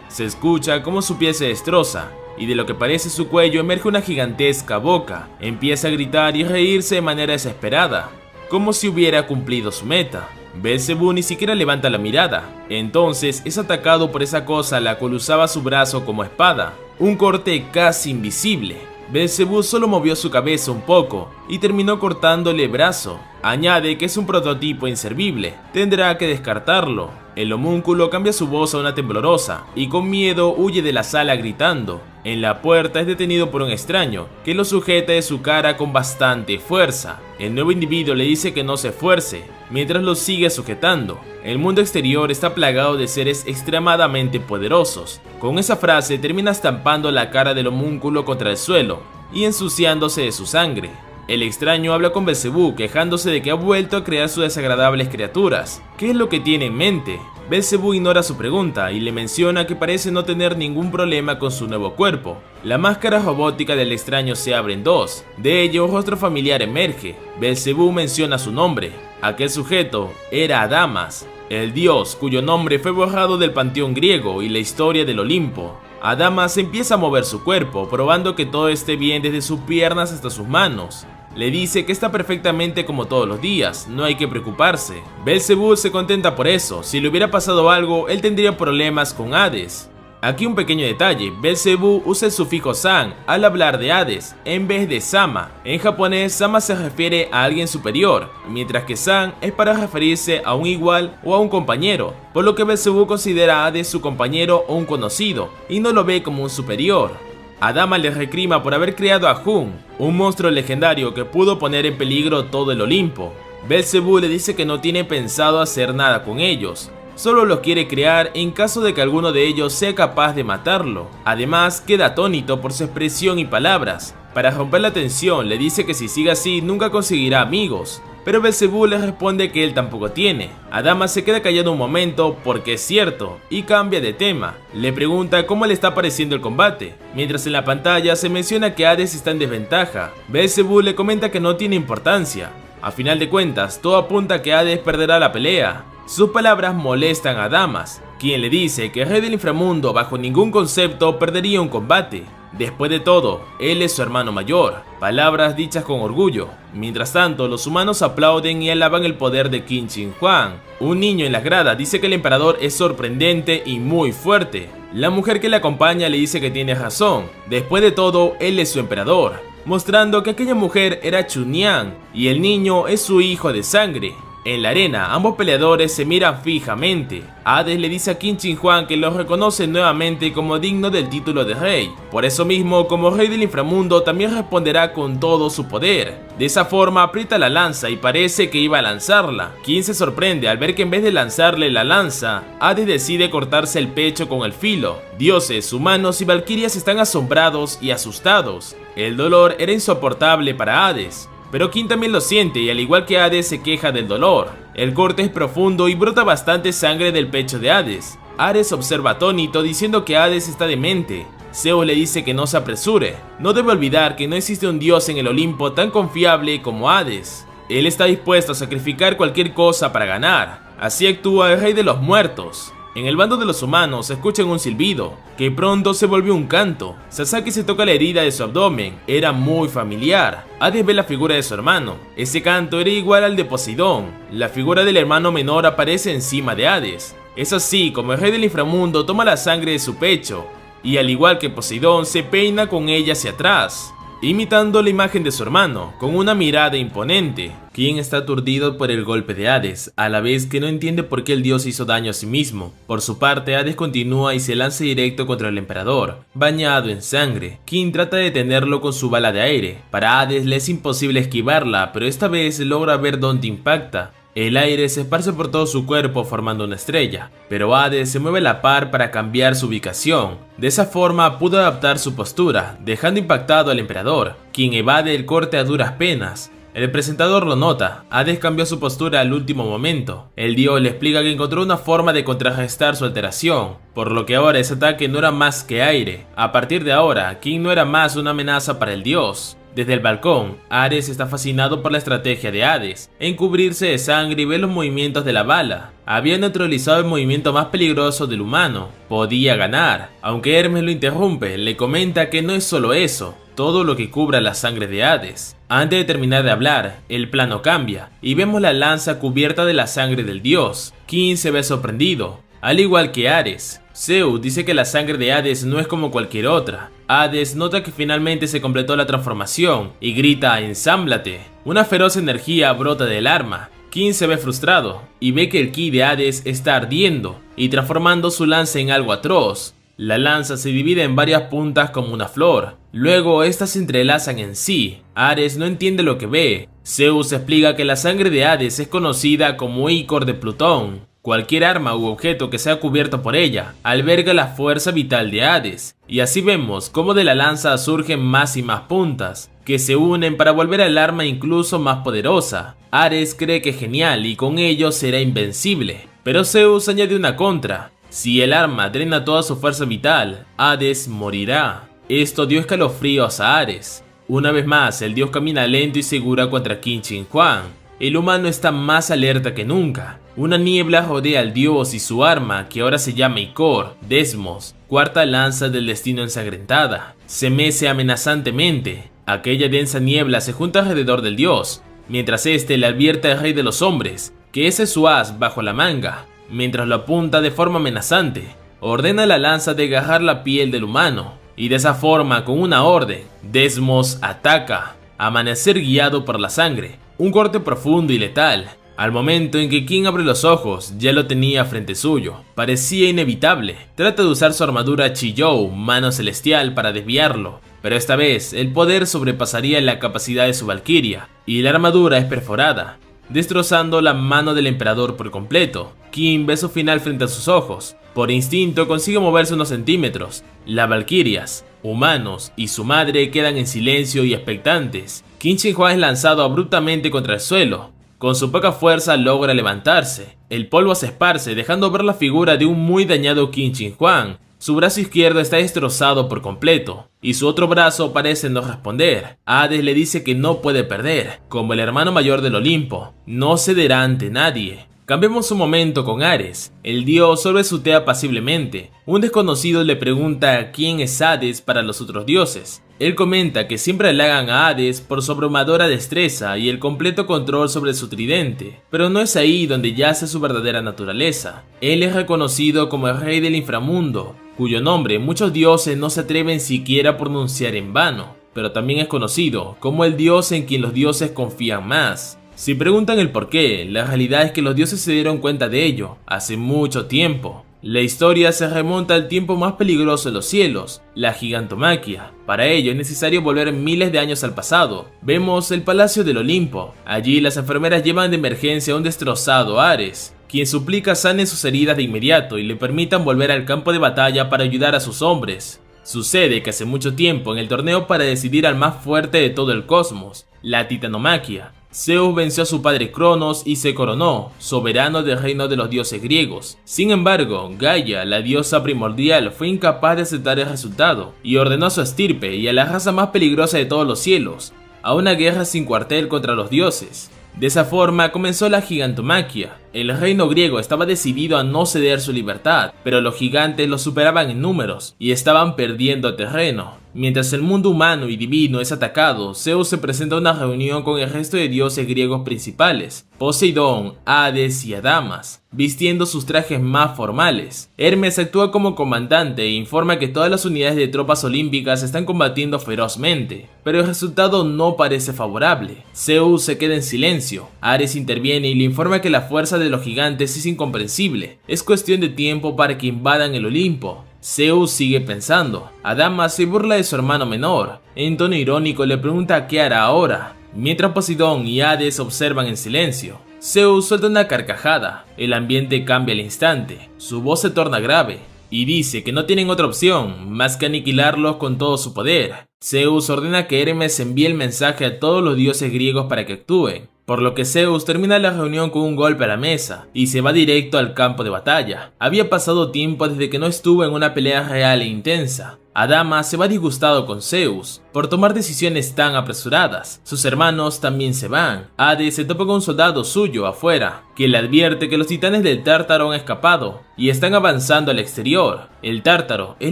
Speaker 1: Se escucha cómo su piel se destroza y de lo que parece su cuello emerge una gigantesca boca. Empieza a gritar y reírse de manera desesperada, como si hubiera cumplido su meta. Belcebú ni siquiera levanta la mirada. Entonces es atacado por esa cosa la cual usaba su brazo como espada, un corte casi invisible. Belcebú solo movió su cabeza un poco y terminó cortándole el brazo. Añade que es un prototipo inservible, tendrá que descartarlo. El homúnculo cambia su voz a una temblorosa y con miedo huye de la sala gritando. En la puerta es detenido por un extraño que lo sujeta de su cara con bastante fuerza. El nuevo individuo le dice que no se esfuerce mientras lo sigue sujetando. El mundo exterior está plagado de seres extremadamente poderosos. Con esa frase termina estampando la cara del homúnculo contra el suelo y ensuciándose de su sangre. El extraño habla con Belcebú quejándose de que ha vuelto a crear sus desagradables criaturas. ¿Qué es lo que tiene en mente? Belcebú ignora su pregunta y le menciona que parece no tener ningún problema con su nuevo cuerpo. La máscara robótica del extraño se abre en dos. De ello, otro familiar emerge. Belcebú menciona su nombre. Aquel sujeto era Adamas, el dios cuyo nombre fue borrado del panteón griego y la historia del Olimpo. Adamas empieza a mover su cuerpo, probando que todo esté bien desde sus piernas hasta sus manos. Le dice que está perfectamente como todos los días, no hay que preocuparse. Belcebú se contenta por eso, si le hubiera pasado algo, él tendría problemas con Hades. Aquí un pequeño detalle, Belcebú usa el sufijo san al hablar de Hades, en vez de sama. En japonés, sama se refiere a alguien superior, mientras que san es para referirse a un igual o a un compañero, por lo que Belcebú considera a Hades su compañero o un conocido, y no lo ve como un superior. Adama le recrima por haber creado a Hun, un monstruo legendario que pudo poner en peligro todo el Olimpo. Belcebú le dice que no tiene pensado hacer nada con ellos, solo los quiere crear en caso de que alguno de ellos sea capaz de matarlo. Además, queda atónito por su expresión y palabras. Para romper la tensión, le dice que si sigue así nunca conseguirá amigos, pero Belzebú le responde que él tampoco tiene. Adama se queda callado un momento porque es cierto y cambia de tema. Le pregunta cómo le está pareciendo el combate, mientras en la pantalla se menciona que Hades está en desventaja. Belzebú le comenta que no tiene importancia. A final de cuentas, todo apunta a que Hades perderá la pelea. Sus palabras molestan a Damas, quien le dice que el rey del inframundo bajo ningún concepto perdería un combate. Después de todo, él es su hermano mayor, palabras dichas con orgullo. Mientras tanto, los humanos aplauden y alaban el poder de Qin Shi Huang. Un niño en las gradas dice que el emperador es sorprendente y muy fuerte. La mujer que le acompaña le dice que tiene razón, después de todo, él es su emperador, mostrando que aquella mujer era Chunyan y el niño es su hijo de sangre. En la arena, ambos peleadores se miran fijamente. Hades le dice a Qin Shi Huang que lo reconoce nuevamente como digno del título de rey. Por eso mismo, como rey del inframundo, también responderá con todo su poder. De esa forma aprieta la lanza y parece que iba a lanzarla. Qin se sorprende al ver que en vez de lanzarle la lanza, Hades decide cortarse el pecho con el filo. Dioses, humanos y valquirias están asombrados y asustados. El dolor era insoportable para Hades, pero Qin también lo siente y al igual que Hades se queja del dolor. El corte es profundo y brota bastante sangre del pecho de Hades. Ares observa atónito diciendo que Hades está demente. Zeus le dice que no se apresure. No debe olvidar que no existe un dios en el Olimpo tan confiable como Hades. Él está dispuesto a sacrificar cualquier cosa para ganar. Así actúa el rey de los muertos. En el bando de los humanos se escuchan un silbido, que pronto se volvió un canto. Sasaki se toca la herida de su abdomen, era muy familiar. Hades ve la figura de su hermano, ese canto era igual al de Poseidón. La figura del hermano menor aparece encima de Hades. Es así como el rey del inframundo toma la sangre de su pecho, y al igual que Poseidón se peina con ella hacia atrás, imitando la imagen de su hermano, con una mirada imponente. Qin está aturdido por el golpe de Hades, a la vez que no entiende por qué el dios hizo daño a sí mismo. Por su parte, Hades continúa y se lanza directo contra el emperador, bañado en sangre. Qin trata de detenerlo con su bala de aire. Para Hades le es imposible esquivarla, pero esta vez logra ver dónde impacta. El aire se esparce por todo su cuerpo formando una estrella, pero Hades se mueve a la par para cambiar su ubicación. De esa forma pudo adaptar su postura, dejando impactado al emperador, quien evade el corte a duras penas. El presentador lo nota, Hades cambió su postura al último momento. El dios le explica que encontró una forma de contrarrestar su alteración, por lo que ahora ese ataque no era más que aire. A partir de ahora, Qin no era más una amenaza para el dios. Desde el balcón, Ares está fascinado por la estrategia de Hades, en cubrirse de sangre y ver los movimientos de la bala. Había neutralizado el movimiento más peligroso del humano, podía ganar. Aunque Hermes lo interrumpe, le comenta que no es solo eso, todo lo que cubra la sangre de Hades. Antes de terminar de hablar, el plano cambia, y vemos la lanza cubierta de la sangre del dios. Qin se ve sorprendido, al igual que Ares. Zeus dice que la sangre de Hades no es como cualquier otra. Hades nota que finalmente se completó la transformación y grita "ensámblate". Una feroz energía brota del arma. Qin se ve frustrado y ve que el ki de Hades está ardiendo y transformando su lanza en algo atroz. La lanza se divide en varias puntas como una flor, luego estas se entrelazan en sí. Ares no entiende lo que ve. Zeus explica que la sangre de Hades es conocida como ícor de Plutón. Cualquier arma u objeto que sea cubierto por ella alberga la fuerza vital de Hades, y así vemos cómo de la lanza surgen más y más puntas, que se unen para volver al arma incluso más poderosa. Ares cree que es genial y con ello será invencible, pero Zeus añade una contra: si el arma drena toda su fuerza vital, Hades morirá. Esto dio escalofríos a Ares. Una vez más, el dios camina lento y seguro contra Qin Shi Huang. El humano está más alerta que nunca. Una niebla rodea al dios y su arma, que ahora se llama Icor, Desmos, cuarta lanza del destino ensangrentada. Se mece amenazantemente. Aquella densa niebla se junta alrededor del dios, mientras este le advierte al rey de los hombres que ese es su as bajo la manga. Mientras lo apunta de forma amenazante, ordena a la lanza desgarrar la piel del humano, y de esa forma, con una orden, Desmos ataca. Amanecer guiado por la sangre, un corte profundo y letal. Al momento en que Qin abre los ojos, ya lo tenía frente suyo. Parecía inevitable. Trata de usar su armadura Chiyou, mano celestial, para desviarlo, pero esta vez el poder sobrepasaría la capacidad de su valquiria, y la armadura es perforada, destrozando la mano del emperador por completo. Kim ve su final frente a sus ojos. Por instinto consigue moverse unos centímetros. Las valquirias, humanos y su madre quedan en silencio y expectantes. Kim Shin-hwan es lanzado abruptamente contra el suelo. Con su poca fuerza logra levantarse. El polvo se esparce dejando ver la figura de un muy dañado Kim Shin-hwan. Su brazo izquierdo está destrozado por completo, y su otro brazo parece no responder. Hades le dice que no puede perder, como el hermano mayor del Olimpo, no cederá ante nadie. Cambiemos un momento con Ares. El dios solo sutea apaciblemente. Un desconocido le pregunta quién es Hades para los otros dioses. Él comenta que siempre halagan a Hades por su abrumadora destreza y el completo control sobre su tridente, pero no es ahí donde yace su verdadera naturaleza. Él es reconocido como el rey del inframundo, cuyo nombre muchos dioses no se atreven siquiera a pronunciar en vano, pero también es conocido como el dios en quien los dioses confían más. Si preguntan el por qué, la realidad es que los dioses se dieron cuenta de ello hace mucho tiempo. La historia se remonta al tiempo más peligroso de los cielos, la gigantomaquia. Para ello es necesario volver miles de años al pasado. Vemos el palacio del Olimpo. Allí las enfermeras llevan de emergencia a un destrozado Ares, quien suplica sane sus heridas de inmediato y le permitan volver al campo de batalla para ayudar a sus hombres. Sucede que hace mucho tiempo en el torneo para decidir al más fuerte de todo el cosmos, la titanomaquia, Zeus venció a su padre Cronos y se coronó, soberano del reino de los dioses griegos. Sin embargo, Gaia, la diosa primordial, fue incapaz de aceptar el resultado, y ordenó a su estirpe y a la raza más peligrosa de todos los cielos, a una guerra sin cuartel contra los dioses. De esa forma comenzó la gigantomaquia. El reino griego estaba decidido a no ceder su libertad, pero los gigantes los superaban en números y estaban perdiendo terreno. Mientras el mundo humano y divino es atacado, Zeus se presenta a una reunión con el resto de dioses griegos principales, Poseidón, Hades y Adamas, vistiendo sus trajes más formales. Hermes actúa como comandante e informa que todas las unidades de tropas olímpicas están combatiendo ferozmente, pero el resultado no parece favorable. Zeus se queda en silencio. Ares interviene y le informa que la fuerza de los gigantes es incomprensible. Es cuestión de tiempo para que invadan el Olimpo. Zeus sigue pensando. Adamas se burla de su hermano menor. En tono irónico le pregunta qué hará ahora, mientras Poseidón y Hades observan en silencio. Zeus suelta una carcajada. El ambiente cambia al instante. Su voz se torna grave y dice que no tienen otra opción más que aniquilarlos con todo su poder. Zeus ordena que Hermes envíe el mensaje a todos los dioses griegos para que actúen, por lo que Zeus termina la reunión con un golpe a la mesa y se va directo al campo de batalla. Había pasado tiempo desde que no estuvo en una pelea real e intensa. Adamas se va disgustado con Zeus por tomar decisiones tan apresuradas. Sus hermanos también se van. Hades se topa con un soldado suyo afuera, que le advierte que los titanes del Tártaro han escapado y están avanzando al exterior. El Tártaro es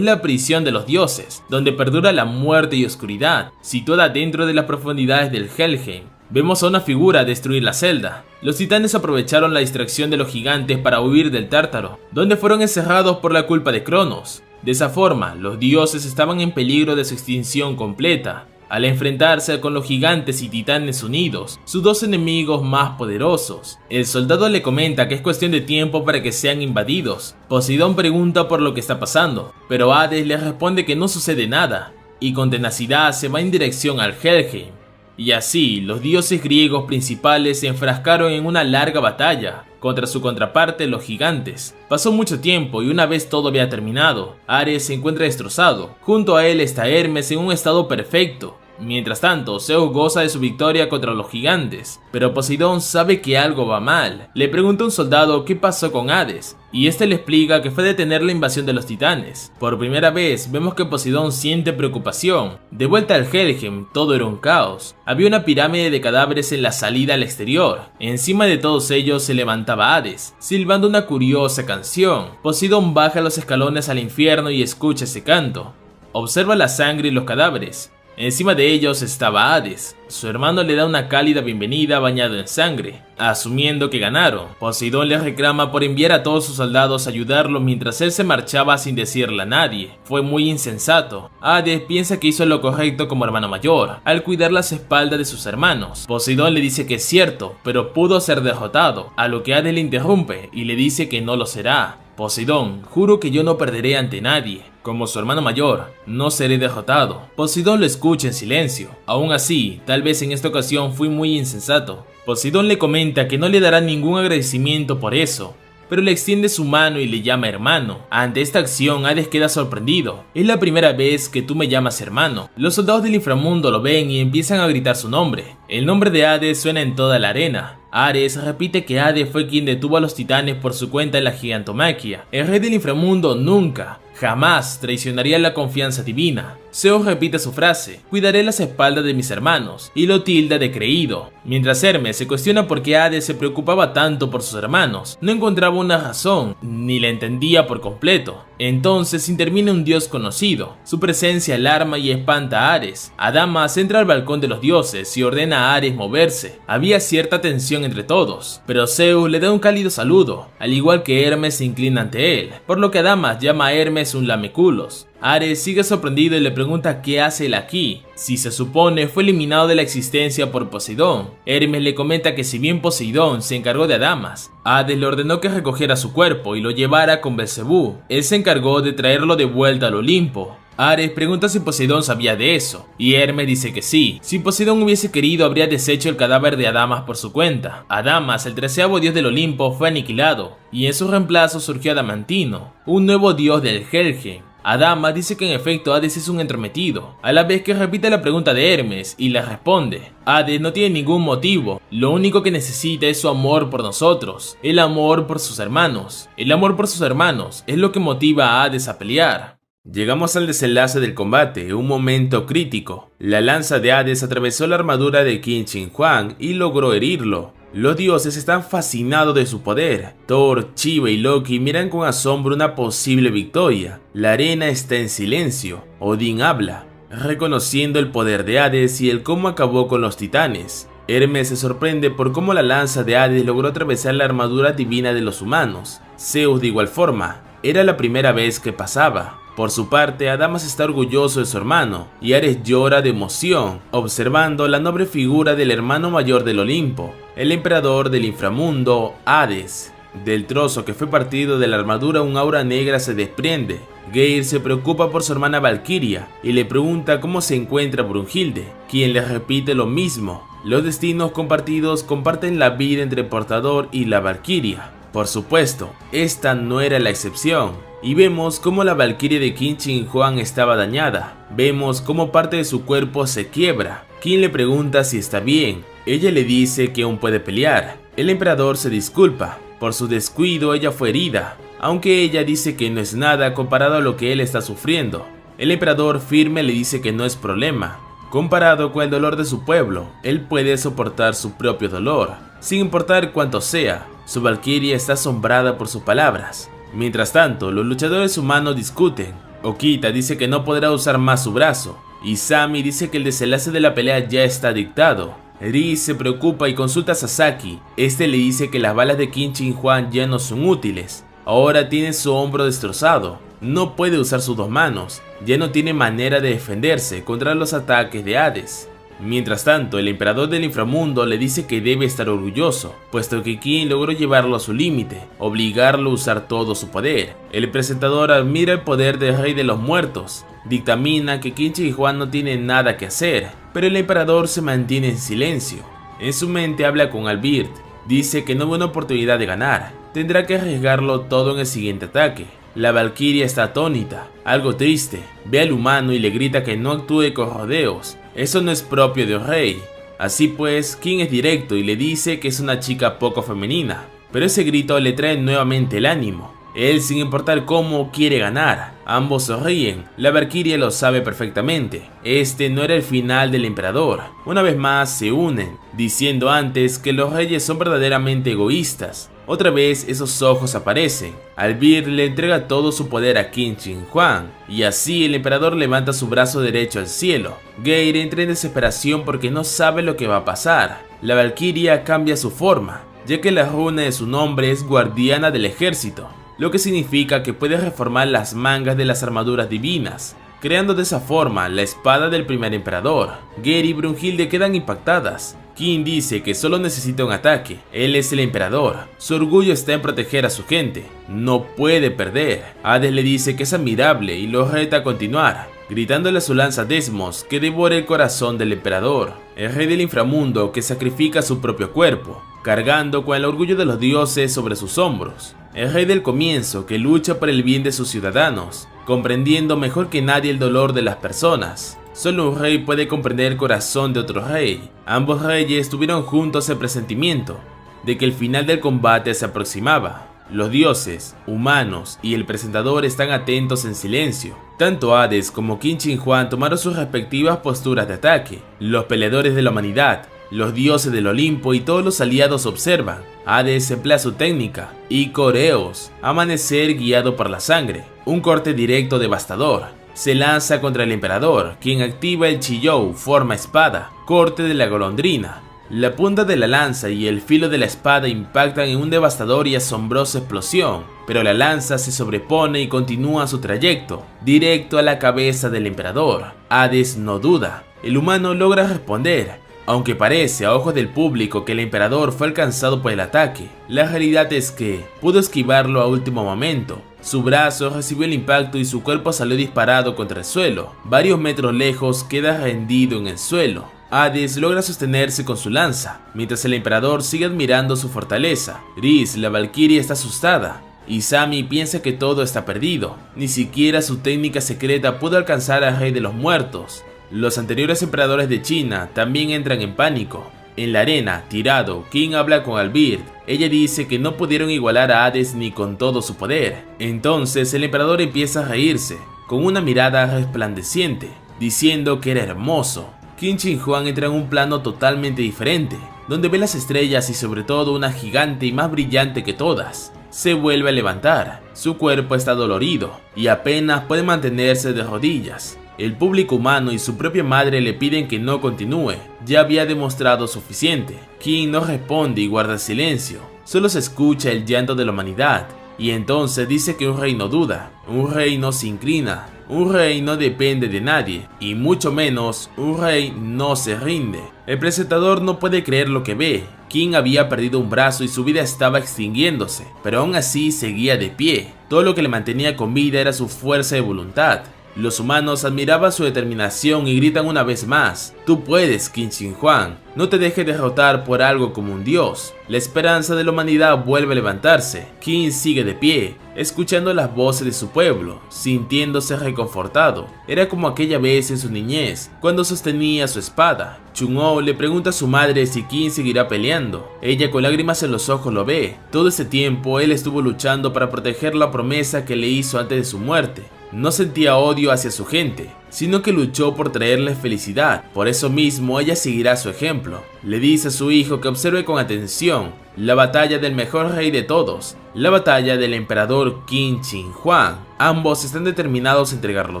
Speaker 1: la prisión de los dioses, donde perdura la muerte y oscuridad, situada dentro de las profundidades del Helheim. Vemos a una figura destruir la celda. Los titanes aprovecharon la distracción de los gigantes para huir del Tártaro, donde fueron encerrados por la culpa de Cronos. De esa forma, los dioses estaban en peligro de su extinción completa, al enfrentarse con los gigantes y titanes unidos, sus dos enemigos más poderosos. El soldado le comenta que es cuestión de tiempo para que sean invadidos. Poseidón pregunta por lo que está pasando, pero Hades le responde que no sucede nada, y con tenacidad se va en dirección al Helheim. Y así, los dioses griegos principales se enfrascaron en una larga batalla contra su contraparte, los gigantes. Pasó mucho tiempo y una vez todo había terminado, Ares se encuentra destrozado. Junto a él está Hermes en un estado perfecto. Mientras tanto, Zeus goza de su victoria contra los gigantes, pero Poseidón sabe que algo va mal. Le pregunta a un soldado qué pasó con Hades, y este le explica que fue detener la invasión de los titanes. Por primera vez vemos que Poseidón siente preocupación. De vuelta al Helheim, todo era un caos. Había una pirámide de cadáveres en la salida al exterior. Encima de todos ellos se levantaba Hades, silbando una curiosa canción. Poseidón baja los escalones al infierno y escucha ese canto. Observa la sangre y los cadáveres. Encima de ellos estaba Hades. Su hermano le da una cálida bienvenida bañado en sangre, asumiendo que ganaron. Poseidón le reclama por enviar a todos sus soldados a ayudarlo mientras él se marchaba sin decirle a nadie. Fue muy insensato. Hades piensa que hizo lo correcto como hermano mayor, al cuidar las espaldas de sus hermanos. Poseidón le dice que es cierto, pero pudo ser derrotado, a lo que Hades le interrumpe y le dice que no lo será. Poseidón, juro que yo no perderé ante nadie. Como su hermano mayor, no seré derrotado. Poseidón lo escucha en silencio. Aún así, tal vez en esta ocasión fui muy insensato. Poseidón le comenta que no le dará ningún agradecimiento por eso, pero le extiende su mano y le llama hermano. Ante esta acción, Hades queda sorprendido. Es la primera vez que tú me llamas hermano. Los soldados del inframundo lo ven y empiezan a gritar su nombre. El nombre de Hades suena en toda la arena. Ares repite que Hades fue quien detuvo a los titanes por su cuenta en la gigantomaquia. El rey del inframundo nunca, jamás traicionaría la confianza divina. Zeus repite su frase: cuidaré las espaldas de mis hermanos, y lo tilda de creído. Mientras Hermes se cuestiona por qué Hades se preocupaba tanto por sus hermanos, no encontraba una razón, ni la entendía por completo. Entonces interviene un dios conocido. Su presencia alarma y espanta a Ares. Adamas entra al balcón de los dioses y ordena a Ares moverse. Había cierta tensión entre todos, pero Zeus le da un cálido saludo, al igual que Hermes se inclina ante él, por lo que Adamas llama a Hermes un lameculos. Ares sigue sorprendido y le pregunta qué hace él aquí, si se supone fue eliminado de la existencia por Poseidón. Hermes le comenta que si bien Poseidón se encargó de Adamas, Hades le ordenó que recogiera su cuerpo y lo llevara con Belcebú. Él se encargó de traerlo de vuelta al Olimpo. Ares pregunta si Poseidón sabía de eso, y Hermes dice que sí. Si Poseidón hubiese querido, habría deshecho el cadáver de Adamas por su cuenta. Adamas, el 13º dios del Olimpo, fue aniquilado, y en su reemplazo surgió Adamantino, un nuevo dios del Helgen. Adamas dice que en efecto Hades es un entrometido, a la vez que repite la pregunta de Hermes y le responde: Hades no tiene ningún motivo, lo único que necesita es su amor por nosotros, el amor por sus hermanos. El amor por sus hermanos es lo que motiva a Hades a pelear. Llegamos al desenlace del combate, un momento crítico. La lanza de Hades atravesó la armadura de Qin Shi Huang y logró herirlo. Los dioses están fascinados de su poder. Thor, Shiva y Loki miran con asombro una posible victoria. La arena está en silencio. Odín habla, reconociendo el poder de Hades y el cómo acabó con los titanes. Hermes se sorprende por cómo la lanza de Hades logró atravesar la armadura divina de los humanos. Zeus de igual forma, era la primera vez que pasaba. Por su parte, Adamas está orgulloso de su hermano, y Ares llora de emoción, observando la noble figura del hermano mayor del Olimpo, el emperador del inframundo, Hades. Del trozo que fue partido de la armadura, un aura negra se desprende. Geir se preocupa por su hermana Valquiria, y le pregunta cómo se encuentra Brunhilde, quien le repite lo mismo. Los destinos compartidos comparten la vida entre el portador y la Valquiria. Por supuesto, esta no era la excepción. Y vemos cómo la Valquiria de Qin Shi Huang estaba dañada. Vemos cómo parte de su cuerpo se quiebra. Qin le pregunta si está bien. Ella le dice que aún puede pelear. El emperador se disculpa. Por su descuido ella fue herida, aunque ella dice que no es nada comparado a lo que él está sufriendo. El emperador firme le dice que no es problema. Comparado con el dolor de su pueblo, él puede soportar su propio dolor, sin importar cuánto sea. Su Valquiria está asombrada por sus palabras. Mientras tanto, los luchadores humanos discuten. Okita dice que no podrá usar más su brazo, y Sami dice que el desenlace de la pelea ya está dictado. Ri se preocupa y consulta a Sasaki. Este le dice que las balas de Qin Shi Huang ya no son útiles. Ahora tiene su hombro destrozado. No puede usar sus dos manos. Ya no tiene manera de defenderse contra los ataques de Hades. Mientras tanto, el emperador del inframundo le dice que debe estar orgulloso, puesto que Qin logró llevarlo a su límite, obligarlo a usar todo su poder. El presentador admira el poder del rey de los muertos, dictamina que Qin Shi Huang no tiene nada que hacer, pero el emperador se mantiene en silencio. En su mente habla con Albirt, dice que no hubo una oportunidad de ganar, tendrá que arriesgarlo todo en el siguiente ataque. La Valquiria está atónita, algo triste, ve al humano y le grita que no actúe con rodeos. Eso no es propio de un rey. Así pues, Qin es directo y le dice que es una chica poco femenina, pero ese grito le trae nuevamente el ánimo. Él, sin importar cómo, quiere ganar. Ambos sonríen, la Valquiria lo sabe perfectamente. Este no era el final del emperador. Una vez más se unen, diciendo antes que los reyes son verdaderamente egoístas. Otra vez esos ojos aparecen. Albir le entrega todo su poder a Qin Shi Huang, y así el emperador levanta su brazo derecho al cielo. Geir entra en desesperación porque no sabe lo que va a pasar. La Valquiria cambia su forma, ya que la runa de su nombre es guardiana del ejército, lo que significa que puede reformar las mangas de las armaduras divinas, creando de esa forma la espada del primer emperador. Geir y Brunhilde quedan impactadas. Qin dice que solo necesita un ataque, él es el emperador, su orgullo está en proteger a su gente, no puede perder. Hades le dice que es admirable y lo reta a continuar, gritándole a su lanza Desmos que devore el corazón del emperador, el rey del inframundo que sacrifica su propio cuerpo. cargando con el orgullo de los dioses sobre sus hombros. El rey del comienzo que lucha por el bien de sus ciudadanos, comprendiendo mejor que nadie el dolor de las personas. Solo un rey puede comprender el corazón de otro rey. Ambos reyes tuvieron juntos el presentimiento de que el final del combate se aproximaba. Los dioses, humanos y el presentador están atentos en silencio. Tanto Hades como Qin Shi Huang tomaron sus respectivas posturas de ataque. Los peleadores de la humanidad, los dioses del Olimpo y todos los aliados observan. Hades emplea su técnica, y Coreos, amanecer guiado por la sangre, un corte directo devastador. Se lanza contra el emperador, quien activa el Chiyou, forma espada, corte de la golondrina. La punta de la lanza y el filo de la espada impactan en un devastador y asombrosa explosión, pero la lanza se sobrepone y continúa su trayecto, directo a la cabeza del emperador. Hades no duda, el humano logra responder, aunque parece a ojos del público que el emperador fue alcanzado por el ataque. La realidad es que pudo esquivarlo a último momento. Su brazo recibió el impacto y su cuerpo salió disparado contra el suelo. Varios metros lejos queda rendido en el suelo. Hades logra sostenerse con su lanza, mientras el emperador sigue admirando su fortaleza. Riz, la valquiria, está asustada, y Sami piensa que todo está perdido. Ni siquiera su técnica secreta pudo alcanzar al rey de los muertos. Los anteriores emperadores de China también entran en pánico. En la arena, tirado, Qin habla con Albird. Ella dice que no pudieron igualar a Hades ni con todo su poder. Entonces el emperador empieza a reírse, con una mirada resplandeciente, diciendo que era hermoso. Qin Shi Huang entra en un plano totalmente diferente, donde ve las estrellas y sobre todo una gigante y más brillante que todas. Se vuelve a levantar, su cuerpo está dolorido y apenas puede mantenerse de rodillas. El público humano y su propia madre le piden que no continúe, ya había demostrado suficiente. Qin no responde y guarda silencio, solo se escucha el llanto de la humanidad, y entonces dice que un rey no duda, un rey no se inclina, un rey no depende de nadie, y mucho menos, un rey no se rinde. El presentador no puede creer lo que ve. Qin había perdido un brazo y su vida estaba extinguiéndose, pero aún así seguía de pie. Todo lo que le mantenía con vida era su fuerza de voluntad. Los humanos admiraban su determinación y gritan una vez más: "Tú puedes, Qin Shi Huang, no te dejes derrotar por algo como un dios". La esperanza de la humanidad vuelve a levantarse. Qin sigue de pie, escuchando las voces de su pueblo, sintiéndose reconfortado. Era como aquella vez en su niñez, cuando sostenía su espada. Chun-Oh le pregunta a su madre si Qin seguirá peleando. Ella con lágrimas en los ojos lo ve. Todo ese tiempo él estuvo luchando para proteger la promesa que le hizo antes de su muerte. No sentía odio hacia su gente, sino que luchó por traerles felicidad. Por eso mismo ella seguirá su ejemplo. Le dice a su hijo que observe con atención la batalla del mejor rey de todos, la batalla del emperador Qin Shi Huang. Ambos están determinados a entregarlo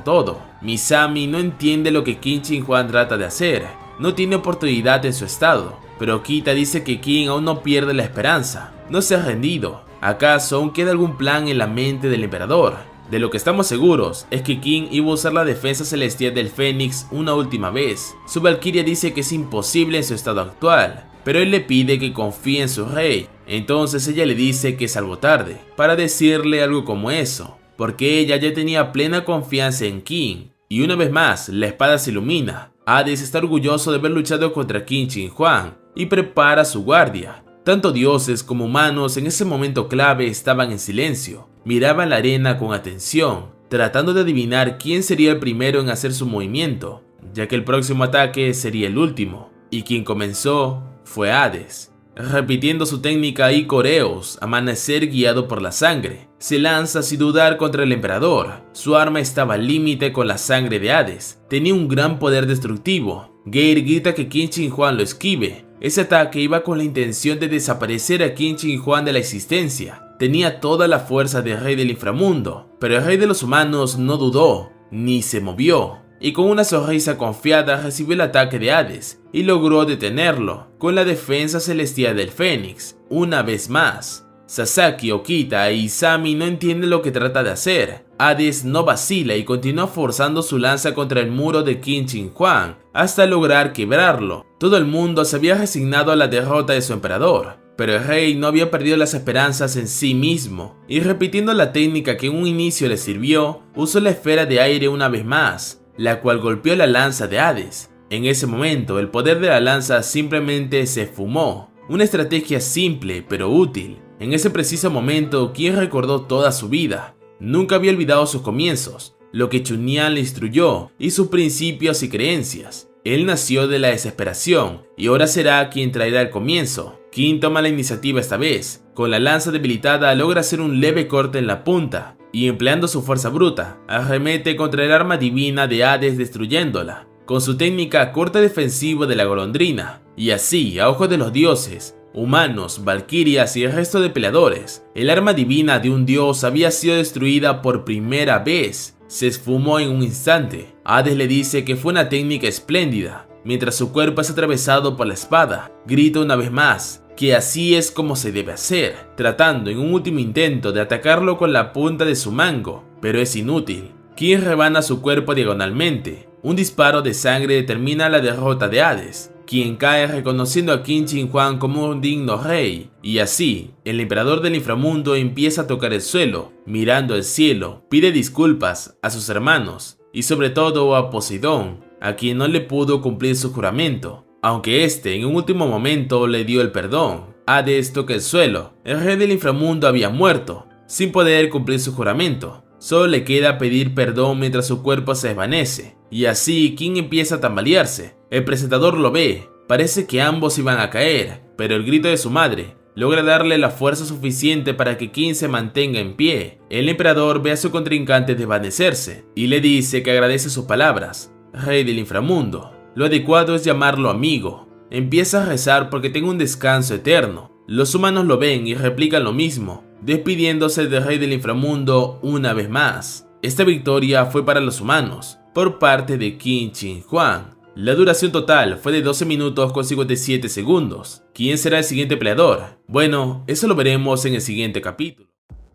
Speaker 1: todo. Misami no entiende lo que Qin Shi Huang trata de hacer. No tiene oportunidad en su estado, pero Kita dice que Qin aún no pierde la esperanza. No se ha rendido. ¿Acaso aún queda algún plan en la mente del emperador? De lo que estamos seguros es que Qin iba a usar la defensa celestial del Fénix una última vez. Su valquiria dice que es imposible en su estado actual, pero él le pide que confíe en su rey. Entonces ella le dice que es algo tarde para decirle algo como eso, porque ella ya tenía plena confianza en Qin. Y una vez más, la espada se ilumina. Hades está orgulloso de haber luchado contra Qin Shi Huang y prepara su guardia. Tanto dioses como humanos en ese momento clave estaban en silencio. Miraban la arena con atención, tratando de adivinar quién sería el primero en hacer su movimiento, ya que el próximo ataque sería el último, y quien comenzó fue Hades. Repitiendo su técnica Icoreos, amanecer guiado por la sangre, se lanza sin dudar contra el emperador. Su arma estaba al límite con la sangre de Hades, tenía un gran poder destructivo. Geir grita que Qin Shi Huang lo esquive. Ese ataque iba con la intención de desaparecer a Qin Shi Huang de la existencia. Tenía toda la fuerza del rey del inframundo, pero el rey de los humanos no dudó, ni se movió, y con una sonrisa confiada recibió el ataque de Hades, y logró detenerlo, con la defensa celestial del Fénix. Una vez más, Sasaki, Okita y Isami no entienden lo que trata de hacer. Hades no vacila y continúa forzando su lanza contra el muro de Qin Shi Huang, hasta lograr quebrarlo. Todo el mundo se había resignado a la derrota de su emperador, pero el rey no había perdido las esperanzas en sí mismo, y repitiendo la técnica que en un inicio le sirvió, usó la esfera de aire una vez más, la cual golpeó la lanza de Hades. En ese momento, el poder de la lanza simplemente se esfumó. Una estrategia simple pero útil. En ese preciso momento, Qin recordó toda su vida. Nunca había olvidado sus comienzos, lo que Chun'Yan le instruyó y sus principios y creencias. Él nació de la desesperación y ahora será quien traerá el comienzo. Qin toma la iniciativa esta vez. Con la lanza debilitada logra hacer un leve corte en la punta y empleando su fuerza bruta, arremete contra el arma divina de Hades destruyéndola. Con su técnica corta defensiva de la golondrina. Y así, a ojos de los dioses, humanos, valquirias y el resto de peleadores, el arma divina de un dios había sido destruida por primera vez. Se esfumó en un instante. Hades le dice que fue una técnica espléndida. Mientras su cuerpo es atravesado por la espada, grita una vez más que así es como se debe hacer, tratando en un último intento de atacarlo con la punta de su mango, pero es inútil. Qin rebana su cuerpo diagonalmente. Un disparo de sangre determina la derrota de Hades, quien cae reconociendo a Qin Shi Huang como un digno rey, y así, el emperador del inframundo empieza a tocar el suelo, mirando al cielo, pide disculpas a sus hermanos, y sobre todo a Poseidón, a quien no le pudo cumplir su juramento, aunque este en un último momento le dio el perdón. Hades toca el suelo, el rey del inframundo había muerto, sin poder cumplir su juramento, solo le queda pedir perdón mientras su cuerpo se desvanece, y así Qin empieza a tambalearse. El presentador lo ve, parece que ambos iban a caer, pero el grito de su madre logra darle la fuerza suficiente para que Qin se mantenga en pie. El emperador ve a su contrincante desvanecerse y le dice que agradece sus palabras. Rey del inframundo, lo adecuado es llamarlo amigo. Empieza a rezar porque tenga un descanso eterno. Los humanos lo ven y replican lo mismo, despidiéndose del rey del inframundo una vez más. Esta victoria fue para los humanos, por parte de Qin Shi Huang. La duración total fue de 12 minutos con 57 segundos. ¿Quién será el siguiente peleador? Bueno, eso lo veremos en el siguiente capítulo.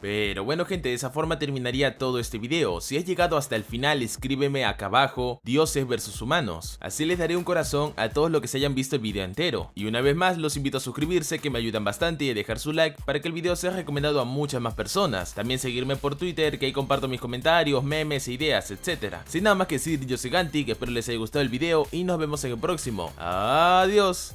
Speaker 1: Pero bueno gente, de esa forma terminaría todo este video. Si has llegado hasta el final, escríbeme acá abajo dioses versus humanos. Así les daré un corazón a todos los que se hayan visto el video entero. Y una vez más los invito a suscribirse, que me ayudan bastante, y a dejar su like para que el video sea recomendado a muchas más personas. También seguirme por Twitter, que ahí comparto mis comentarios, memes, ideas, etc. Sin nada más que decir, yo soy Ganti, que espero les haya gustado el video y nos vemos en el próximo. Adiós.